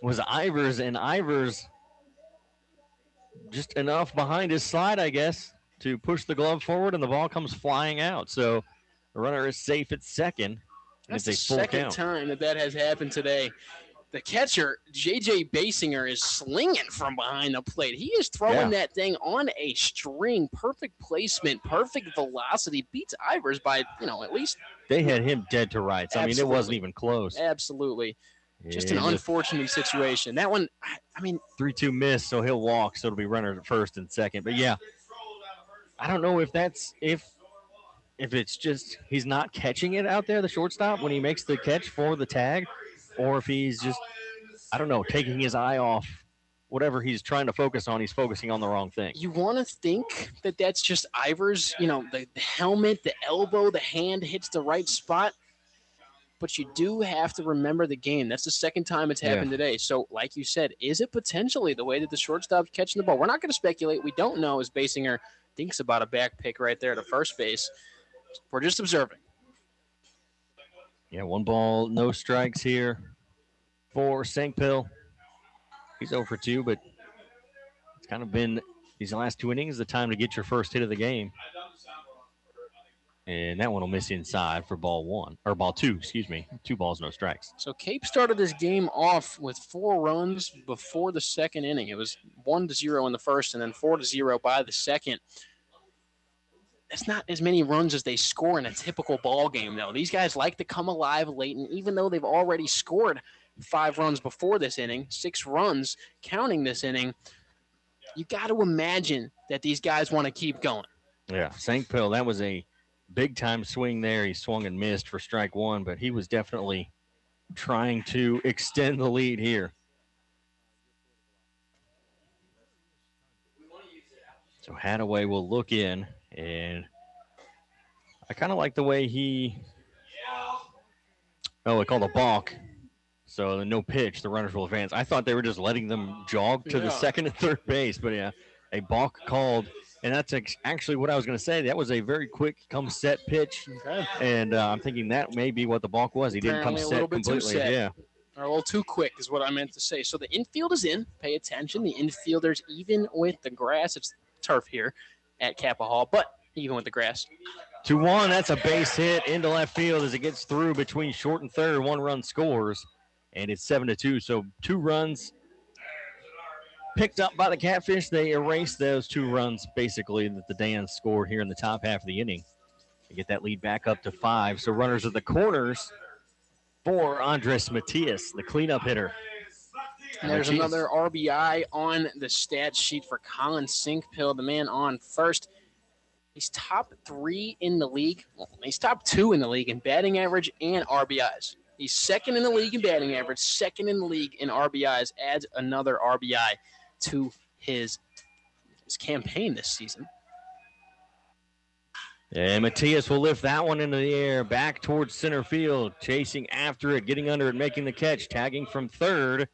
[SPEAKER 2] was Ivers, and Ivers just enough behind his slide, I guess, to push the glove forward, and the ball comes flying out. So the runner is safe at second.
[SPEAKER 1] That's the second time that has happened today. The catcher, J.J. Basinger, is slinging from behind the plate. He is throwing that thing on a string. Perfect placement, perfect velocity. Beats Ivers by, at least.
[SPEAKER 2] They had him dead to rights.
[SPEAKER 1] Absolutely.
[SPEAKER 2] I mean, it wasn't even close.
[SPEAKER 1] Absolutely. Just an unfortunate situation. That one,
[SPEAKER 2] 3-2 miss, so he'll walk, so it'll be runner at first and second. But, yeah, I don't know if it's just he's not catching it out there, the shortstop, when he makes the catch for the tag, or if he's just, taking his eye off whatever he's trying to focus on. He's focusing on the wrong thing.
[SPEAKER 1] You want to think that that's just Ivers, the helmet, the elbow, the hand hits the right spot. But you do have to remember the game. That's the second time it's happened today. So, like you said, is it potentially the way that the shortstop's catching the ball? We're not going to speculate. We don't know, as Basinger thinks about a back pick right there to first base. We're just observing.
[SPEAKER 2] Yeah, 1 ball, no strikes here for Sankpill. He's 0 for 2, but it's kind of been these last 2 innings the time to get your first hit of the game. And that one will miss inside for ball 2, 2 balls, no strikes.
[SPEAKER 1] So Cape started this game off with 4 runs before the second inning. It was 1-0 in the first and then 4-0 by the second. That's not as many runs as they score in a typical ball game, though. These guys like to come alive late, and even though they've already scored 5 runs before this inning, 6 runs counting this inning. You got to imagine that these guys want to keep going.
[SPEAKER 2] Yeah, St. Pill, that was a big-time swing there. He swung and missed for strike 1, but he was definitely trying to extend the lead here. So Hadaway will look in, and I kind of like the way they called a balk. So no pitch, the runners will advance. I thought they were just letting them jog to the second and third base, but yeah, a balk called. And that's actually what I was going to say. That was a very quick come-set pitch, and I'm thinking that may be what the balk was. He didn't come set completely. Yeah.
[SPEAKER 1] Or a little too quick is what I meant to say. So the infield is in. Pay attention. The infielders, even with the grass, it's turf here at Kappa Hall, but even with the grass.
[SPEAKER 2] 2-1, that's a base hit into left field as it gets through between short and third. 1 run scores, and it's 7-2. So 2 runs picked up by the Catfish. They erased those 2 runs, basically, that the Dans scored here in the top half of the inning. They get that lead back up to 5. So runners at the corners for Andres Matias, the cleanup hitter.
[SPEAKER 1] And there's another RBI on the stat sheet for Colin Sinkpill, the man on first. He's top 3 in the league. Well, he's top 2 in the league in batting average and RBIs. He's second in the league in batting average, second in the league in RBIs, adds another RBI to his campaign this season.
[SPEAKER 2] And Matias will lift that one into the air, back towards center field, chasing after it, getting under it, making the catch, tagging from third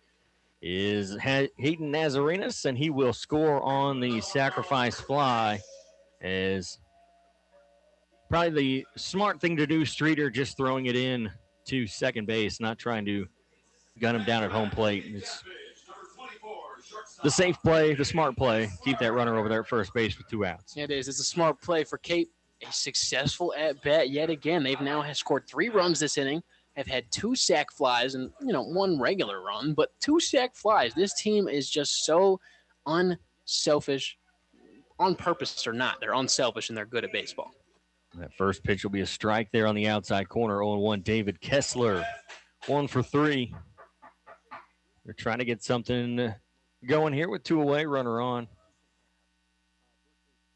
[SPEAKER 2] is Hayden Nazarenas, and he will score on the sacrifice fly. As probably the smart thing to do, Streeter just throwing it in to second base, not trying to gun him down at home plate. It's the safe play, the smart play. Keep that runner over there at first base with 2 outs.
[SPEAKER 1] It is. It's a smart play for Cape. A successful at-bat yet again. They've now scored 3 runs this inning, have had 2 sac flies and, 1 regular run, but 2 sac flies. This team is just so unselfish, on purpose or not. They're unselfish and they're good at baseball.
[SPEAKER 2] That first pitch will be a strike there on the outside corner. 0-1, David Kessler, 1 for 3. They're trying to get something going here with 2 away, runner on.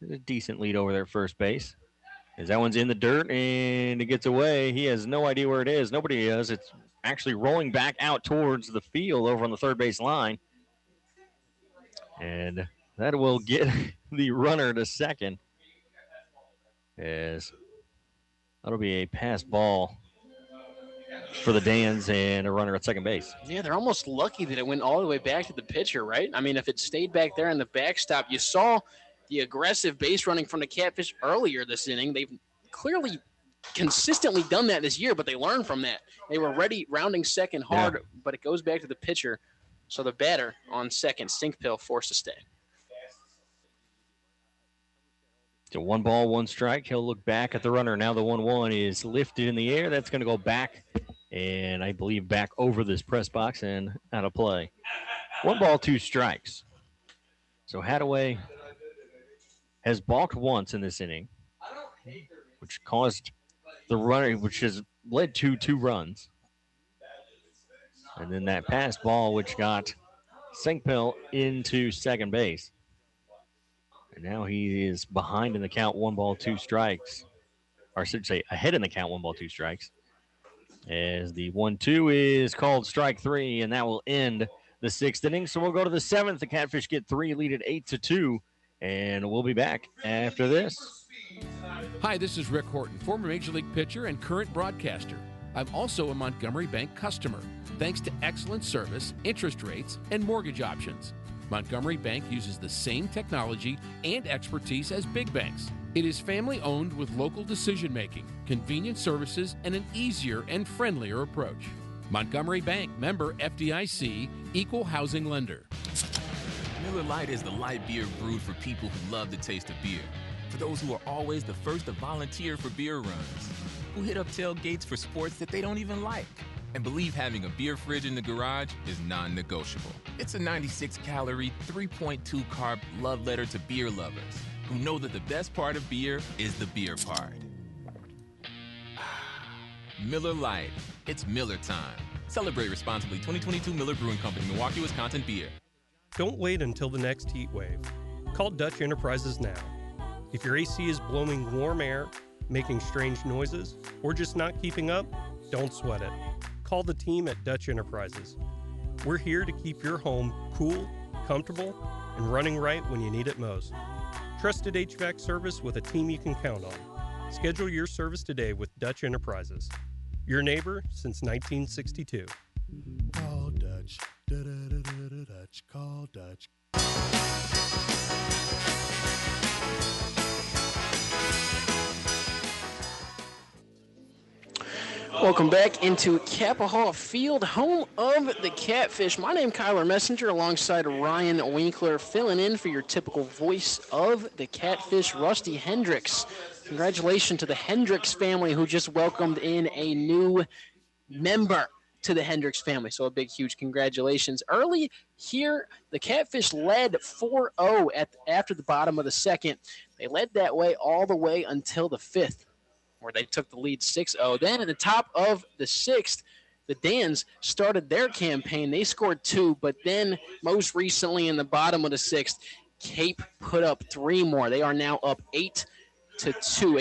[SPEAKER 2] There's a decent lead over there at first base. As that one's in the dirt and it gets away. He has no idea where it is. Nobody does. It's actually rolling back out towards the field over on the third base line. And that will get the runner to second. As that'll be a pass ball for the Dans and a runner at second base.
[SPEAKER 1] Yeah, they're almost lucky that it went all the way back to the pitcher, right? I mean, if it stayed back there in the backstop, you saw the aggressive base running from the Catfish earlier this inning. They've clearly consistently done that this year, but they learned from that. They were ready, rounding second hard, but it goes back to the pitcher. So the batter on second, Sinkpill, forced to stay.
[SPEAKER 2] So 1 ball, 1 strike. He'll look back at the runner. Now the 1-1 is lifted in the air. That's going to go back, and I believe back over this press box and out of play. 1 ball, 2 strikes. So Hadaway has balked once in this inning, which caused the runner, which has led to 2 runs. And then that pass ball, which got Sinkpill into second base. And now he is behind in the count, 1 ball, 2 strikes. Or I should say ahead in the count, 1 ball, 2 strikes. As the 1-2 is called strike 3, and that will end the 6th inning. So we'll go to the 7th. The Catfish get 3, lead at 8-2. And we'll be back after this.
[SPEAKER 4] Hi, this is Rick Horton, former Major League pitcher and current broadcaster. I'm also a Montgomery Bank customer, thanks to excellent service, interest rates, and mortgage options. Montgomery Bank uses the same technology and expertise as big banks. It is family-owned with local decision-making, convenient services, and an easier and friendlier approach. Montgomery Bank, member FDIC, equal housing lender.
[SPEAKER 8] Miller Lite is the light beer brewed for people who love the taste of beer. For those who are always the first to volunteer for beer runs, who hit up tailgates for sports that they don't even like, and believe having a beer fridge in the garage is non-negotiable. It's a 96-calorie, 3.2 carb love letter to beer lovers who know that the best part of beer is the beer part. Miller Lite. It's Miller time. Celebrate responsibly. 2022 Miller Brewing Company, Milwaukee, Wisconsin beer.
[SPEAKER 10] Don't wait until the next heat wave. Call Dutch Enterprises now. If your AC is blowing warm air, making strange noises, or just not keeping up, don't sweat it. Call the team at Dutch Enterprises. We're here to keep your home cool, comfortable, and running right when you need it most. Trusted HVAC service with a team you can count on. Schedule your service today with Dutch Enterprises. Your neighbor since 1962.
[SPEAKER 16] Call Dutch. Dutch. Call Dutch.
[SPEAKER 1] Welcome back into Capahall Field, home of the Catfish. My name is Kyler Messenger, alongside Ryan Winkler, filling in for your typical voice of the Catfish, Rusty Hendricks. Congratulations to the Hendricks family, who just welcomed in a new member to the Hendricks family. So a big, huge congratulations. Early here, the Catfish led 4-0 after the bottom of the second. They led that way all the way until the fifth, where they took the lead 6-0. Then at the top of the sixth, the Dans started their campaign. They scored 2, but then most recently in the bottom of the sixth, Cape put up 3 more. They are now up 8-2.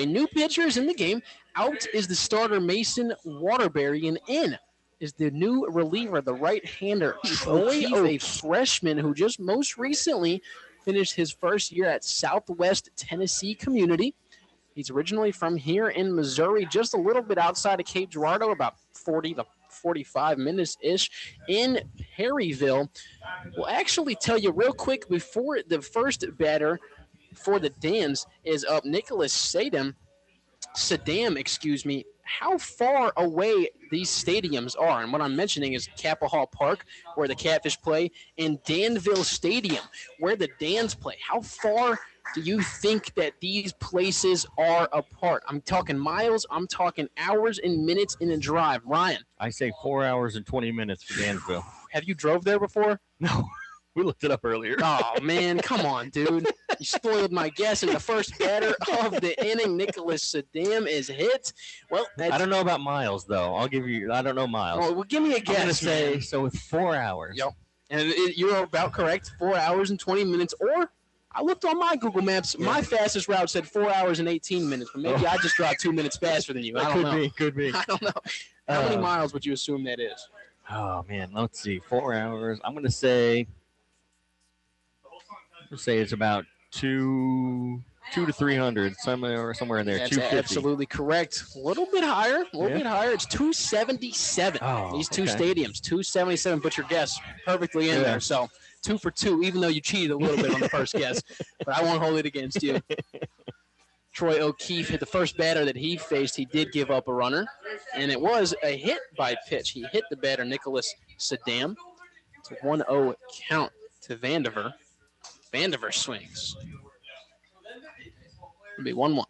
[SPEAKER 1] A new pitcher is in the game. Out is the starter, Mason Waterbury, and in is the new reliever, the right-hander, Troy O'Keefe, a freshman who just most recently finished his first year at Southwest Tennessee Community. He's originally from here in Missouri, just a little bit outside of Cape Girardeau, about 40 to 45 minutes-ish in Perryville. We'll actually tell you real quick before the first batter for the Dans is up, Nicholas Saddam, how far away these stadiums are. And what I'm mentioning is Capahall Park, where the Catfish play, and Danville Stadium, where the Dans play. How far do you think that these places are apart? I'm talking miles. I'm talking hours and minutes in a drive. Ryan?
[SPEAKER 2] I say 4 hours and 20 minutes for Danville.
[SPEAKER 1] Have you drove there before?
[SPEAKER 2] No. We looked it up earlier.
[SPEAKER 1] Oh, man. Come on, dude. You spoiled my guess. And the first batter of the inning, Nicholas Saddam, is hit. Well,
[SPEAKER 2] I don't know about miles, though. I don't know miles.
[SPEAKER 1] Well, give me a guess.
[SPEAKER 2] I'm going to say, so with 4 hours.
[SPEAKER 1] Yep. And you're about correct. 4 hours and 20 minutes. Or I looked on my Google Maps. Yeah. My fastest route said 4 hours and 18 minutes. But maybe I just drive 2 minutes faster than you. I don't know.
[SPEAKER 2] Could be.
[SPEAKER 1] I don't know. How many miles would you assume that is?
[SPEAKER 2] Oh, man. Let's see. 4 hours. I'm going to say it's about 200 to 300, somewhere in there.
[SPEAKER 1] That's
[SPEAKER 2] 250.
[SPEAKER 1] Absolutely correct. A little bit higher. It's 277.
[SPEAKER 2] Oh,
[SPEAKER 1] these two stadiums, 277. Put your guess perfectly in there. So 2 for 2, even though you cheated a little bit on the first guess. But I won't hold it against you. Troy O'Keefe hit the first batter that he faced. He did give up a runner, and it was a hit by pitch. He hit the batter, Nicholas Saddam. It's a 1-0 count to Vandiver. Vandiver swings. It'll be 1-1.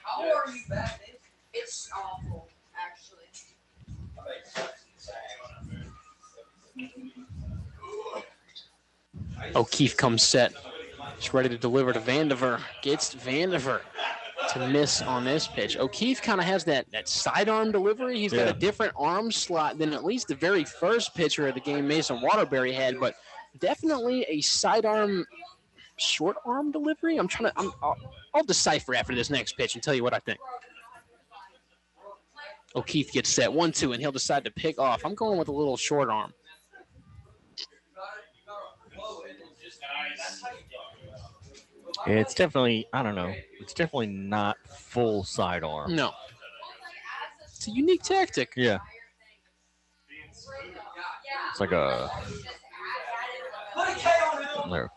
[SPEAKER 17] How are you back then? It's awful, actually.
[SPEAKER 1] O'Keefe comes set. He's ready to deliver to Vandiver. Gets Vandiver to miss on this pitch. O'Keefe kind of has that sidearm delivery. He's got a different arm slot than at least the very first pitcher of the game, Mason Waterbury, had, but definitely a sidearm, short arm delivery. I'll decipher after this next pitch and tell you what I think. O'Keefe gets set 1-2, and he'll decide to pick off. I'm going with a little short arm.
[SPEAKER 2] It's definitely, I don't know. It's definitely not full sidearm.
[SPEAKER 1] No. It's a unique tactic.
[SPEAKER 2] Yeah. It's like a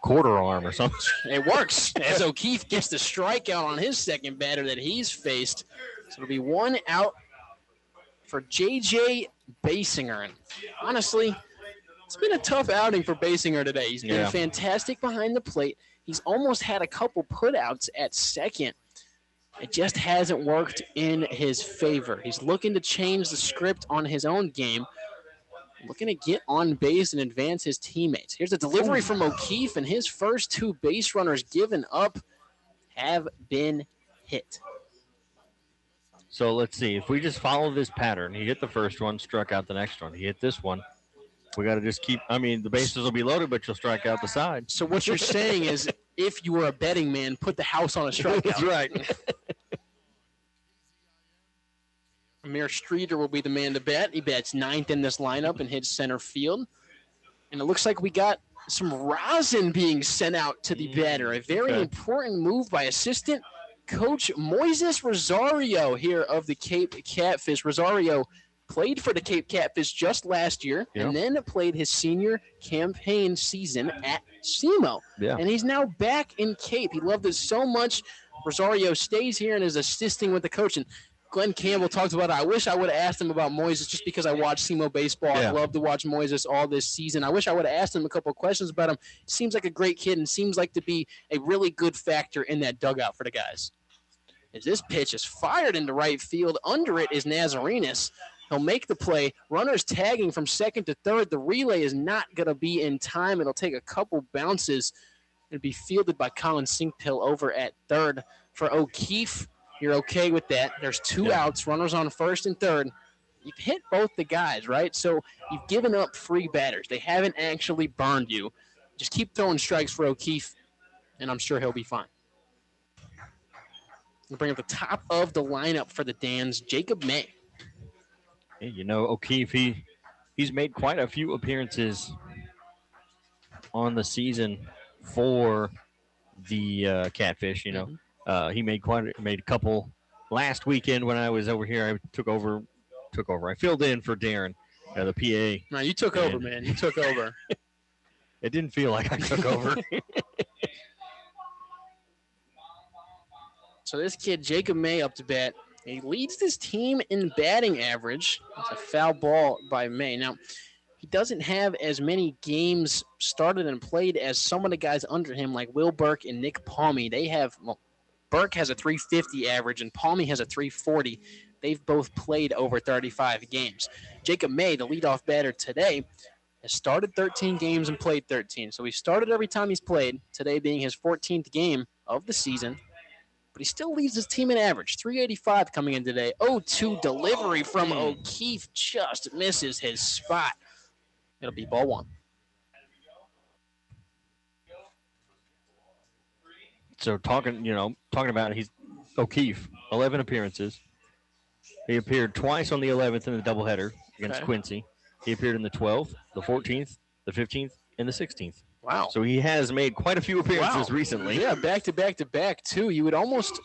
[SPEAKER 2] quarter arm or something.
[SPEAKER 1] It works as O'Keefe gets the strikeout on his second batter that he's faced. So it'll be 1 out for J.J. Basinger. And honestly, it's been a tough outing for Basinger today. He's been fantastic behind the plate. He's almost had a couple putouts at second. It just hasn't worked in his favor. He's looking to change the script on his own game, looking to get on base and advance his teammates. Here's a delivery from O'Keefe, and his first 2 base runners given up have been hit.
[SPEAKER 2] So let's see. If we just follow this pattern, he hit the first one, struck out the next one. He hit this one. We got to just keep. I mean, the bases will be loaded, but you'll strike out the side.
[SPEAKER 1] So what you're saying is, if you were a betting man, put the house on a strikeout.
[SPEAKER 2] That's right.
[SPEAKER 1] Amir Streeter will be the man to bet. He bets 9th in this lineup and hits center field. And it looks like we got some rosin being sent out to the batter. A very important move by assistant coach Moises Rosario here of the Cape Catfish. Rosario played for the Cape Catfish just last year and then played his senior campaign season at SEMO.
[SPEAKER 2] Yeah.
[SPEAKER 1] And he's now back in Cape. He loved it so much. Rosario stays here and is assisting with the coach. And Glenn Campbell talked about it. I wish I would have asked him about Moises just because I watch SEMO baseball. I love to watch Moises all this season. I wish I would have asked him a couple of questions about him. Seems like a great kid and seems like to be a really good factor in that dugout for the guys. As this pitch is fired into right field, under it is Nazarenas. He'll make the play. Runners tagging from second to third. The relay is not going to be in time. It'll take a couple bounces. It'll be fielded by Colin Sinkpill over at third. For O'Keefe, you're okay with that. There's 2 outs, runners on first and third. You've hit both the guys, right? So you've given up free batters. They haven't actually burned you. Just keep throwing strikes for O'Keefe, and I'm sure he'll be fine. We'll bring up the top of the lineup for the Dans, Jacob May.
[SPEAKER 2] Hey, you know, O'Keefe, he's made quite a few appearances on the season for the Catfish. You know, he made a couple last weekend when I was over here. I took over. I filled in for Darren, the PA.
[SPEAKER 1] No, you took over, man. You took over.
[SPEAKER 2] It didn't feel like I took over.
[SPEAKER 1] So this kid, Jacob May, up to bat. He leads this team in batting average. It's a foul ball by May. Now, he doesn't have as many games started and played as some of the guys under him, like Will Burke and Nick Palmy. They have, Burke has a 350 average and Palmy has a 340. They've both played over 35 games. Jacob May, the leadoff batter today, has started 13 games and played 13. So he started every time he's played, today being his 14th game of the season. But he still leads his team in average. 385 coming in today. 0-2 delivery from O'Keefe just misses his spot. It'll be ball one.
[SPEAKER 2] So talking about he's O'Keefe, 11 appearances. He appeared twice on the 11th in the doubleheader against Quincy. He appeared in the 12th, the 14th, the 15th, and the 16th.
[SPEAKER 1] Wow.
[SPEAKER 2] So he has made quite a few appearances recently.
[SPEAKER 1] Yeah, back to back to back, too. You would almost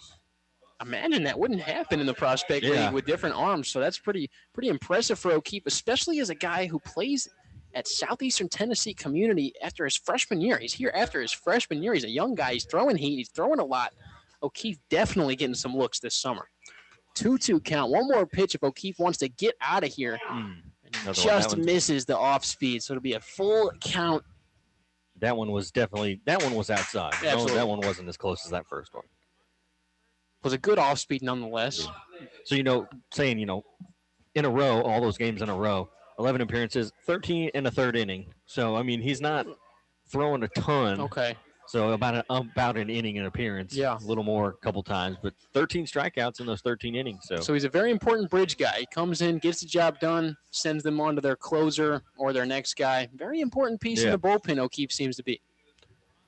[SPEAKER 1] imagine that wouldn't happen in the prospect league with different arms. So that's pretty impressive for O'Keefe, especially as a guy who plays at Southeastern Tennessee Community after his freshman year. He's here after his freshman year. He's a young guy. He's throwing heat. He's throwing a lot. O'Keefe definitely getting some looks this summer. 2-2 count. One more pitch if O'Keefe wants to get out of here. Just misses the off speed. So it'll be a full count.
[SPEAKER 2] That one was outside.
[SPEAKER 1] Absolutely.
[SPEAKER 2] That one wasn't as close as that first one.
[SPEAKER 1] Was a good off speed nonetheless.
[SPEAKER 2] So, saying, in a row, all those games in a row, 11 appearances, 13 in a third inning. So, I mean, he's not throwing a ton.
[SPEAKER 1] Okay.
[SPEAKER 2] So about an inning in appearance.
[SPEAKER 1] Yeah.
[SPEAKER 2] A little more a couple times, but 13 strikeouts in those 13 innings. So
[SPEAKER 1] he's a very important bridge guy. He comes in, gets the job done, sends them on to their closer or their next guy. Very important piece in the bullpen, O'Keefe seems to be.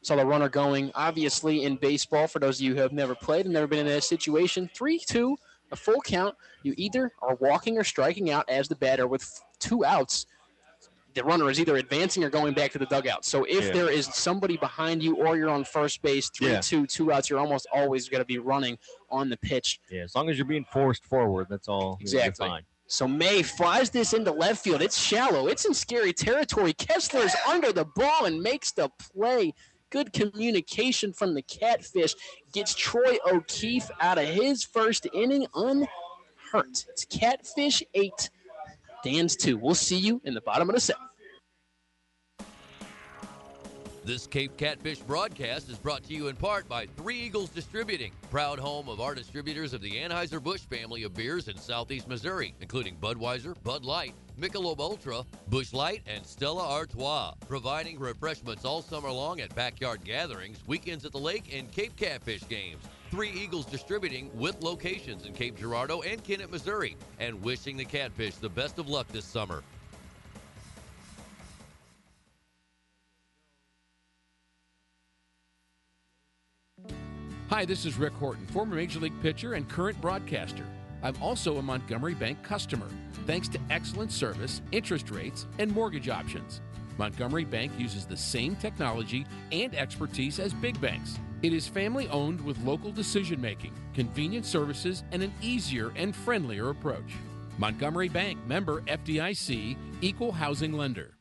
[SPEAKER 1] Saw the runner going, obviously, in baseball, for those of you who have never played and never been in that situation. 3-2, a full count. You either are walking or striking out as the batter with 2 outs. The runner is either advancing or going back to the dugout. So if there is somebody behind you or you're on first base, 3-2, 2 outs, you're almost always going to be running on the pitch.
[SPEAKER 2] Yeah, as long as you're being forced forward, that's all.
[SPEAKER 1] Exactly.
[SPEAKER 2] Fine.
[SPEAKER 1] So May flies this into left field. It's shallow. It's in scary territory. Kessler's under the ball and makes the play. Good communication from the Catfish. Gets Troy O'Keefe out of his first inning unhurt. It's Catfish 8. Dans 2. We'll see you in the bottom of the 7th.
[SPEAKER 5] This Cape Catfish broadcast is brought to you in part by Three Eagles Distributing, proud home of our distributors of the Anheuser-Busch family of beers in Southeast Missouri, including Budweiser, Bud Light, Michelob Ultra, Busch Light, and Stella Artois, providing refreshments all summer long at backyard gatherings, weekends at the lake, and Cape Catfish games. Three Eagles Distributing with locations in Cape Girardeau and Kennett, Missouri, and wishing the Catfish the best of luck this summer.
[SPEAKER 4] Hi, this is Rick Horton, former Major League pitcher and current broadcaster. I'm also a Montgomery Bank customer, thanks to excellent service, interest rates, and mortgage options. Montgomery Bank uses the same technology and expertise as big banks. It is family-owned with local decision-making, convenient services, and an easier and friendlier approach. Montgomery Bank, member FDIC, equal housing lender.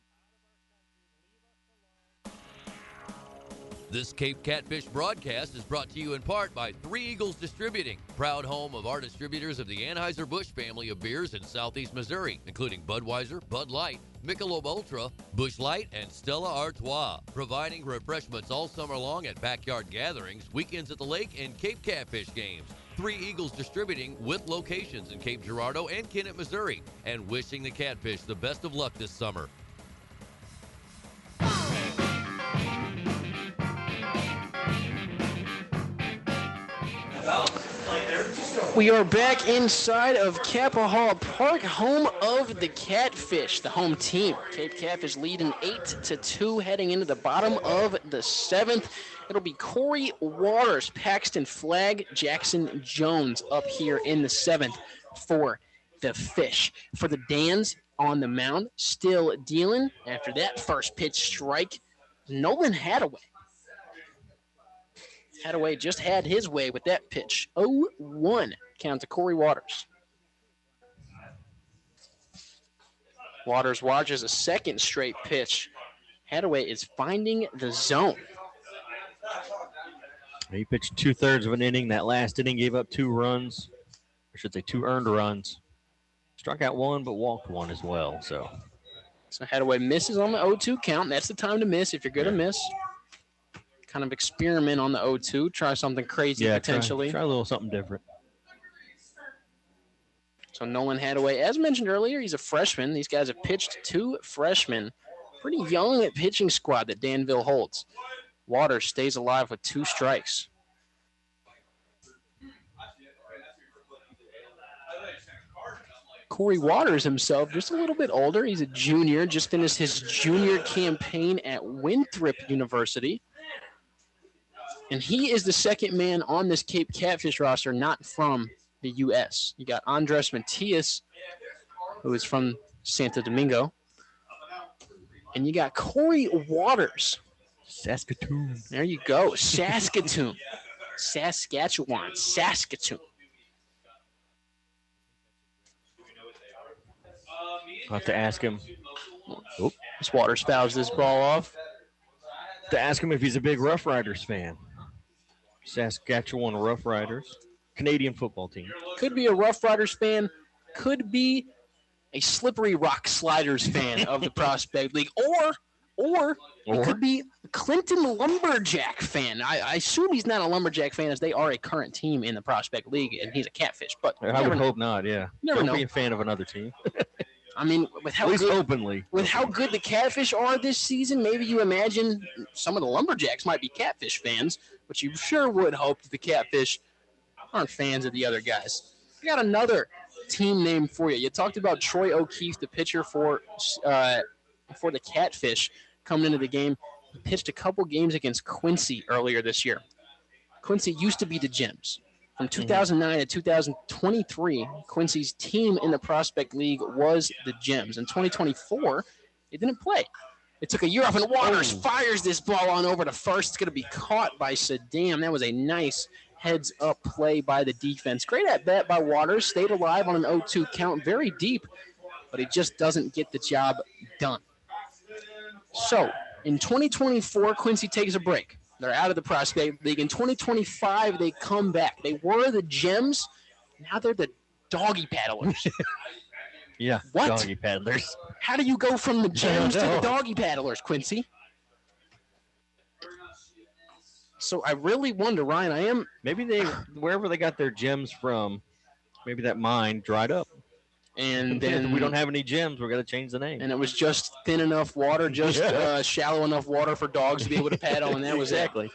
[SPEAKER 5] This Cape Catfish broadcast is brought to you in part by Three Eagles Distributing, proud home of our distributors of the Anheuser-Busch family of beers in Southeast Missouri, including Budweiser, Bud Light, Michelob Ultra, Busch Light, and Stella Artois, providing refreshments all summer long at backyard gatherings, weekends at the lake, and Cape Catfish games. Three Eagles Distributing with locations in Cape Girardeau and Kennett, Missouri, and wishing the Catfish the best of luck this summer.
[SPEAKER 1] We are back inside of Kappa Park, home of the Catfish, the home team. Cape Catfish leading 8-2 heading into the bottom of the 7th. It'll be Corey Waters, Paxton Flagg, Jackson Jones up here in the 7th for the Fish. For the Dans on the mound, still dealing after that first pitch strike, Nolan Hadaway. Hadaway just had his way with that pitch. 0-1 count to Corey Waters. Waters watches a second straight pitch. Hadaway is finding the zone.
[SPEAKER 2] He pitched 2/3 of an inning. That last inning gave up 2 runs. I should say 2 earned runs. Struck out 1, but walked 1 as well. So
[SPEAKER 1] Hadaway misses on the 0-2 count. That's the time to miss if you're going to miss. Kind of experiment on the 0-2. Try something crazy potentially.
[SPEAKER 2] Try a little something different.
[SPEAKER 1] So Nolan Hadaway, as mentioned earlier, he's a freshman. These guys have pitched 2 freshmen. Pretty young at pitching squad that Danville holds. Waters stays alive with 2 strikes. Corey Waters himself, just a little bit older. He's a junior, just finished his junior campaign at Winthrop University. And he is the second man on this Cape Catfish roster not from the U.S. You got Andres Matias, who is from Santo Domingo. And you got Corey Waters.
[SPEAKER 2] Saskatoon.
[SPEAKER 1] There you go. Saskatoon. Saskatchewan. Saskatoon.
[SPEAKER 2] I'll have to ask him.
[SPEAKER 1] This Waters fouls this ball off.
[SPEAKER 2] To ask him if he's a big Rough Riders fan. Saskatchewan Rough Riders, Canadian football team.
[SPEAKER 1] Could be a Rough Riders fan. Could be a Slippery Rock Sliders fan of the Prospect League. Or it could be a Clinton Lumberjack fan. I assume he's not a Lumberjack fan as they are a current team in the Prospect League, and he's a Catfish. But
[SPEAKER 2] I would hope not, yeah.
[SPEAKER 1] Never
[SPEAKER 2] Don't be a fan of another team.
[SPEAKER 1] I mean, with how
[SPEAKER 2] at least
[SPEAKER 1] good,
[SPEAKER 2] openly.
[SPEAKER 1] With how good the Catfish are this season, maybe you imagine some of the Lumberjacks might be Catfish fans, but you sure would hope that the Catfish aren't fans of the other guys. I got another team name for you. You talked about Troy O'Keefe, the pitcher for the Catfish, coming into the game. He pitched a couple games against Quincy earlier this year. Quincy used to be the Gems. From 2009 to 2023, Quincy's team in the Prospect League was the Gems. In 2024, they didn't play. It took a year off, and Waters fires this ball on over to first. It's going to be caught by Saddam. That was a nice heads-up play by the defense. Great at-bat by Waters. Stayed alive on an 0-2 count, very deep, but he just doesn't get the job done. So, in 2024, Quincy takes a break. They're out of the Prospect League. In 2025, they come back. They were the Gems. Now they're the Doggy Paddlers.
[SPEAKER 2] Yeah,
[SPEAKER 1] what?
[SPEAKER 2] Doggy Paddlers.
[SPEAKER 1] How do you go from the Gems to the Doggy Paddlers, Quincy? So I really wonder, Ryan,
[SPEAKER 2] Maybe wherever they got their gems from, maybe that mine dried up.
[SPEAKER 1] And then
[SPEAKER 2] we don't have any gems. We're going to change the name.
[SPEAKER 1] And it was just thin enough water, just shallow enough water for dogs to be able to paddle, and that was
[SPEAKER 2] exactly.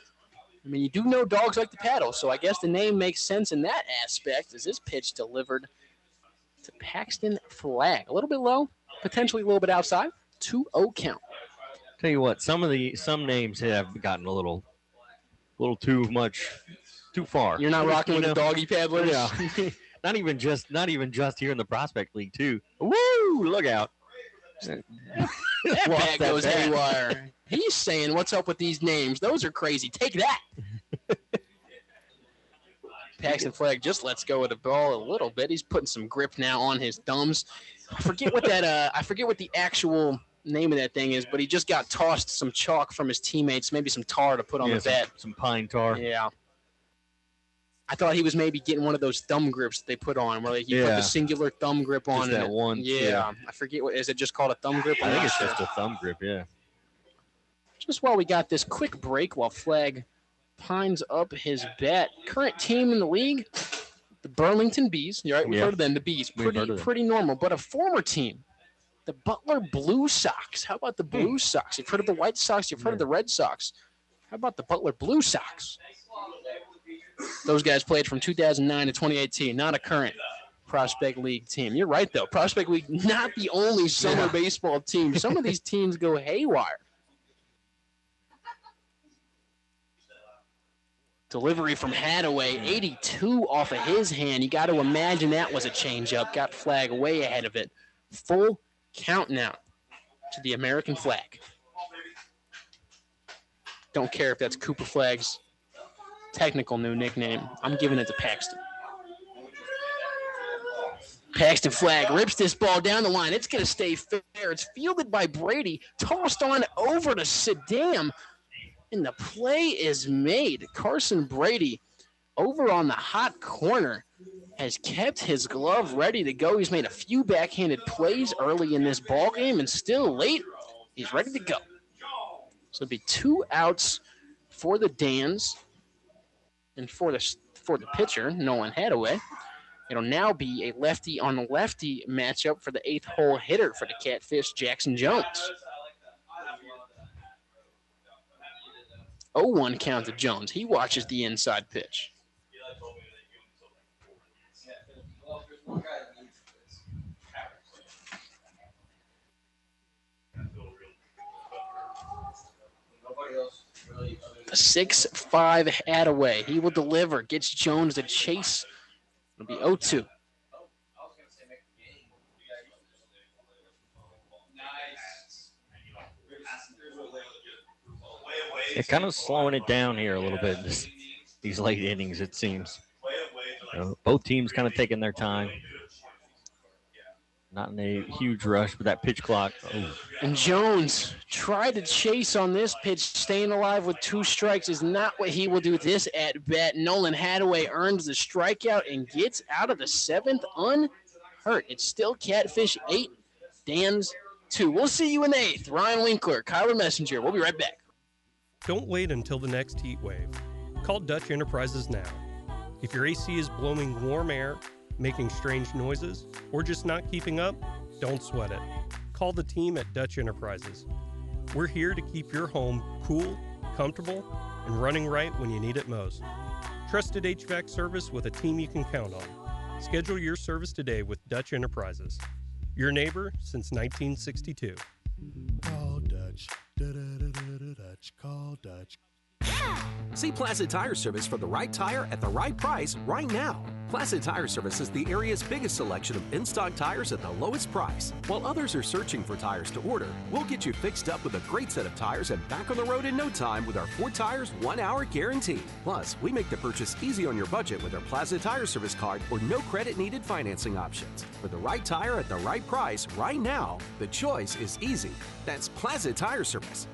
[SPEAKER 1] I mean, you do know dogs like to paddle, so I guess the name makes sense in that aspect. As this pitch delivered to Paxton Flagg. A little bit low, potentially a little bit outside. 2-0 count.
[SPEAKER 2] Tell you what, some names have gotten a little too far.
[SPEAKER 1] You're not rocking with the doggy paddlers?
[SPEAKER 2] Yeah. not even just here in the Prospect League, too. Woo! Look out.
[SPEAKER 1] That bat goes haywire. He's saying, what's up with these names? Those are crazy. Take that. Paxton Flagg just lets go of the ball a little bit. He's putting some grip now on his thumbs. I forget what the actual name of that thing is, but he just got tossed some chalk from his teammates, maybe some tar to put on the bat.
[SPEAKER 2] Some pine tar.
[SPEAKER 1] Yeah. I thought he was maybe getting one of those thumb grips they put on, where you put the singular thumb grip on.
[SPEAKER 2] Just that one.
[SPEAKER 1] Yeah. I forget is it just called a thumb grip?
[SPEAKER 2] I think it's just a thumb grip, yeah.
[SPEAKER 1] Just while we got this quick break, while Flagg pines up his bat. Current team in the league, the Burlington Bees. You're right, we've heard of them, the Bees. Pretty normal. But a former team, the Butler Blue Sox. How about the Blue Sox? You've heard of the White Sox. You've heard of the Red Sox. How about the Butler Blue Sox? Those guys played from 2009 to 2018. Not a current Prospect League team. You're right, though. Prospect League, not the only summer baseball team. Some of these teams go haywire. Delivery from Hadaway, 82 off of his hand. You got to imagine that was a changeup. Got Flagg way ahead of it. Full count now to the American flag. Don't care if that's Cooper Flagg's technical new nickname. I'm giving it to Paxton. Paxton Flagg rips this ball down the line. It's going to stay fair. It's fielded by Brady. Tossed on over to Saddam. And the play is made. Carson Brady over on the hot corner has kept his glove ready to go. He's made a few backhanded plays early in this ball game, and still late, he's ready to go. So it'll be 2 outs for the Dans and for the pitcher, Nolan Hadaway. It'll now be a lefty on lefty matchup for the 8th hole hitter for the Catfish, Jackson Jones. 0-1 count to Jones. He watches the inside pitch. The 6-5 Hadaway. He will deliver. Gets Jones to chase. It'll be 0-2.
[SPEAKER 2] They're kind of slowing it down here a little bit, these late innings, it seems. Both teams kind of taking their time. Not in a huge rush, but that pitch clock. Oh.
[SPEAKER 1] And Jones tried to chase on this pitch. Staying alive with 2 strikes is not what he will do this at bat. Nolan Hadaway earns the strikeout and gets out of the 7th unhurt. It's still Catfish 8, Dans 2. We'll see you in the 8th. Ryan Winkler, Kyler Messenger. We'll be right back.
[SPEAKER 10] Don't wait until the next heat wave. Call Dutch Enterprises now. If your AC is blowing warm air, making strange noises, or just not keeping up, don't sweat it. Call the team at Dutch Enterprises. We're here to keep your home cool, comfortable, and running right when you need it most. Trusted HVAC service with a team you can count on. Schedule your service today with Dutch Enterprises. Your neighbor since 1962.
[SPEAKER 16] Call Dutch. Dutch. Call Dutch.
[SPEAKER 3] See Placid Tire Service for the right tire at the right price right now. Placid Tire Service is the area's biggest selection of in-stock tires at the lowest price. While others are searching for tires to order, we'll get you fixed up with a great set of tires and back on the road in no time with our 4 tires, 1 hour guarantee. Plus, we make the purchase easy on your budget with our Placid Tire Service card or no credit needed financing options. For the right tire at the right price right now, the choice is easy. That's Placid Tire Service.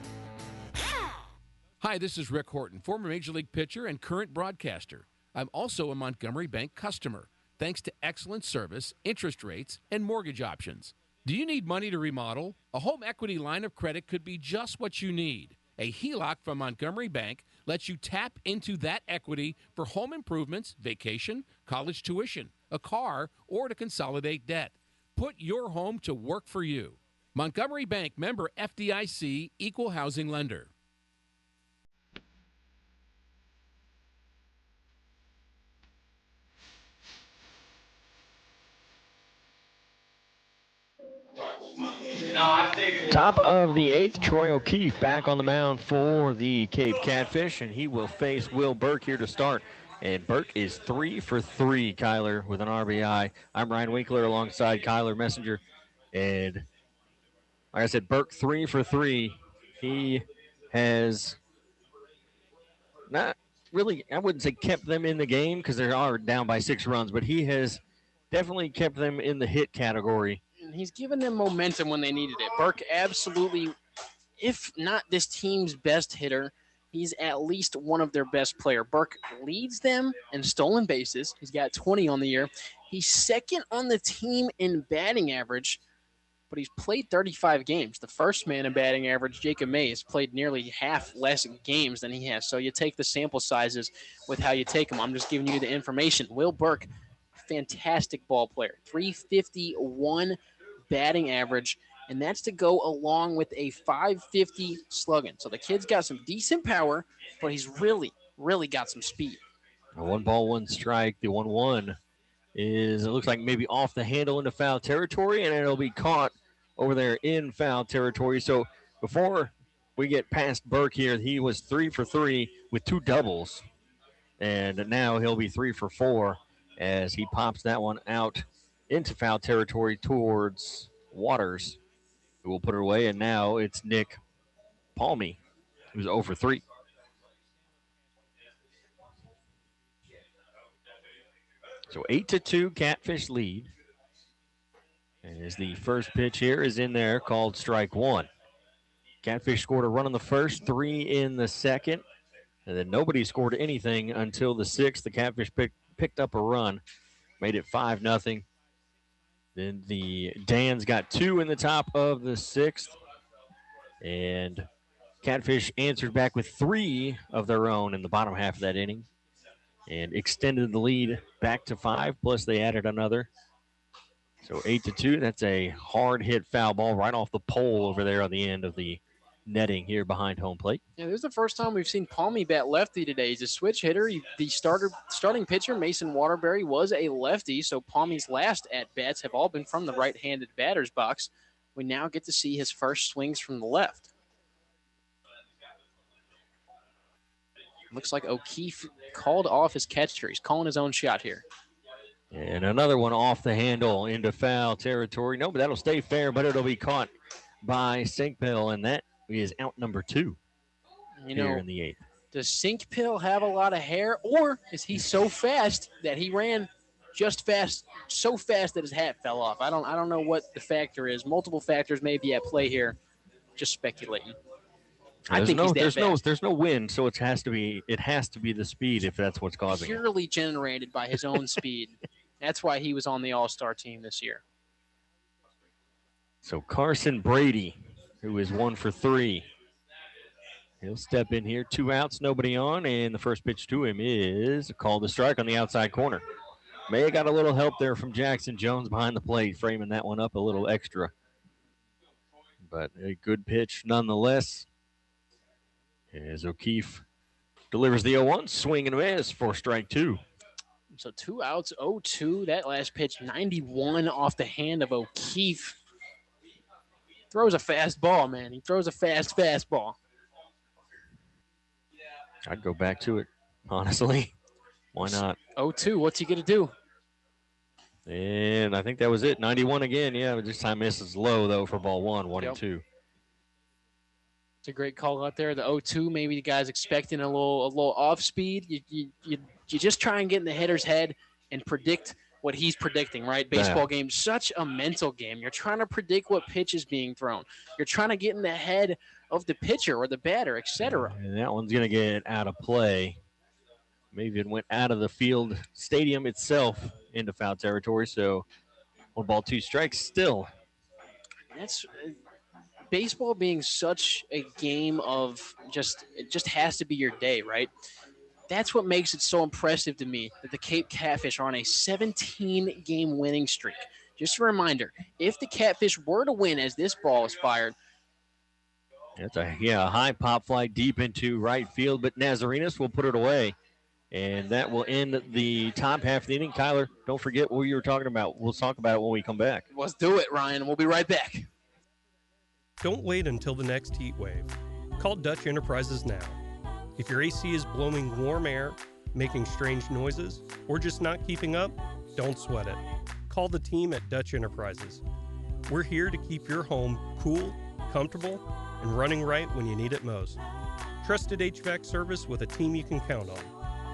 [SPEAKER 4] Hi, this is Rick Horton, former Major League pitcher and current broadcaster. I'm also a Montgomery Bank customer, thanks to excellent service, interest rates, and mortgage options. Do you need money to remodel? A home equity line of credit could be just what you need. A HELOC from Montgomery Bank lets you tap into that equity for home improvements, vacation, college tuition, a car, or to consolidate debt. Put your home to work for you. Montgomery Bank, member FDIC, equal housing lender.
[SPEAKER 2] Top of the 8th, Troy O'Keefe back on the mound for the Cape Catfish, and he will face Will Burke here to start. And Burke is 3 for 3, Kyler, with an RBI. I'm Ryan Winkler alongside Kyler Messenger. And like I said, Burke 3 for 3. He has not really, I wouldn't say kept them in the game because they are down by 6 runs, but he has definitely kept them in the hit category.
[SPEAKER 1] And he's given them momentum when they needed it. Burke absolutely, if not this team's best hitter, he's at least one of their best player. Burke leads them in stolen bases. He's got 20 on the year. He's second on the team in batting average, but he's played 35 games. The first man in batting average, Jacob May, has played nearly half less games than he has. So you take the sample sizes with how you take them. I'm just giving you the information. Will Burke, fantastic ball player. 351 batting average, and that's to go along with a 550 slugging. So the kid's got some decent power, but he's really, really got some speed.
[SPEAKER 2] A 1-1 strike. The 1-1 is, it looks like maybe off the handle into foul territory, and it'll be caught over there in foul territory. So before we get past Burke here, he was 3 for 3 with 2 doubles, and now he'll be 3 for 4 as he pops that one out into foul territory towards Waters, who will put it away, and now it's Nick Palmy, who's 0 for 3. So 8-2 Catfish lead. And as the first pitch here is in there, called strike 1. Catfish scored a run in the first, 3 in the second, and then nobody scored anything until the 6th. The Catfish picked up a run, made it 5-0. Then the Dans got 2 in the top of the 6th. And Catfish answered back with 3 of their own in the bottom half of that inning and extended the lead back to 5, plus they added another. So 8-2, that's a hard hit foul ball right off the pole over there on the end of the netting here behind home plate.
[SPEAKER 1] Yeah, this is the first time we've seen Palmy bat lefty today. He's a switch hitter. The starting pitcher, Mason Waterbury, was a lefty, so Palmy's last at-bats have all been from the right-handed batter's box. We now get to see his first swings from the left. Looks like O'Keefe called off his catcher. He's calling his own shot here.
[SPEAKER 2] And another one off the handle into foul territory. No, but that'll stay fair, but it'll be caught by Sinkpill, and that is out number 2 here in the 8th.
[SPEAKER 1] Does Sinkpill have a lot of hair, or is he so fast that he ran so fast that his hat fell off? I don't know what the factor is. Multiple factors may be at play here. Just speculating.
[SPEAKER 2] There's no wind, so it has to be the speed if that's what's causing it.
[SPEAKER 1] Purely generated by his own speed. That's why he was on the All-Star team this year.
[SPEAKER 2] So Carson Brady, who is 1 for 3. He'll step in here, 2 outs, nobody on, and the first pitch to him is a call to strike on the outside corner. May have got a little help there from Jackson Jones behind the plate, framing that one up a little extra. But a good pitch nonetheless. As O'Keefe delivers the 0-1, swing and miss for strike 2.
[SPEAKER 1] So 2 outs, 0-2. That last pitch, 91 off the hand of O'Keefe. Throws a fast ball, man. He throws a fastball.
[SPEAKER 2] I'd go back to it, honestly. Why not?
[SPEAKER 1] 0-2. What's he going to do?
[SPEAKER 2] And I think that was it. 91 again. Yeah, but this time misses low, though, for ball 1, 1-2.
[SPEAKER 1] It's a great call out there. The 0-2, maybe the guy's expecting a little off speed. You just try and get in the hitter's head and predict what he's predicting, right? Baseball game, such a mental game. You're trying to predict what pitch is being thrown. You're trying to get in the head of the pitcher or the batter, etc.
[SPEAKER 2] And that one's going to get out of play. Maybe it went out of the field stadium itself into foul territory. So 1 ball, 2 strikes still.
[SPEAKER 1] That's baseball being such a game of it just has to be your day, right? That's what makes it so impressive to me that the Cape Catfish are on a 17-game winning streak. Just a reminder, if the Catfish were to win as this ball is fired.
[SPEAKER 2] It's a high pop fly deep into right field, but Nazarenas will put it away. And that will end the top half of the inning. Kyler, don't forget what you were talking about. We'll talk about it when we come back.
[SPEAKER 1] Let's do it, Ryan. We'll be right back.
[SPEAKER 10] Don't wait until the next heat wave. Call Dutch Enterprises now. If your AC is blowing warm air, making strange noises, or just not keeping up, don't sweat it. Call the team at Dutch Enterprises. We're here to keep your home cool, comfortable, and running right when you need it most. Trusted HVAC service with a team you can count on.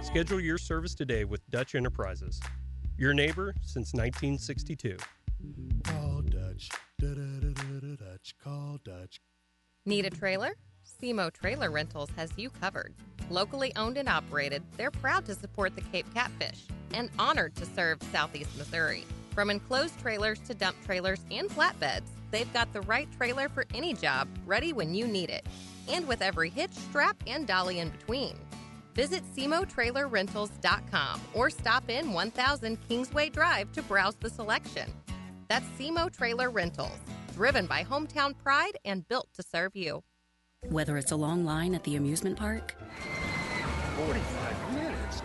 [SPEAKER 10] Schedule your service today with Dutch Enterprises. Your neighbor since 1962.
[SPEAKER 16] Call Dutch. Dutch. Call Dutch.
[SPEAKER 9] Need a trailer? SEMO Trailer Rentals has you covered. Locally owned and operated, they're proud to support the Cape Catfish and honored to serve Southeast Missouri. From enclosed trailers to dump trailers and flatbeds, they've got the right trailer for any job, ready when you need it. And with every hitch, strap, and dolly in between. Visit SEMOTrailerRentals.com or stop in 1000 Kingsway Drive to browse the selection. That's SEMO Trailer Rentals, driven by hometown pride and built to serve you.
[SPEAKER 6] Whether it's a long line at the amusement park,
[SPEAKER 11] 45 minutes.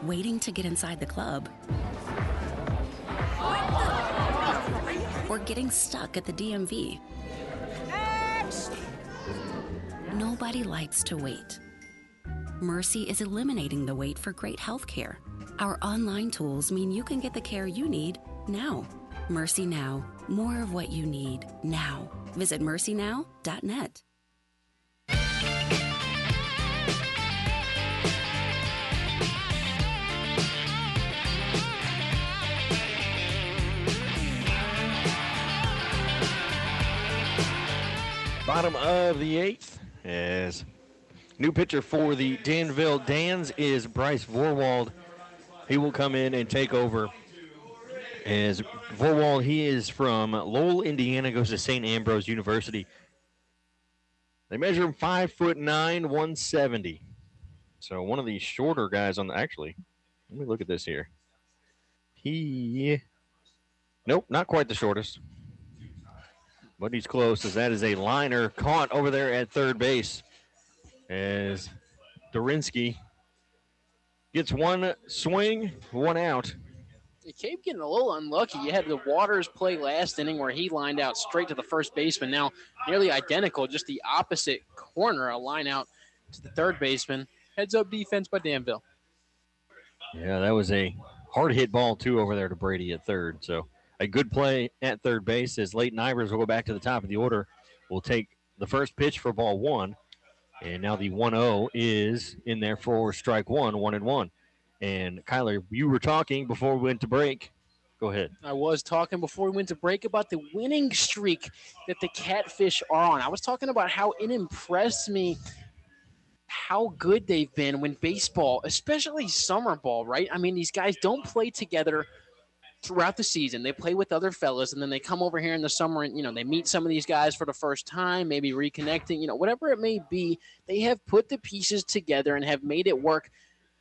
[SPEAKER 6] waiting to get inside the club, or getting stuck at the DMV. Nobody likes to wait. Mercy is eliminating the wait for great health care. Our online tools mean you can get the care you need now. Mercy Now. More of what you need now. Visit mercynow.net.
[SPEAKER 2] Bottom of the eighth, as new pitcher for the Danville Dans is Bryce Vorwald. He will come in and take over. As Vorwald, he is from Lowell, Indiana, goes to St. Ambrose University. They measure him 5'9", 170. So one of the shorter guys on the, actually, let me look at this here. Nope, not quite the shortest. But he's close, as that is a liner caught over there at third base. As Dorinsky gets one swing, one out.
[SPEAKER 1] The Cape getting a little unlucky. You had the Waters play last inning where he lined out straight to the first baseman. Now nearly identical, just the opposite corner, a line out to the third baseman. Heads up defense by Danville.
[SPEAKER 2] Yeah, that was a hard hit ball, too, over there to Brady at third. So a good play at third base as Leighton Ivers will go back to the top of the order. Will take the first pitch for ball one. And now the 1-0 is in there for strike one, 1-1. And Kyler, you were talking before we went to break. Go ahead.
[SPEAKER 1] I was talking before we went to break about the winning streak that the Catfish are on. I was talking about how it impressed me how good they've been when baseball, especially summer ball, right? I mean, these guys don't play together throughout the season. They play with other fellas, and then they come over here in the summer and, they meet some of these guys for the first time, maybe reconnecting, whatever it may be. They have put the pieces together and have made it work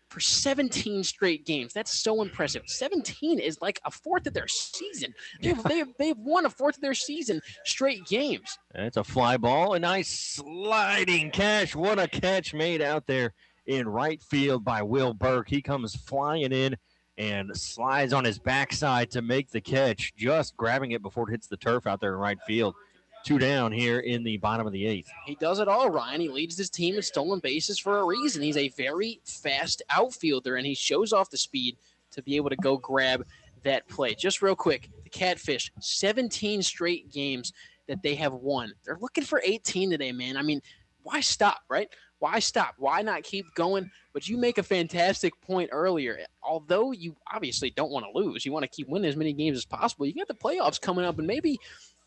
[SPEAKER 1] for 17 straight games. That's so impressive. 17 is like a fourth of their season. They've won a fourth of their season straight games.
[SPEAKER 2] That's a fly ball. A nice sliding catch. What a catch made out there in right field by Will Burke. He comes flying in and slides on his backside to make the catch, just grabbing it before it hits the turf out there in right field. 2 down here in the bottom of the eighth.
[SPEAKER 1] He does it all, Ryan. He leads his team in stolen bases for a reason. He's a very fast outfielder, and he shows off the speed to be able to go grab that play. Just real quick, the Catfish, 17 straight games that they have won. They're looking for 18 today, man. I mean, why stop, right? Why stop? Why not keep going? But you make a fantastic point earlier. Although you obviously don't want to lose, you want to keep winning as many games as possible. You got the playoffs coming up, and maybe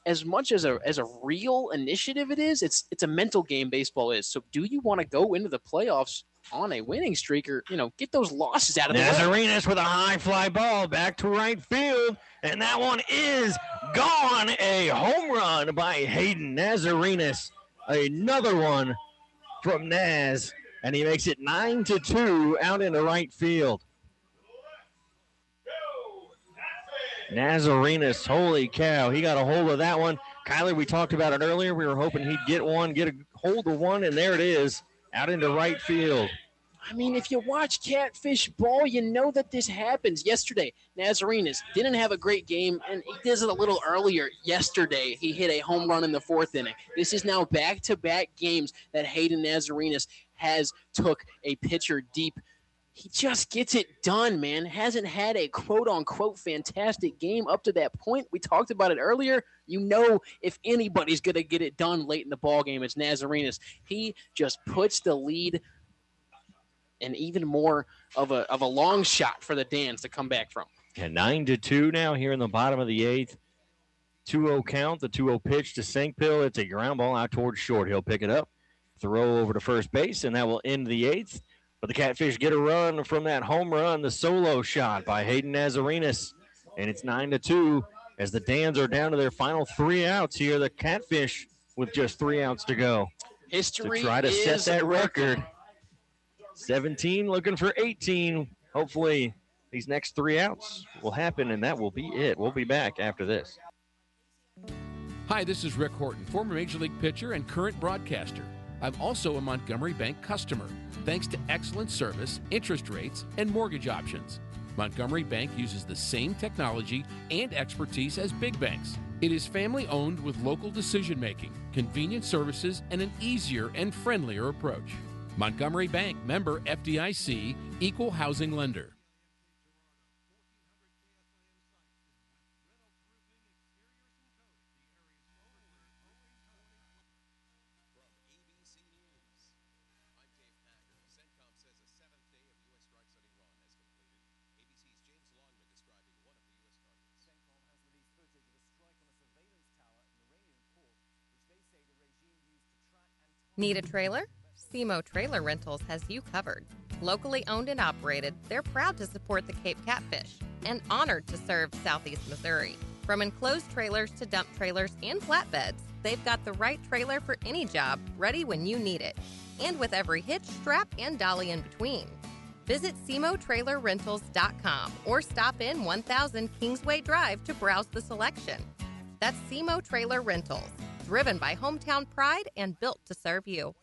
[SPEAKER 1] as much as a real initiative it is, it's a mental game baseball is. So do you want to go into the playoffs on a winning streak or, get those losses out of the way?
[SPEAKER 2] Nazarenas with a high fly ball back to right field, and that one is gone. A home run by Hayden Nazarenas. Another one from Naz, and he makes it 9-2 out into right field. Nazarenas, holy cow, he got a hold of that one. Kyler, we talked about it earlier. We were hoping he'd get a hold of one, and there it is, out into right field.
[SPEAKER 1] I mean, if you watch Catfish ball, you know that this happens. Yesterday, Nazarenas didn't have a great game, and he did it a little earlier. Yesterday, he hit a home run in the 4th inning. This is now back-to-back games that Hayden Nazarenas has took a pitcher deep. He just gets it done, man. Hasn't had a quote-unquote fantastic game up to that point. We talked about it earlier. You know, if anybody's going to get it done late in the ballgame, it's Nazarenas. He just puts the lead and even more of a long shot for the Dans to come back from.
[SPEAKER 2] And 9-2 now here in the bottom of the 8th. 2-0 count, the 2-0 pitch to Sankpill. It's a ground ball out towards short. He'll pick it up, throw over to first base, and that will end the 8th. But the Catfish get a run from that home run, the solo shot by Hayden Nazarenas. And it's 9-2 as the Dans are down to their final 3 outs here. The Catfish with just 3 outs to go.
[SPEAKER 1] History
[SPEAKER 2] to try to
[SPEAKER 1] is
[SPEAKER 2] set that record. 17 looking for 18. Hopefully these next 3 outs will happen, and that will be it. We'll be back after this.
[SPEAKER 4] Hi, this is Rick Horton, former Major League pitcher and current broadcaster. I'm also a Montgomery Bank customer, thanks to excellent service, interest rates, and mortgage options. Montgomery Bank uses the same technology and expertise as big banks. It is family-owned with local decision-making, convenient services, and an easier and friendlier approach. Montgomery Bank, member FDIC, equal housing lender.
[SPEAKER 9] Need a trailer? SEMO Trailer Rentals has you covered. Locally owned and operated, they're proud to support the Cape Catfish and honored to serve Southeast Missouri. From enclosed trailers to dump trailers and flatbeds, they've got the right trailer for any job, ready when you need it. And with every hitch, strap, and dolly in between. Visit SEMOTrailerRentals.com or stop in 1000 Kingsway Drive to browse the selection. That's SEMO Trailer Rentals, driven by hometown pride and built to serve you.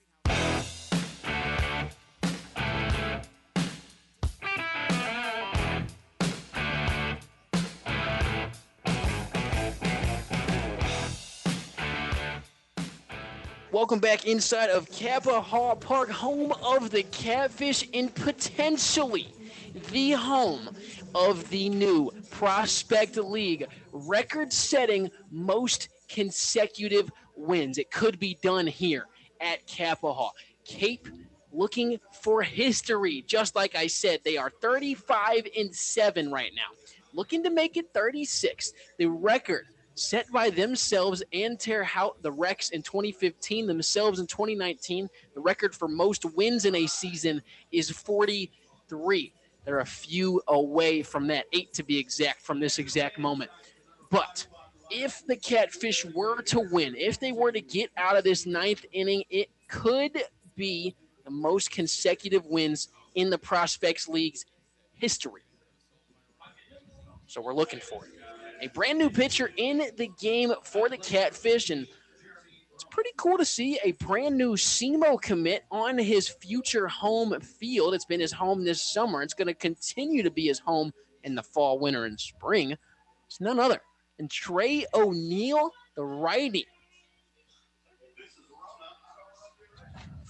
[SPEAKER 1] Welcome back inside of Kappa Hall Park, home of the Catfish and potentially the home of the new Prospect League record-setting most consecutive wins. It could be done here at Kappa Hall. Cape looking for history. Just like I said, they are 35-7 right now. Looking to make it 36. The record set by themselves and Terre Haute, the Rex in 2015, themselves in 2019. The record for most wins in a season is 43. They're a few away from that, 8 to be exact, from this exact moment. But if the Catfish were to win, if they were to get out of this 9th inning, it could be the most consecutive wins in the Prospects League's history. So we're looking for it. A brand new pitcher in the game for the Catfish, and it's pretty cool to see a brand new SEMO commit on his future home field. It's been his home this summer. It's going to continue to be his home in the fall, winter, and spring. It's none other than Trey O'Neill, the righty.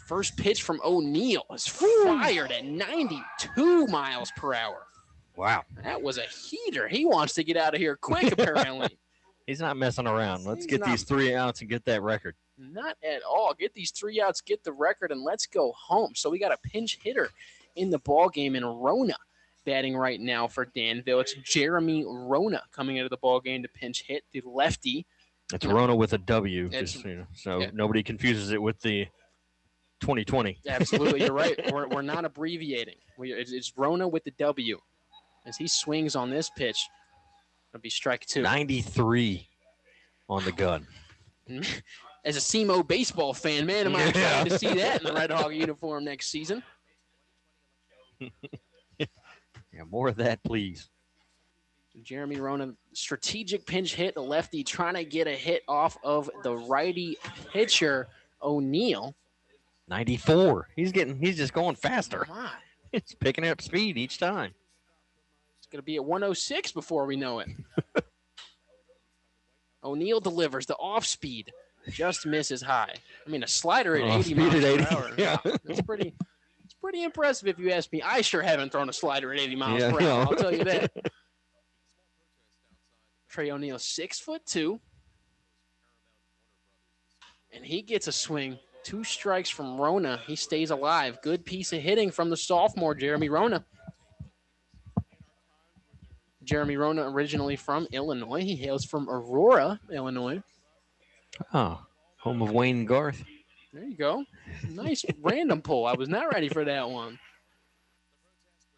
[SPEAKER 1] First pitch from O'Neill is fired at 92 miles per hour.
[SPEAKER 2] Wow.
[SPEAKER 1] That was a heater. He wants to get out of here quick, apparently.
[SPEAKER 2] He's not messing around. Let's get these 3 outs and get that record.
[SPEAKER 1] Not at all. Get these 3 outs, get the record, and let's go home. So we got a pinch hitter in the ballgame in Rona batting right now for Danville. It's Jeremy Rona coming into the ballgame to pinch hit, the lefty.
[SPEAKER 2] It's Rona with a W, so nobody confuses it with the 2020.
[SPEAKER 1] Absolutely, you're right. We're not abbreviating. It's Rona with the W. As he swings on this pitch, it'll be strike 2.
[SPEAKER 2] 93 on the gun.
[SPEAKER 1] As a SEMO baseball fan, man, am I excited to see that in the Red Hawk uniform next season.
[SPEAKER 2] Yeah, more of that, please.
[SPEAKER 1] Jeremy Rona, strategic pinch hit, the lefty trying to get a hit off of the righty pitcher, O'Neill.
[SPEAKER 2] 94. He's just going faster.
[SPEAKER 1] Come on.
[SPEAKER 2] He's picking up speed each time.
[SPEAKER 1] It's going to be at 106 before we know it. O'Neal delivers the off speed. Just misses high. I mean, a slider at 80 miles per hour.
[SPEAKER 2] Yeah.
[SPEAKER 1] It's pretty impressive if you ask me. I sure haven't thrown a slider at 80 miles per hour. I'll tell you that. Trey O'Neal, 6'2", and he gets a swing. 2 strikes from Rona. He stays alive. Good piece of hitting from the sophomore, Jeremy Rona. Jeremy Rona, originally from Illinois. He hails from Aurora, Illinois.
[SPEAKER 2] Oh, home of Wayne and Garth.
[SPEAKER 1] There you go. Nice random pull. I was not ready for that one.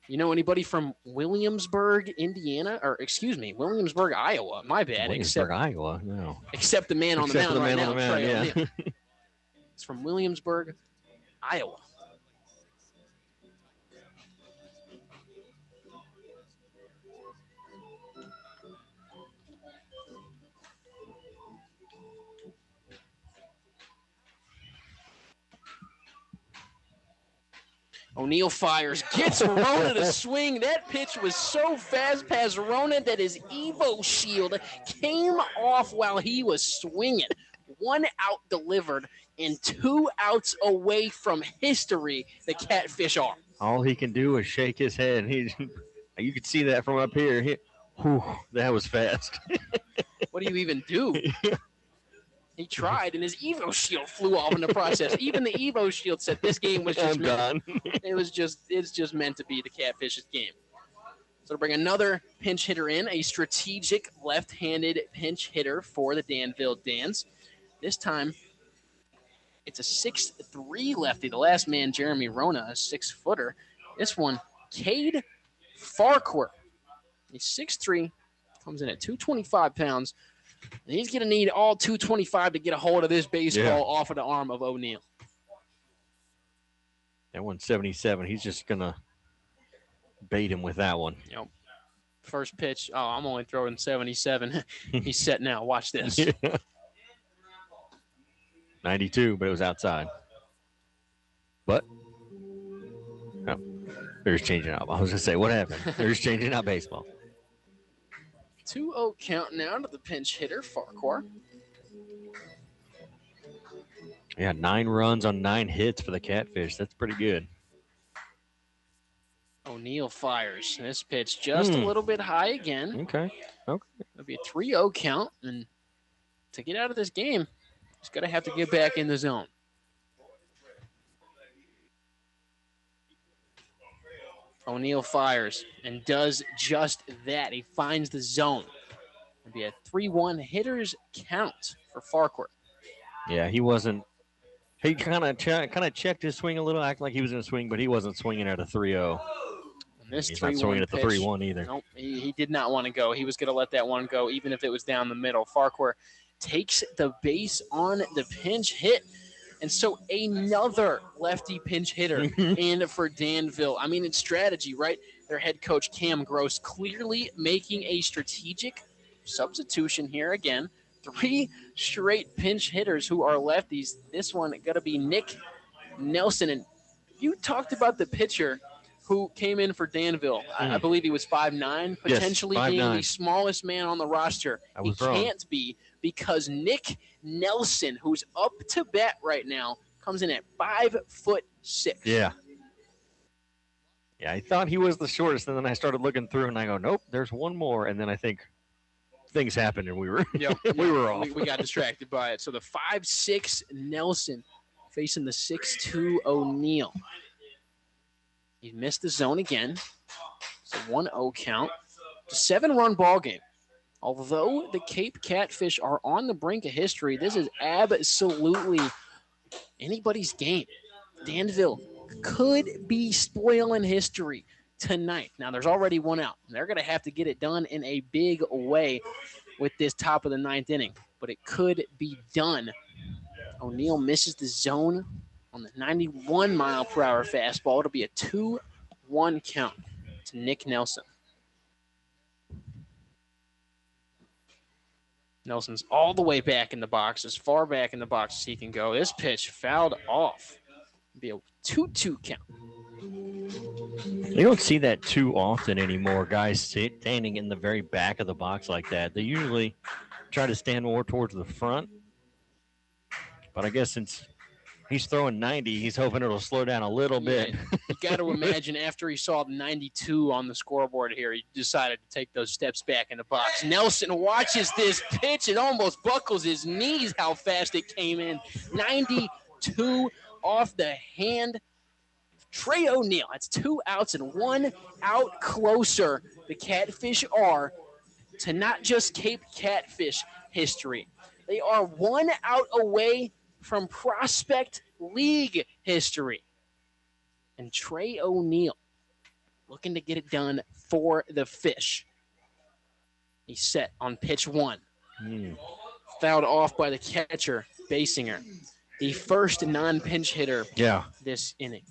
[SPEAKER 1] You know anybody from Williamsburg, Indiana? Or, excuse me, Williamsburg, Iowa. My bad.
[SPEAKER 2] Williamsburg, Iowa? No.
[SPEAKER 1] Except the man on the mound right now.
[SPEAKER 2] Yeah.
[SPEAKER 1] It's from Williamsburg, Iowa. O'Neal fires, gets Rona to swing. That pitch was so fast past Rona that his Evo shield came off while he was swinging. 1 out delivered and 2 outs away from history, the Catfish are.
[SPEAKER 2] All he can do is shake his head. You could see that from up here. That was fast.
[SPEAKER 1] What do you even do? He tried, and his Evo shield flew off in the process. Even the Evo shield said this game was just
[SPEAKER 2] done.
[SPEAKER 1] It's just meant to be the Catfish's game. So to bring another pinch hitter in, a strategic left-handed pinch hitter for the Danville Dans. This time, it's a 6'3" lefty. The last man, Jeremy Rona, a 6-footer. This one, Cade Farquhar. He's 6'3", comes in at 225 pounds. And he's going to need all 225 to get a hold of this baseball off of the arm of O'Neal.
[SPEAKER 2] That one's 77. He's just going to bait him with that one.
[SPEAKER 1] Yep. First pitch. Oh, I'm only throwing 77. He's set now. Watch this.
[SPEAKER 2] 92, but it was outside. But, oh, they're just changing up. I was going to say, what happened? They're just changing out baseball.
[SPEAKER 1] 2-0 count now to the pinch hitter, Farquhar.
[SPEAKER 2] Yeah, 9 runs on 9 hits for the Catfish. That's pretty good.
[SPEAKER 1] O'Neal fires. This pitch just a little bit high again.
[SPEAKER 2] Okay.
[SPEAKER 1] It'll be a 3-0 count. And to get out of this game, he's going to have to get back in the zone. O'Neal fires and does just that. He finds the zone. It'll be a 3-1 hitter's count for Farquhar.
[SPEAKER 2] Yeah, he wasn't. He kind of checked his swing a little, acting like he was going to swing, but he wasn't swinging at a 3-0. He's not swinging at the 3-1 either.
[SPEAKER 1] Nope, he did not want to go. He was going to let that one go, even if it was down the middle. Farquhar takes the base on the pinch hit. And so another lefty pinch hitter in for Danville. I mean, it's strategy, right? Their head coach, Cam Gross, clearly making a strategic substitution here again. 3 straight pinch hitters who are lefties. This one going to be Nick Nelson. And you talked about the pitcher who came in for Danville. I believe he was 5'9", potentially being the smallest man on the roster. He can't be because Nick Nelson, who's up to bat right now, comes in at 5'6".
[SPEAKER 2] Yeah. Yeah, I thought he was the shortest, and then I started looking through, and I go, nope, there's one more. And then I think things happened, and we were we were off.
[SPEAKER 1] We got distracted by it. So the 5'6" Nelson facing the 6'2" O'Neal. He missed the zone again. It's a 1-0 count. It's a 7-run ball game. Although the Cape Catfish are on the brink of history, this is absolutely anybody's game. Danville could be spoiling history tonight. Now, there's already 1 out. They're going to have to get it done in a big way with this top of the 9th inning, but it could be done. O'Neal misses the zone on the 91-mile-per-hour fastball. It'll be a 2-1 count to Nick Nelson. Nelson's all the way back in the box, as far back in the box as he can go. This pitch fouled off. Be a 2-2 count.
[SPEAKER 2] You don't see that too often anymore, guys standing in the very back of the box like that. They usually try to stand more towards the front. But I guess since he's throwing 90, he's hoping it'll slow down a little bit.
[SPEAKER 1] You got to imagine after he saw 92 on the scoreboard here, he decided to take those steps back in the box. Nelson watches this pitch and almost buckles his knees how fast it came in. 92 off the hand. Trey O'Neill. That's 2 outs and 1 out closer. The Catfish are to not just Cape Catfish history. They are 1 out away from Prospect League history. And Trey O'Neill looking to get it done for the Fish. He's set on pitch 1. Fouled off by the catcher, Basinger. The first non-pinch hitter this inning.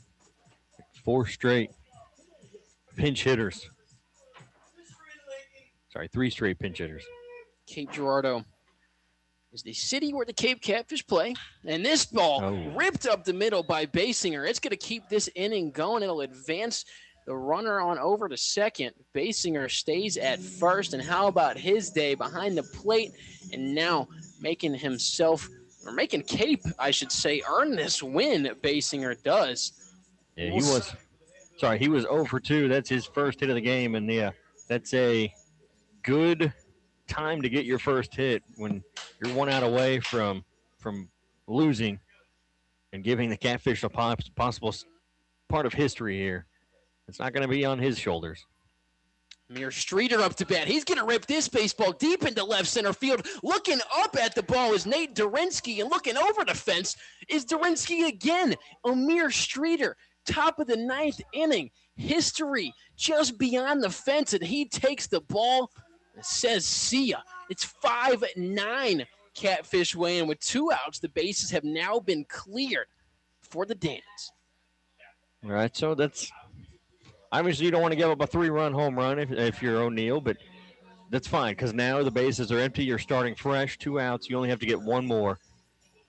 [SPEAKER 2] 4 straight pinch hitters. Sorry, 3 straight pinch hitters.
[SPEAKER 1] Cape Girardeau is the city where the Cape Catfish play. And this ball ripped up the middle by Basinger. It's going to keep this inning going. It'll advance the runner on over to second. Basinger stays at first. And how about his day behind the plate? And now making Cape, I should say, earn this win. Basinger does.
[SPEAKER 2] Yeah, he was 0 for 2. That's his first hit of the game. And, yeah, that's a good time to get your first hit when you're 1 out away from losing and giving the Catfish a possible part of history here. It's not going to be on his shoulders.
[SPEAKER 1] Amir Streeter up to bat. He's going to rip this baseball deep into left center field. Looking up at the ball is Nate Durinsky, and looking over the fence is Durinsky again. Amir Streeter, top of the 9th inning. History just beyond the fence, and he takes the ball and says, see ya. It's 5-9 Catfish way, and with 2 outs, the bases have now been cleared for the Dans.
[SPEAKER 2] All right, so that's obviously you don't want to give up a 3-run home run if you're O'Neill, but that's fine because now the bases are empty. You're starting fresh, 2 outs. You only have to get 1 more.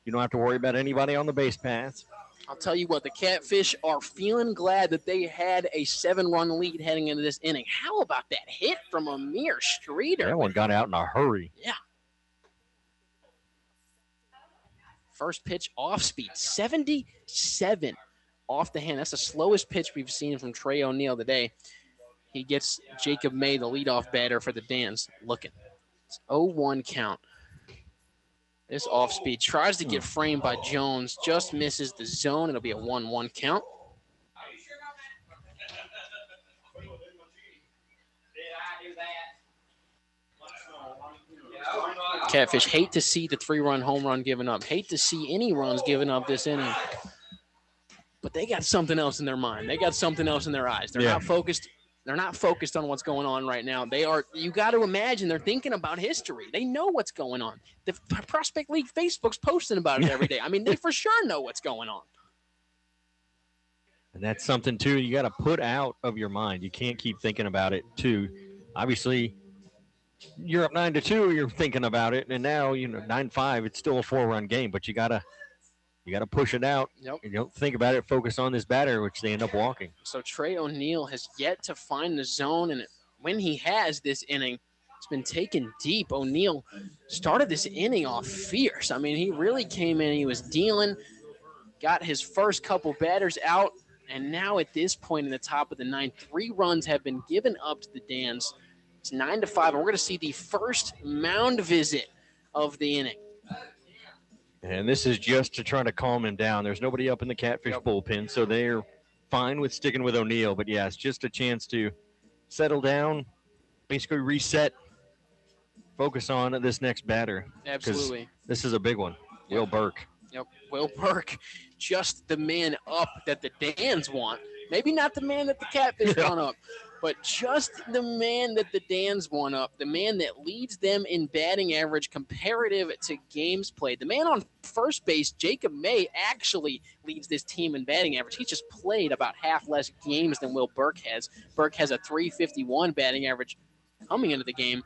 [SPEAKER 2] You don't have to worry about anybody on the base paths.
[SPEAKER 1] I'll tell you what, the Catfish are feeling glad that they had a 7-run lead heading into this inning. How about that hit from Amir Streeter?
[SPEAKER 2] That one got out in a hurry.
[SPEAKER 1] Yeah. First pitch off speed, 77 off the hand. That's the slowest pitch we've seen from Trey O'Neill today. He gets Jacob May, the leadoff batter for the Dans, looking. It's 0-1 count. This off speed tries to get framed by Jones, just misses the zone. It'll be a 1-1 count. Catfish hate to see the 3-run home run given up. Hate to see any runs given up this inning. But they got something else in their mind. They got something else in their eyes. They're not focused. They're not focused on what's going on right now. They are. You got to imagine they're thinking about history. They know what's going on. The Prospect League Facebook's posting about it every day. I mean, they for sure know what's going on.
[SPEAKER 2] And that's something, too, you got to put out of your mind. You can't keep thinking about it, too. Obviously, you're up 9-2, you're thinking about it. And now, 9-5, it's still a 4-run game. But you got to push it out.
[SPEAKER 1] Yep.
[SPEAKER 2] You don't think about it, focus on this batter, which they end up walking.
[SPEAKER 1] So Trey O'Neill has yet to find the zone, and when he has this inning, it's been taken deep. O'Neill started this inning off fierce. I mean, he really came in, he was dealing, got his first couple batters out, and now at this point in the top of the 9th, 3 runs have been given up to the Dans. It's 9-5, and we're going to see the first mound visit of the inning.
[SPEAKER 2] And this is just to try to calm him down. There's nobody up in the Catfish bullpen, so they're fine with sticking with O'Neill. But, yeah, it's just a chance to settle down, basically reset, focus on this next batter.
[SPEAKER 1] Absolutely.
[SPEAKER 2] This is a big one. Will Burke.
[SPEAKER 1] Yep, Will Burke, just the man up that the Dans want. Maybe not the man that the Catfish want up, but just the man that the Dans want up, the man that leads them in batting average comparative to games played. The man on first base, Jacob May, actually leads this team in batting average. He's just played about half less games than Will Burke has. Burke has a .351 batting average coming into the game.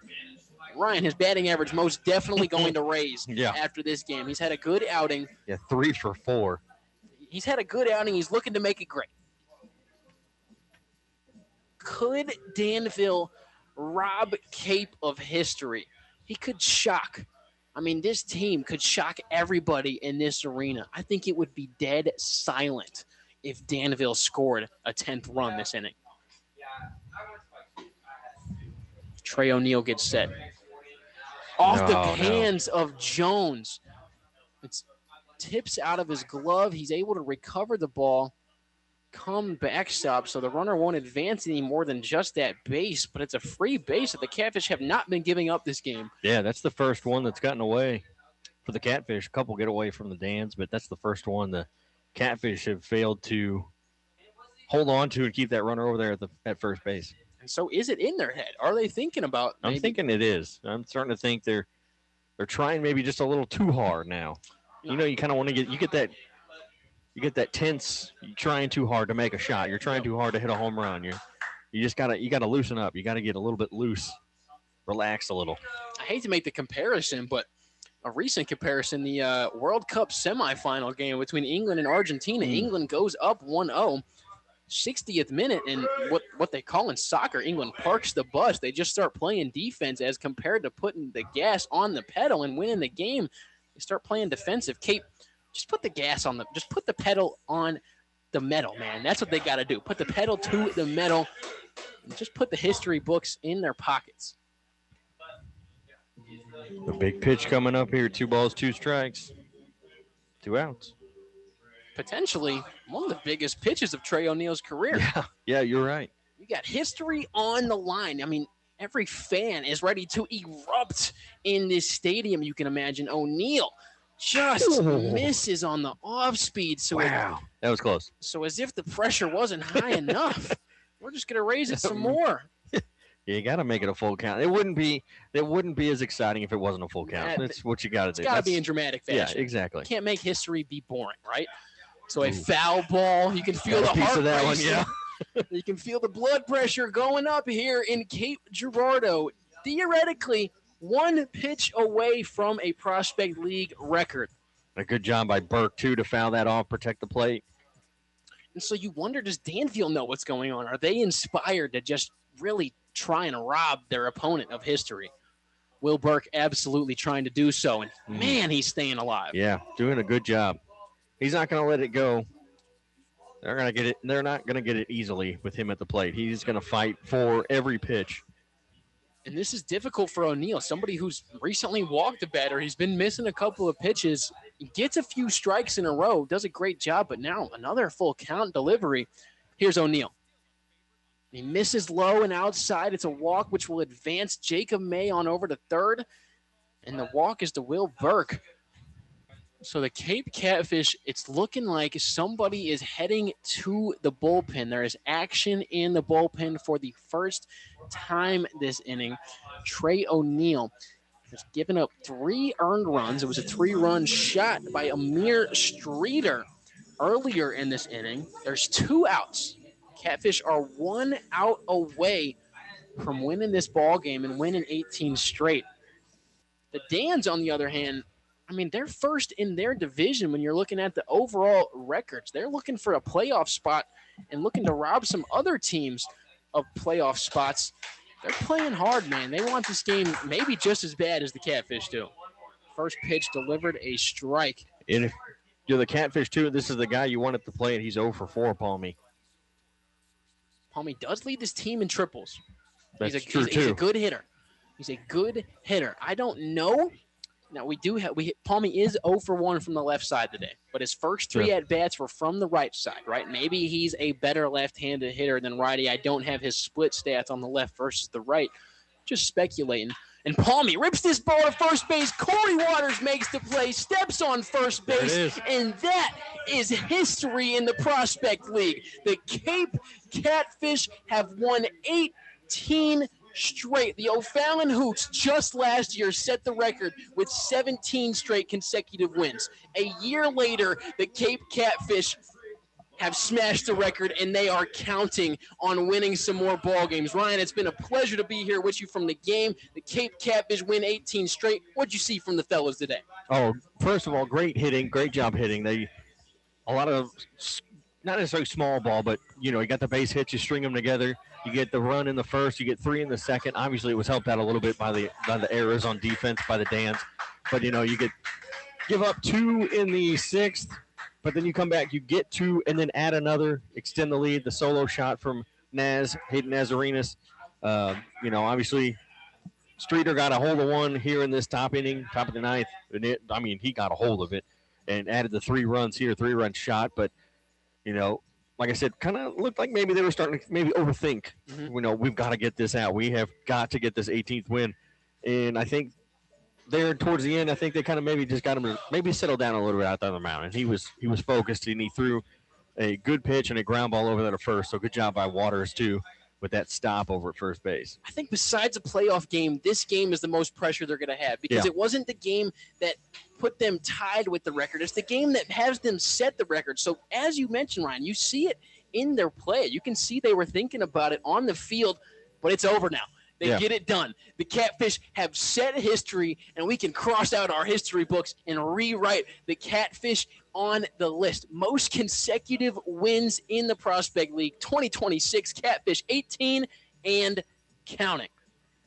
[SPEAKER 1] Ryan, his batting average most definitely going to raise after this game. He's had a good outing.
[SPEAKER 2] Yeah, 3 for 4.
[SPEAKER 1] He's had a good outing. He's looking to make it great. Could Danville rob Cape of history? He could shock. I mean, this team could shock everybody in this arena. I think it would be dead silent if Danville scored a 10th run this inning. Trey O'Neill gets set. Off the hands of Jones. It's tips out of his glove. He's able to recover the ball. Come backstop, so the runner won't advance any more than just that base, but it's a free base that the Catfish have not been giving up this game.
[SPEAKER 2] Yeah, that's the first one that's gotten away for the Catfish. A couple get away from the Dans, but that's the first one the Catfish have failed to hold on to and keep that runner over there at first base.
[SPEAKER 1] And so is it in their head? Are they thinking about
[SPEAKER 2] I'm thinking it is. I'm starting to think they're trying maybe just a little too hard now. You know, you kind of want to get that tense. You're trying too hard to make a shot. You're trying too hard to hit a home run. You gotta loosen up. You gotta get a little bit loose, relax a little.
[SPEAKER 1] I hate to make the comparison, but a recent comparison: the World Cup semifinal game between England and Argentina. England goes up 1-0, 60th minute, and what they call in soccer, England parks the bus. They just start playing defense as compared to putting the gas on the pedal and winning the game. They start playing defensive. Cape. Just put the pedal on the metal, man. That's what they got to do. Put the pedal to the metal and just put the history books in their pockets.
[SPEAKER 2] The big pitch coming up here. 2 balls, 2 strikes, 2 outs.
[SPEAKER 1] Potentially one of the biggest pitches of Trey O'Neill's career.
[SPEAKER 2] Yeah, you're right.
[SPEAKER 1] You got history on the line. I mean, every fan is ready to erupt in this stadium. You can imagine O'Neill just misses on the off speed. So
[SPEAKER 2] that was close.
[SPEAKER 1] So as if the pressure wasn't high enough, we're just going to raise it some more.
[SPEAKER 2] You got to make it a full count. It wouldn't be as exciting if it wasn't a full count. That's what you got to do.
[SPEAKER 1] It's got to be in dramatic fashion.
[SPEAKER 2] Yeah, exactly.
[SPEAKER 1] Can't make history be boring, right? So a foul ball, you can feel the
[SPEAKER 2] piece
[SPEAKER 1] heart
[SPEAKER 2] of that
[SPEAKER 1] racing.
[SPEAKER 2] one, yeah.
[SPEAKER 1] You can feel the blood pressure going up here in Cape Girardeau. Theoretically, 1 pitch away from a Prospect League record.
[SPEAKER 2] A good job by Burke, too, to foul that off, protect the plate.
[SPEAKER 1] And so you wonder, does Danville know what's going on? Are they inspired to just really try and rob their opponent of history? Will Burke absolutely trying to do so, and man, he's staying alive.
[SPEAKER 2] Yeah, doing a good job. He's not going to let it go. They're going to get it. They're not going to get it easily with him at the plate. He's going to fight for every pitch.
[SPEAKER 1] And this is difficult for O'Neill, somebody who's recently walked a batter. He's been missing a couple of pitches, gets a few strikes in a row, does a great job, but now another full count delivery. Here's O'Neill. He misses low and outside. It's a walk, which will advance Jacob May on over to third, and the walk is to Will Burke. So the Cape Catfish, it's looking like somebody is heading to the bullpen. There is action in the bullpen for the first time this inning. Trey O'Neill has given up 3 earned runs. It was a 3-run shot by Amir Streeter earlier in this inning. There's 2 outs. Catfish are 1 out away from winning this ball game and winning 18 straight. The Dans, on the other hand, I mean, they're first in their division when you're looking at the overall records. They're looking for a playoff spot and looking to rob some other teams of playoff spots. They're playing hard, man. They want this game maybe just as bad as the Catfish do. First pitch delivered, a strike.
[SPEAKER 2] And if you're the Catfish, too, this is the guy you want at the plate. He's 0 for 4, Palmy.
[SPEAKER 1] Palmy does lead this team in triples.
[SPEAKER 2] That's
[SPEAKER 1] He's a good hitter. He's a good hitter. I don't know. Now, Palmy is 0 for 1 from the left side today, but his first 3 at-bats were from the right side, right? Maybe he's a better left-handed hitter than righty. I don't have his split stats on the left versus the right. Just speculating. And Palmy rips this ball to first base. Corey Waters makes the play, steps on first base, and that is history in the Prospect League. The Cape Catfish have won 18 straight. The O'Fallon Hoots just last year set the record with 17 straight consecutive wins. A year later, the Cape Catfish have smashed the record, and they are counting on winning some more ball games. Ryan, it's been a pleasure to be here with you from the game. The Cape Catfish win 18 straight. What'd you see from the fellas today?
[SPEAKER 2] Oh, first of all, great hitting, great job hitting. a lot of not necessarily small ball, but you got the base hits, you string them together. You get the run in the first, you get 3 in the second. Obviously, it was helped out a little bit by the errors on defense by the Dans, but you get give up 2 in the 6th, but then you come back, you get 2, and then add another, extend the lead. The solo shot from Hayden Nazarenas. Obviously, Streeter got a hold of one here in this top inning, top of the 9th, and he got a hold of it and added the 3 runs here, 3-run shot, but like I said, kind of looked like maybe they were starting to maybe overthink. Mm-hmm. We've got to get this out. We have got to get this 18th win. And I think there towards the end, I think they kind of maybe just got him to maybe settle down a little bit out there on the mound. And he was focused, and he threw a good pitch and a ground ball over that at first. So good job by Waters, too, with that stop over at first base.
[SPEAKER 1] I think besides a playoff game, this game is the most pressure they're going to have because it wasn't the game that put them tied with the record. It's the game that has them set the record. So as you mentioned, Ryan, you see it in their play. You can see they were thinking about it on the field, but it's over now. They get it done. The Catfish have set history, and we can cross out our history books and rewrite the Catfish on the list. Most consecutive wins in the Prospect League, 2026 Catfish, 18 and counting.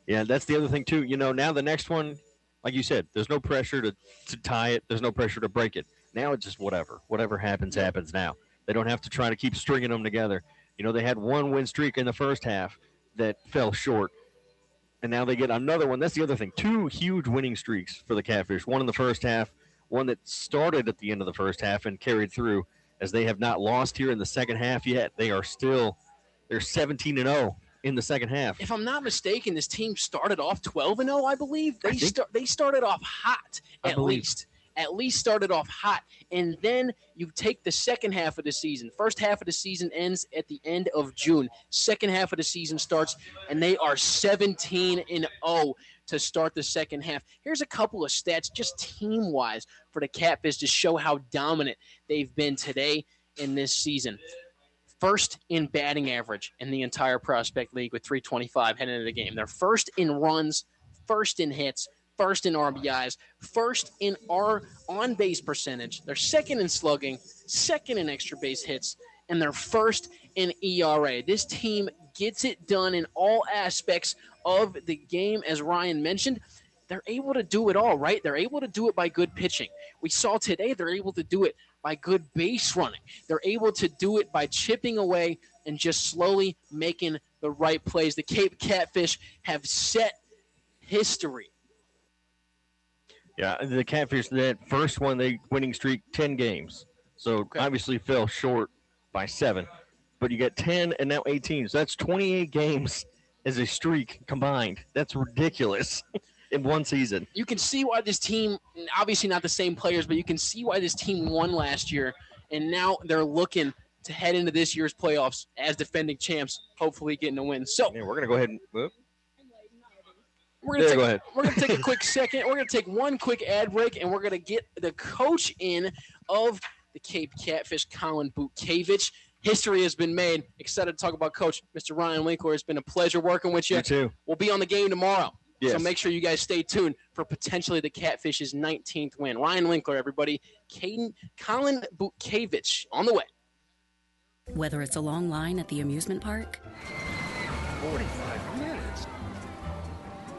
[SPEAKER 2] Yeah, that's the other thing, too. Now the next one, like you said, there's no pressure to tie it. There's no pressure to break it. Now it's just whatever. Whatever happens, happens now. They don't have to try to keep stringing them together. They had 1 win streak in the first half that fell short. And now they get another one. That's the other thing. 2 huge winning streaks for the Catfish. One in the first half, one that started at the end of the first half and carried through, as they have not lost here in the second half yet. They're 17-0 in the second half.
[SPEAKER 1] If I'm not mistaken, this team started off 12-0, I believe. They started off hot, at least. At least started off hot. And then you take the second half of the season. First half of the season ends at the end of June. Second half of the season starts, and they are 17-0 to start the second half. Here's a couple of stats just team-wise for the Catfish to show how dominant they've been today in this season. First in batting average in the entire Prospect League with 325 heading into the game. They're first in runs, first in hits, first in RBIs, first in our on-base percentage. They're second in slugging, second in extra base hits, and they're first in ERA. This team gets it done in all aspects of the game. As Ryan mentioned, they're able to do it all, right? They're able to do it by good pitching. We saw today they're able to do it by good base running. They're able to do it by chipping away and just slowly making the right plays. The Cape Catfish have set history.
[SPEAKER 2] Yeah, the Catfish, that first one, they winning streak, 10 games. So obviously fell short by 7. But you got 10 and now 18. So that's 28 games as a streak combined. That's ridiculous in one season.
[SPEAKER 1] You can see why this team, obviously not the same players, but you can see why this team won last year. And now they're looking to head into this year's playoffs as defending champs, hopefully getting a win. So
[SPEAKER 2] we're going to go ahead and move.
[SPEAKER 1] We're going to take a quick second. We're going to take one quick ad break, and we're going to get the coach in of the Cape Catfish, Colin Butkevich. History has been made. Excited to talk about Coach, Mr. Ryan Winkler. It's been a pleasure working with you.
[SPEAKER 2] You too.
[SPEAKER 1] We'll be on the game tomorrow.
[SPEAKER 2] Yes.
[SPEAKER 1] So make sure you guys stay tuned for potentially the Catfish's 19th win. Ryan Winkler, everybody. Colin Butkevich on the way.
[SPEAKER 6] Whether it's a long line at the amusement park,
[SPEAKER 11] 45 minutes.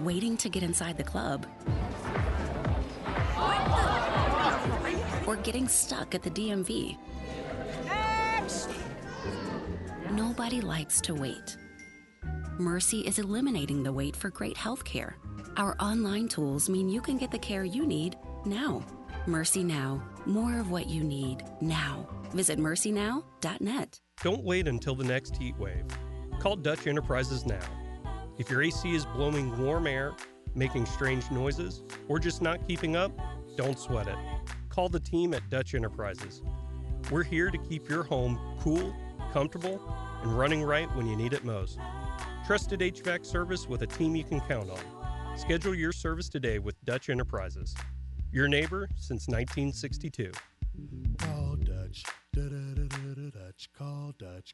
[SPEAKER 6] Waiting to get inside the club, or getting stuck at the DMV. Nobody likes to wait. Mercy is eliminating the wait for great health care. Our online tools mean you can get the care you need now. Mercy Now. More of what you need now. Visit mercynow.net.
[SPEAKER 10] Don't wait until the next heat wave. Call Dutch Enterprises now. If your AC is blowing warm air, making strange noises, or just not keeping up, don't sweat it. Call the team at Dutch Enterprises. We're here to keep your home cool, comfortable, and running right when you need it most. Trusted HVAC service with a team you can count on. Schedule your service today with Dutch Enterprises. Your neighbor since 1962.
[SPEAKER 16] Call Dutch. Da-da-da-da-da-Dutch. Call Dutch.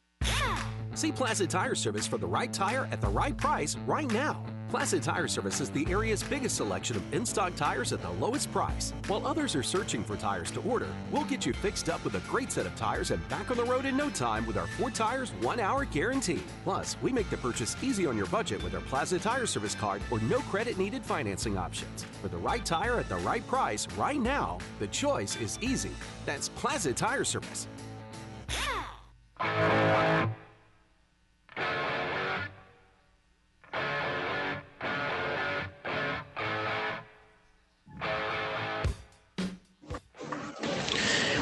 [SPEAKER 3] See Plaza Tire Service for the right tire at the right price right now. Plaza Tire Service is the area's biggest selection of in-stock tires at the lowest price. While others are searching for tires to order, we'll get you fixed up with a great set of tires and back on the road in no time with our 4 tires, 1 hour guarantee. Plus, we make the purchase easy on your budget with our Plaza Tire Service card or no credit needed financing options. For the right tire at the right price right now, the choice is easy. That's Plaza Tire Service.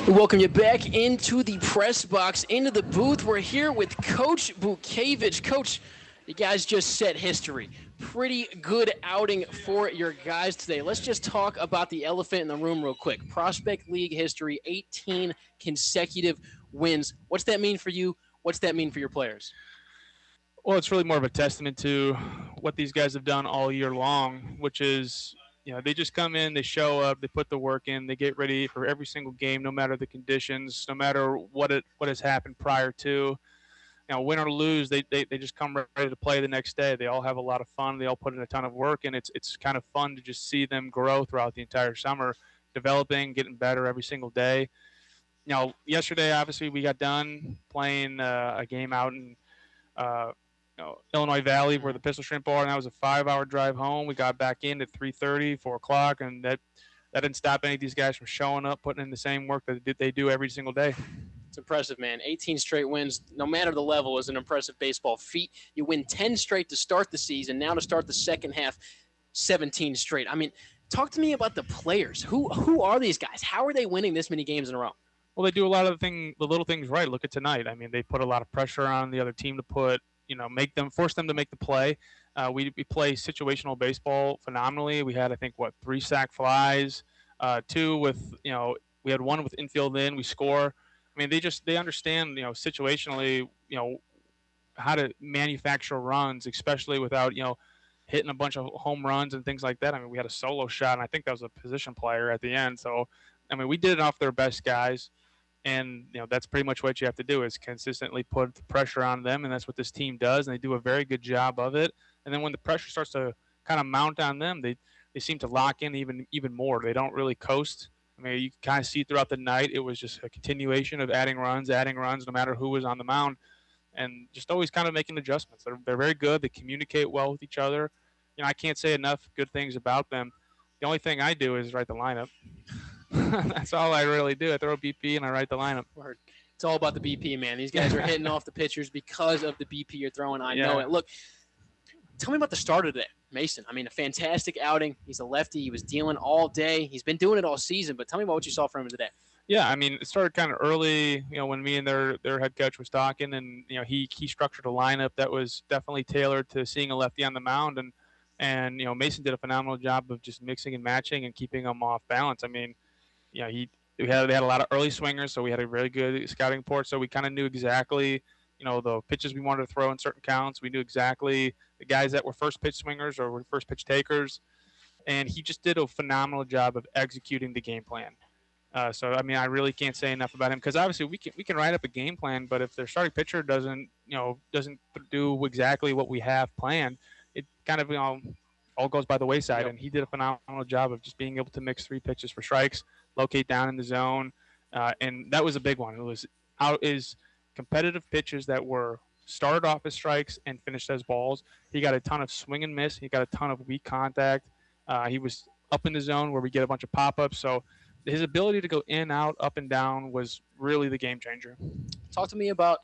[SPEAKER 1] We welcome you back into the press box, into the booth. We're here with Coach Bukevich. Coach, you guys just set history. Pretty good outing for your guys today. Let's just talk about the elephant in the room real quick. Prospect League history, 18 consecutive wins. What's that mean for you? What's that mean for your players?
[SPEAKER 18] Well, it's really more of a testament to what these guys have done all year long, which is, they just come in, they show up, they put the work in, they get ready for every single game, no matter the conditions, no matter what has happened prior to. Win or lose, they just come ready to play the next day. They all have a lot of fun. They all put in a ton of work, and it's kind of fun to just see them grow throughout the entire summer, developing, getting better every single day. Yesterday, obviously, we got done playing a game out in Illinois Valley where the Pistol Shrimp are, and that was a 5-hour drive home. We got back in at 3:30, 4 o'clock, and that didn't stop any of these guys from showing up, putting in the same work that they do every single day.
[SPEAKER 1] It's impressive, man. 18 straight wins, no matter the level, is an impressive baseball feat. You win 10 straight to start the season. Now to start the second half, 17 straight. I mean, talk to me about the players. Who are these guys? How are they winning this many games in a row?
[SPEAKER 18] Well, they do a lot of the little things right. Look at tonight. I mean, they put a lot of pressure on the other team to force them to make the play. We play situational baseball phenomenally. We had, I think, 3 sack flies, 2 with, we had 1 with infield in. We score. I mean, they understand, situationally, how to manufacture runs, especially without, hitting a bunch of home runs and things like that. I mean, we had a solo shot, and I think that was a position player at the end. So, I mean, we did it off their best guys. And, that's pretty much what you have to do is consistently put the pressure on them. And that's what this team does. And they do a very good job of it. And then when the pressure starts to kind of mount on them, they seem to lock in even more. They don't really coast. I mean, you can kind of see throughout the night, it was just a continuation of adding runs, no matter who was on the mound, and just always kind of making adjustments. They're very good. They communicate well with each other. I can't say enough good things about them. The only thing I do is write the lineup. That's all I really do. I throw a BP and I write the lineup.
[SPEAKER 1] Word. It's all about the BP, man. These guys are hitting off the pitchers because of the BP you're throwing. I know it. Look, tell me about the starter today, Mason. I mean, a fantastic outing. He's a lefty. He was dealing all day. He's been doing it all season. But tell me about what you saw from him today.
[SPEAKER 18] Yeah, I mean, it started kind of early, when me and their head coach was talking, and he structured a lineup that was definitely tailored to seeing a lefty on the mound, and Mason did a phenomenal job of just mixing and matching and keeping them off balance. I mean, they had a lot of early swingers, so we had a really good scouting report. So we kind of knew exactly, the pitches we wanted to throw in certain counts. We knew exactly the guys that were first pitch swingers or were first pitch takers, and he just did a phenomenal job of executing the game plan. So I mean, I really can't say enough about him because obviously we can write up a game plan, but if their starting pitcher doesn't do exactly what we have planned, it kind of all goes by the wayside. Yep. And he did a phenomenal job of just being able to mix 3 pitches for strikes, locate down in the zone, and that was a big one. It was competitive pitches that were started off as strikes and finished as balls. He got a ton of swing and miss. He got a ton of weak contact. He was up in the zone where we get a bunch of pop-ups. So his ability to go in, out, up, and down was really the game changer.
[SPEAKER 1] Talk to me about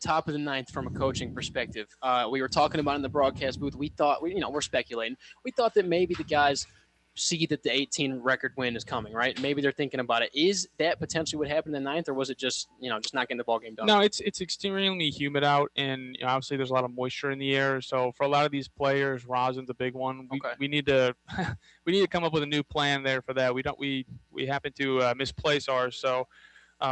[SPEAKER 1] top of the ninth from a coaching perspective. We were talking about in the broadcast booth. We thought, we're speculating. We thought that maybe the guys see that the 18 record win is coming, right? Maybe they're thinking about it. Is that potentially what happened in the ninth, or was it just not getting the ball game done?
[SPEAKER 18] No, it's extremely humid out, and obviously there's a lot of moisture in the air. So for a lot of these players, rosin's a big one. We need to come up with a new plan there for that. We happen to misplace ours, so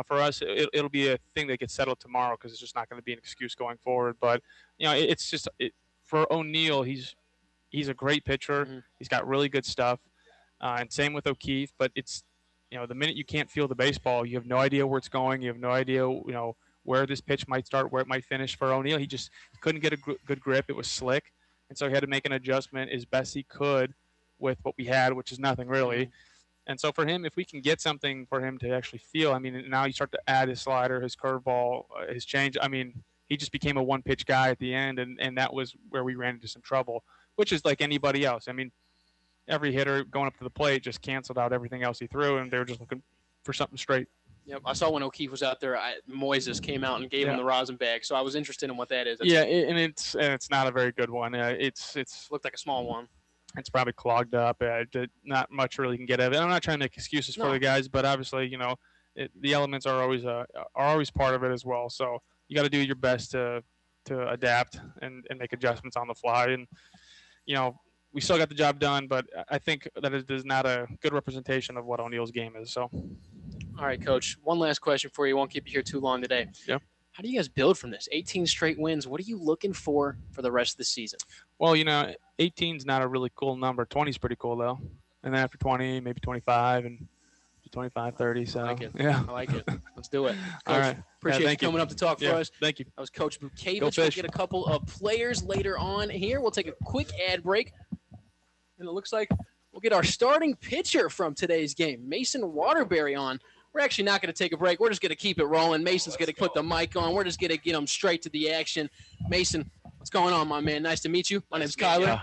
[SPEAKER 18] for us it'll be a thing that gets settled tomorrow because it's just not going to be an excuse going forward. But it's just for O'Neill, he's a great pitcher. Mm-hmm. He's got really good stuff. And same with O'Keefe, but it's, the minute you can't feel the baseball, you have no idea where it's going. You have no idea, where this pitch might start, where it might finish for O'Neill. He just couldn't get a good grip. It was slick. And so he had to make an adjustment as best he could with what we had, which is nothing really. And so for him, if we can get something for him to actually feel, I mean, now you start to add his slider, his curveball, his change. I mean, he just became a one-pitch guy at the end, and that was where we ran into some trouble, which is like anybody else. I mean, every hitter going up to the plate just canceled out everything else he threw, and they were just looking for something straight.
[SPEAKER 1] Yep, I saw when O'Keefe was out there, Moises came out and gave him the rosin bag, so I was interested in what that is.
[SPEAKER 18] It's not a very good one. It's
[SPEAKER 1] looked like a small one.
[SPEAKER 18] It's probably clogged up. Not much really can get out of it. I'm not trying to make excuses for the guys, but obviously, the elements are always part of it as well. So you got to do your best to adapt and make adjustments on the fly. And we still got the job done, but I think that it is not a good representation of what O'Neill's game is. So.
[SPEAKER 1] All right, Coach. One last question for you. Won't keep you here too long today.
[SPEAKER 18] Yeah.
[SPEAKER 1] How do you guys build from this? 18 straight wins. What are you looking for the rest of the season?
[SPEAKER 18] Well, 18 is not a really cool number. 20 is pretty cool, though. And then after 20, maybe 25 and 25, 30. So,
[SPEAKER 1] I like it.
[SPEAKER 18] Yeah.
[SPEAKER 1] I like it. Let's do it. Coach,
[SPEAKER 18] All right.
[SPEAKER 1] Appreciate you coming up to talk for us.
[SPEAKER 18] Thank you.
[SPEAKER 1] That was Coach Bukiewicz.
[SPEAKER 18] Go
[SPEAKER 1] We'll
[SPEAKER 18] Fish.
[SPEAKER 1] get a couple of players later on here. We'll take a quick ad break. And it looks like we'll get our starting pitcher from today's game, Mason Waterbury, on. We're actually not going to take a break. We're just going to keep it rolling. Mason's going to put the mic on. We're just going to get him straight to the action. Mason, what's going on, my man? Nice to meet you. My name's Kyler.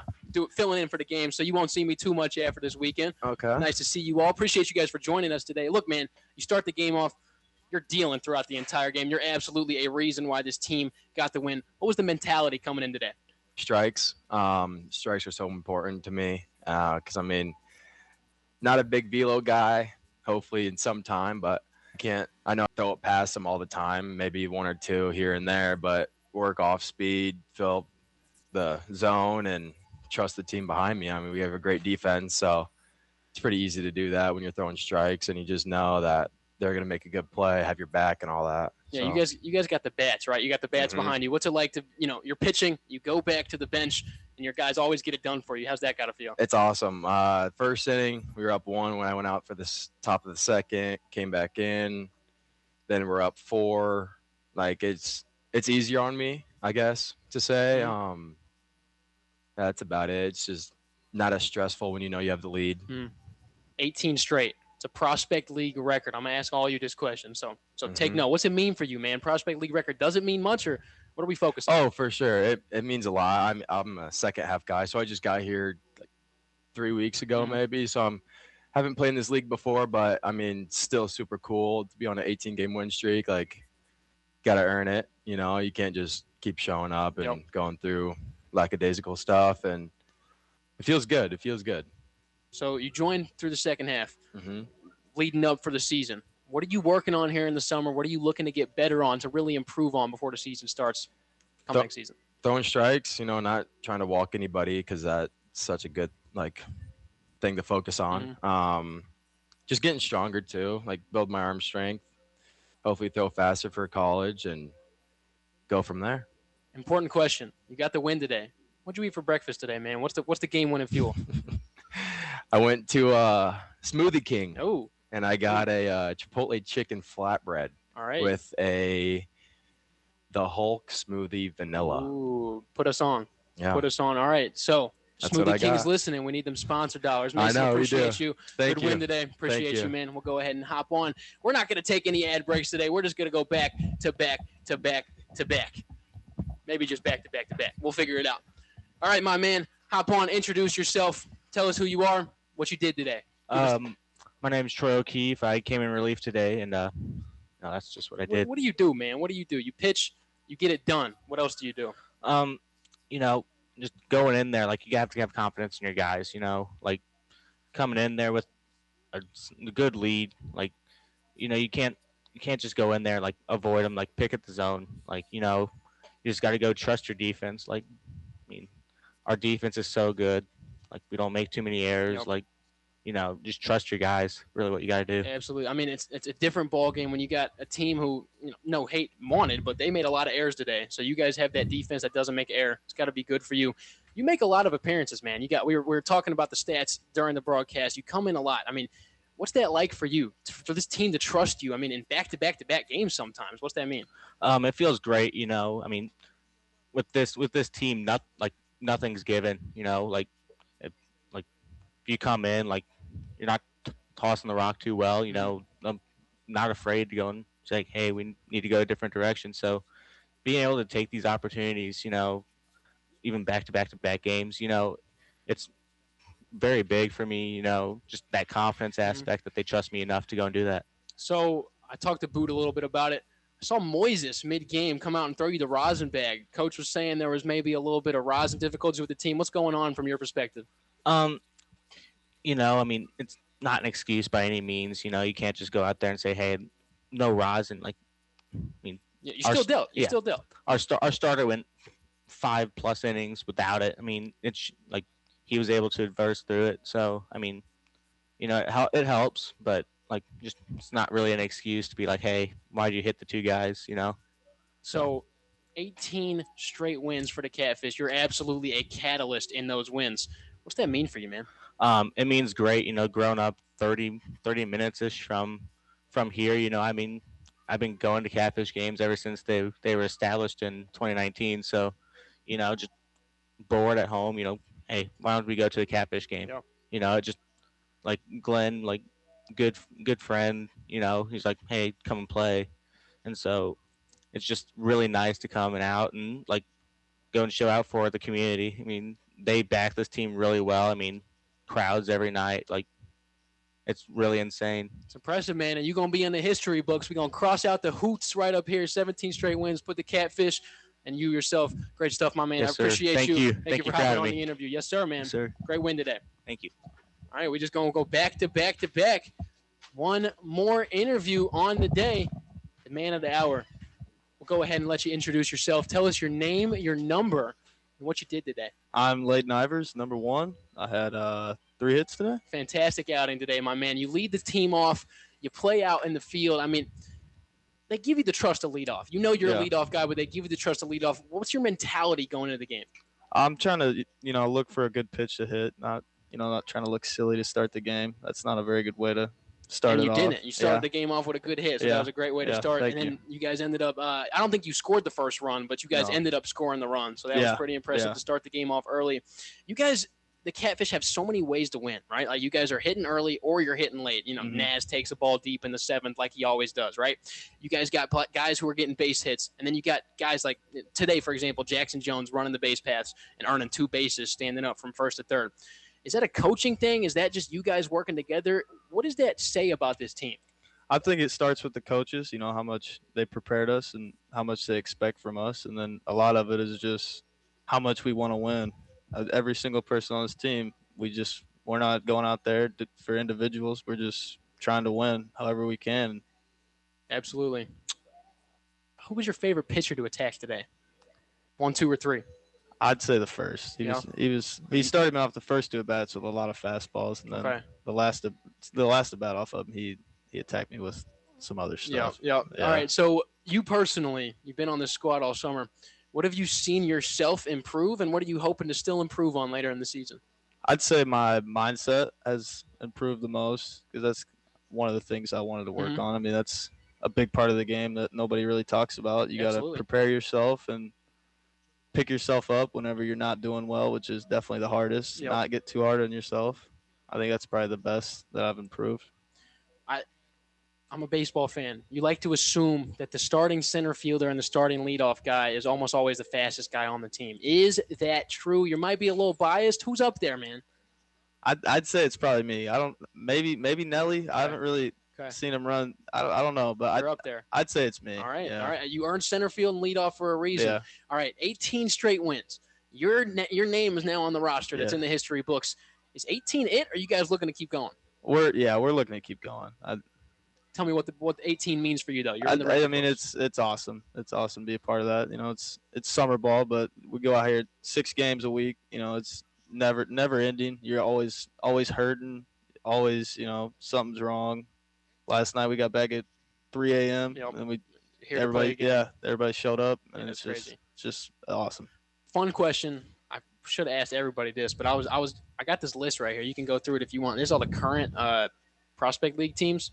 [SPEAKER 1] Filling in for the game, so you won't see me too much after this weekend.
[SPEAKER 19] Okay.
[SPEAKER 1] Nice to see you all. Appreciate you guys for joining us today. Look, man, you start the game off, you're dealing throughout the entire game. You're absolutely a reason why this team got the win. What was the mentality coming in today?
[SPEAKER 19] Strikes. Strikes are so important to me because, not a big velo guy. Hopefully in some time, but I know I throw it past them all the time, maybe one or two here and there, but work off speed, fill the zone, and trust the team behind me. We have a great defense, so it's pretty easy to do that when you're throwing strikes and you just know that they're going to make a good play, have your back and all that.
[SPEAKER 1] Yeah,
[SPEAKER 19] so.
[SPEAKER 1] you guys got the bats, right? You got the bats behind you. What's it like to, you're pitching, you go back to the bench, and your guys always get it done for you. How's that got to feel?
[SPEAKER 19] It's awesome. First inning, we were up 1 when I went out for the top of the second, came back in. Then we're up 4. Like, it's easier on me, I guess, to say. That's about it. It's just not as stressful when you know you have the lead.
[SPEAKER 1] 18 straight. It's a Prospect League record. I'm going to ask all you this question. So take note. What's it mean for you, man? Prospect League record. Does it mean much, or what are we focused on?
[SPEAKER 19] Oh, for sure. It means a lot. I'm a second half guy, so I just got here like 3 weeks ago maybe. So haven't played in this league before, but still super cool to be on an 18-game win streak. Like, got to earn it. You can't just keep showing up and going through lackadaisical stuff, and it feels good.
[SPEAKER 1] So you joined through the second half, leading up for the season. What are you working on here in the summer? What are you looking to get better on to really improve on before the season starts next season?
[SPEAKER 19] Throwing strikes, not trying to walk anybody because that's such a good thing to focus on. Just getting stronger too, build my arm strength, hopefully throw faster for college and go from there.
[SPEAKER 1] Important question. You got the win today. What'd you eat for breakfast today, man? What's the game-winning fuel?
[SPEAKER 19] I went to Smoothie King.
[SPEAKER 1] Oh.
[SPEAKER 19] And I got a Chipotle chicken flatbread.
[SPEAKER 1] All right.
[SPEAKER 19] With the Hulk smoothie vanilla.
[SPEAKER 1] Ooh, put us on.
[SPEAKER 19] Yeah.
[SPEAKER 1] Put us on. All right. So
[SPEAKER 19] That's what I
[SPEAKER 1] Smoothie King's
[SPEAKER 19] got.
[SPEAKER 1] listening. We need them sponsor dollars. Mason,
[SPEAKER 19] I know,
[SPEAKER 1] appreciate
[SPEAKER 19] we do.
[SPEAKER 1] you.
[SPEAKER 19] Thank
[SPEAKER 1] Good
[SPEAKER 19] you.
[SPEAKER 1] win today. Appreciate
[SPEAKER 19] Thank
[SPEAKER 1] you, man. We'll go ahead and hop on. We're not going to take any ad breaks today. We're just going to go back to back to back to back. Maybe just back to back to back. We'll figure it out. All right, my man. Hop on. Introduce yourself. Tell us who you are, what you did today.
[SPEAKER 20] My name's Troy O'Keefe. I came in relief today, and that's just what I did.
[SPEAKER 1] What do you do, man? What do you do? You pitch, you get it done. What else do you do?
[SPEAKER 20] Just going in there, you have to have confidence in your guys, coming in there with a good lead. You can't just go in there, avoid them, pick at the zone. You just got to go trust your defense. Our defense is so good. We don't make too many errors.
[SPEAKER 1] Yep.
[SPEAKER 20] Just trust your guys. Really, what you got to do.
[SPEAKER 1] Absolutely. It's a different ball game when you got a team who, no hate wanted, but they made a lot of errors today. So you guys have that defense that doesn't make error. It's got to be good for you. You make a lot of appearances, man. We were talking about the stats during the broadcast. You come in a lot. What's that like for you, for this team to trust you? I mean, in back-to-back-to-back games sometimes. What's that mean?
[SPEAKER 20] It feels great, I mean, with this team, nothing's given, if, if you come in, you're not tossing the rock too well, I'm not afraid to go and say, hey, we need to go a different direction. So being able to take these opportunities, even back-to-back-to-back games, it's very big for me, just that confidence aspect that they trust me enough to go and do that.
[SPEAKER 1] So I talked to Boot a little bit about it. I saw Moises mid-game come out and throw you the rosin bag. Coach was saying there was maybe a little bit of rosin difficulties with the team. What's going on from your perspective?
[SPEAKER 20] I mean, it's not an excuse by any means. You can't just go out there and say, hey, no rosin.
[SPEAKER 1] Yeah, you still dealt. You still dealt.
[SPEAKER 20] Our starter went 5+ innings without it. I mean, it's he was able to adverse through it. So, I mean, it helps, but just it's not really an excuse to be like, hey, why did you hit the two guys?
[SPEAKER 1] So 18 straight wins for the Catfish. You're absolutely a catalyst in those wins. What's that mean for you, man?
[SPEAKER 20] It means great, growing up 30 minutes-ish from here, I mean, I've been going to Catfish games ever since they were established in 2019. So, just bored at home, hey, why don't we go to the Catfish game?
[SPEAKER 1] Yeah.
[SPEAKER 20] Just Glenn, good friend, he's like, hey, come and play. And so it's just really nice to come out and go and show out for the community. I mean, they back this team really well. I mean, crowds every night, it's really insane.
[SPEAKER 1] It's impressive, man. And you're going to be in the history books. We're going to cross out the hoots right up here. 17 straight wins, put the Catfish, and you yourself. Great stuff, my man.
[SPEAKER 20] Yes,
[SPEAKER 1] I appreciate
[SPEAKER 20] Thank
[SPEAKER 1] you.
[SPEAKER 20] you.
[SPEAKER 1] Thank you for having me on the interview. Yes, sir, man.
[SPEAKER 20] Yes, sir.
[SPEAKER 1] Great win today.
[SPEAKER 20] Thank you.
[SPEAKER 1] All right, we're just going to go back-to-back-to-back. One more interview on the day. The man of the hour. We'll go ahead and let you introduce yourself. Tell us your name, your number, and what you did today.
[SPEAKER 21] I'm Layden Ivers, number 1. I had 3 hits today.
[SPEAKER 1] Fantastic outing today, my man. You lead the team off. You play out in the field. I mean, they give you the trust to lead off. You're a leadoff guy, but they give you the trust to lead off. What's your mentality going into the game?
[SPEAKER 21] I'm trying to, look for a good pitch to hit, not trying to look silly to start the game. That's not a very good way to start it off.
[SPEAKER 1] And you didn't. You started the game off with a good hit, so that was a great way to start. And then you guys ended up I don't think you scored the first run, but you guys ended up scoring the run. So that was pretty impressive to start the game off early. You guys, the Catfish, have so many ways to win, right? Like you guys are hitting early or you're hitting late. Naz takes a ball deep in the 7th like he always does, right? You guys got guys who are getting base hits, and then you got guys like today, for example, Jackson Jones running the base paths and earning 2 bases, standing up from first to third. Is that a coaching thing? Is that just you guys working together? What does that say about this team?
[SPEAKER 21] I think it starts with the coaches, how much they prepared us and how much they expect from us. And then a lot of it is just how much we want to win. Every single person on this team, we're not going out there for individuals. We're just trying to win however we can.
[SPEAKER 1] Absolutely. Who was your favorite pitcher to attack today? 1, 2, or 3?
[SPEAKER 21] I'd say the first. He started me off the first 2 at-bats with a lot of fastballs, and then the last at-bat off of him, he attacked me with some other stuff.
[SPEAKER 1] Yeah. All right, so you personally, you've been on this squad all summer. What have you seen yourself improve, and what are you hoping to still improve on later in the season?
[SPEAKER 21] I'd say my mindset has improved the most because that's one of the things I wanted to work on. I mean, that's a big part of the game that nobody really talks about. You got to prepare yourself and pick yourself up whenever you're not doing well, which is definitely the hardest. Not get too hard on yourself. I think that's probably the best that I've improved.
[SPEAKER 1] I'm a baseball fan. You like to assume that the starting center fielder and the starting leadoff guy is almost always the fastest guy on the team. Is that true? You might be a little biased. Who's up there, man?
[SPEAKER 21] I'd say it's probably me. Maybe Nelly. I haven't really seen him run. I don't know, but
[SPEAKER 1] you're up there.
[SPEAKER 21] I'd say it's me.
[SPEAKER 1] All right. You earned center field and leadoff for a reason.
[SPEAKER 21] Yeah.
[SPEAKER 1] All right, 18 straight wins. Your name is now on the roster that's in the history books. Is 18 it, or are you guys looking to keep going?
[SPEAKER 21] We're looking to keep going.
[SPEAKER 1] Tell me what 18 means for you, though.
[SPEAKER 21] I mean, it's awesome. It's awesome to be a part of that. It's summer ball, but we go out here 6 games a week. It's never ending. You're always hurting. Always, something's wrong. Last night we got back at 3 a.m. and everybody showed up, and it's just awesome.
[SPEAKER 1] Fun question. I should have asked everybody this, but I got this list right here. You can go through it if you want. There's all the current Prospect League teams.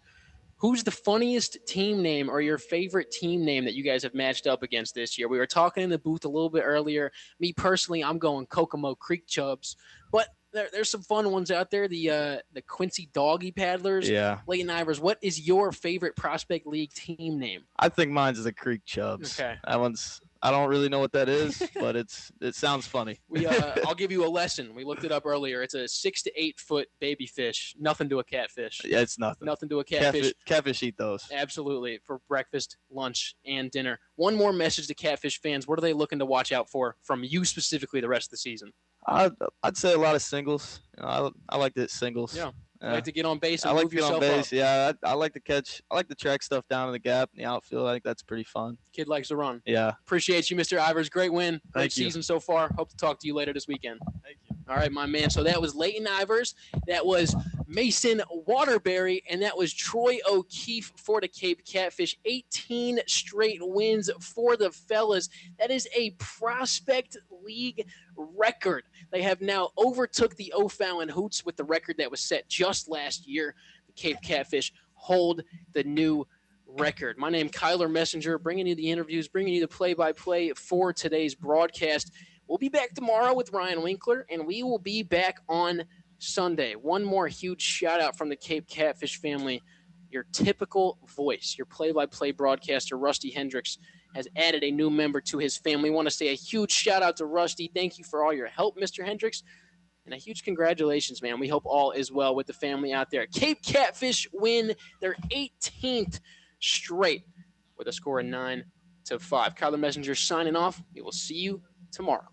[SPEAKER 1] Who's the funniest team name or your favorite team name that you guys have matched up against this year? We were talking in the booth a little bit earlier. Me personally, I'm going Kokomo Creek Chubs, but there's some fun ones out there. The Quincy Doggy Paddlers.
[SPEAKER 21] Yeah.
[SPEAKER 1] Leighton Ivers. What is your favorite Prospect League team name?
[SPEAKER 21] I think mine's the Creek Chubs.
[SPEAKER 1] Okay.
[SPEAKER 21] That one's. I don't really know what that is, but it sounds funny.
[SPEAKER 1] I'll give you a lesson. We looked it up earlier. It's a 6 to 8 foot baby fish. Nothing to a catfish.
[SPEAKER 21] Yeah, it's nothing.
[SPEAKER 1] Nothing to a catfish.
[SPEAKER 21] Catfish eat those.
[SPEAKER 1] Absolutely, for breakfast, lunch, and dinner. One more message to catfish fans. What are they looking to watch out for from you specifically the rest of the season?
[SPEAKER 21] I'd say a lot of singles. I like the singles.
[SPEAKER 1] Yeah. I like to get on base and
[SPEAKER 21] I like
[SPEAKER 1] move
[SPEAKER 21] to get on
[SPEAKER 1] yourself
[SPEAKER 21] base.
[SPEAKER 1] up.
[SPEAKER 21] Yeah, I like to catch. I like to track stuff down in the gap in the outfield. I think that's pretty fun.
[SPEAKER 1] Kid likes to run.
[SPEAKER 21] Yeah.
[SPEAKER 1] Appreciate you, Mr. Ivers. Great win. Great
[SPEAKER 21] Thank you.
[SPEAKER 1] season so far. Hope to talk to you later this weekend.
[SPEAKER 21] Thank you.
[SPEAKER 1] All right, my man. So that was Leighton Ivers. That was Mason Waterbury. And that was Troy O'Keefe for the Cape Catfish. 18 straight wins for the fellas. That is a Prospect League record. They have now overtook the O'Fallon Hoots with the record that was set just last year. The Cape Catfish hold the new record. My name is Kyler Messenger, bringing you the interviews, bringing you the play-by-play for today's broadcast. We'll be back tomorrow with Ryan Winkler, and we will be back on Sunday. One more huge shout-out from the Cape Catfish family. Your typical voice, your play-by-play broadcaster, Rusty Hendricks, has added a new member to his family. We want to say a huge shout-out to Rusty. Thank you for all your help, Mr. Hendricks. And a huge congratulations, man. We hope all is well with the family out there. Cape Catfish win their 18th straight with a score of 9-5. Kyler Messenger signing off. We will see you tomorrow.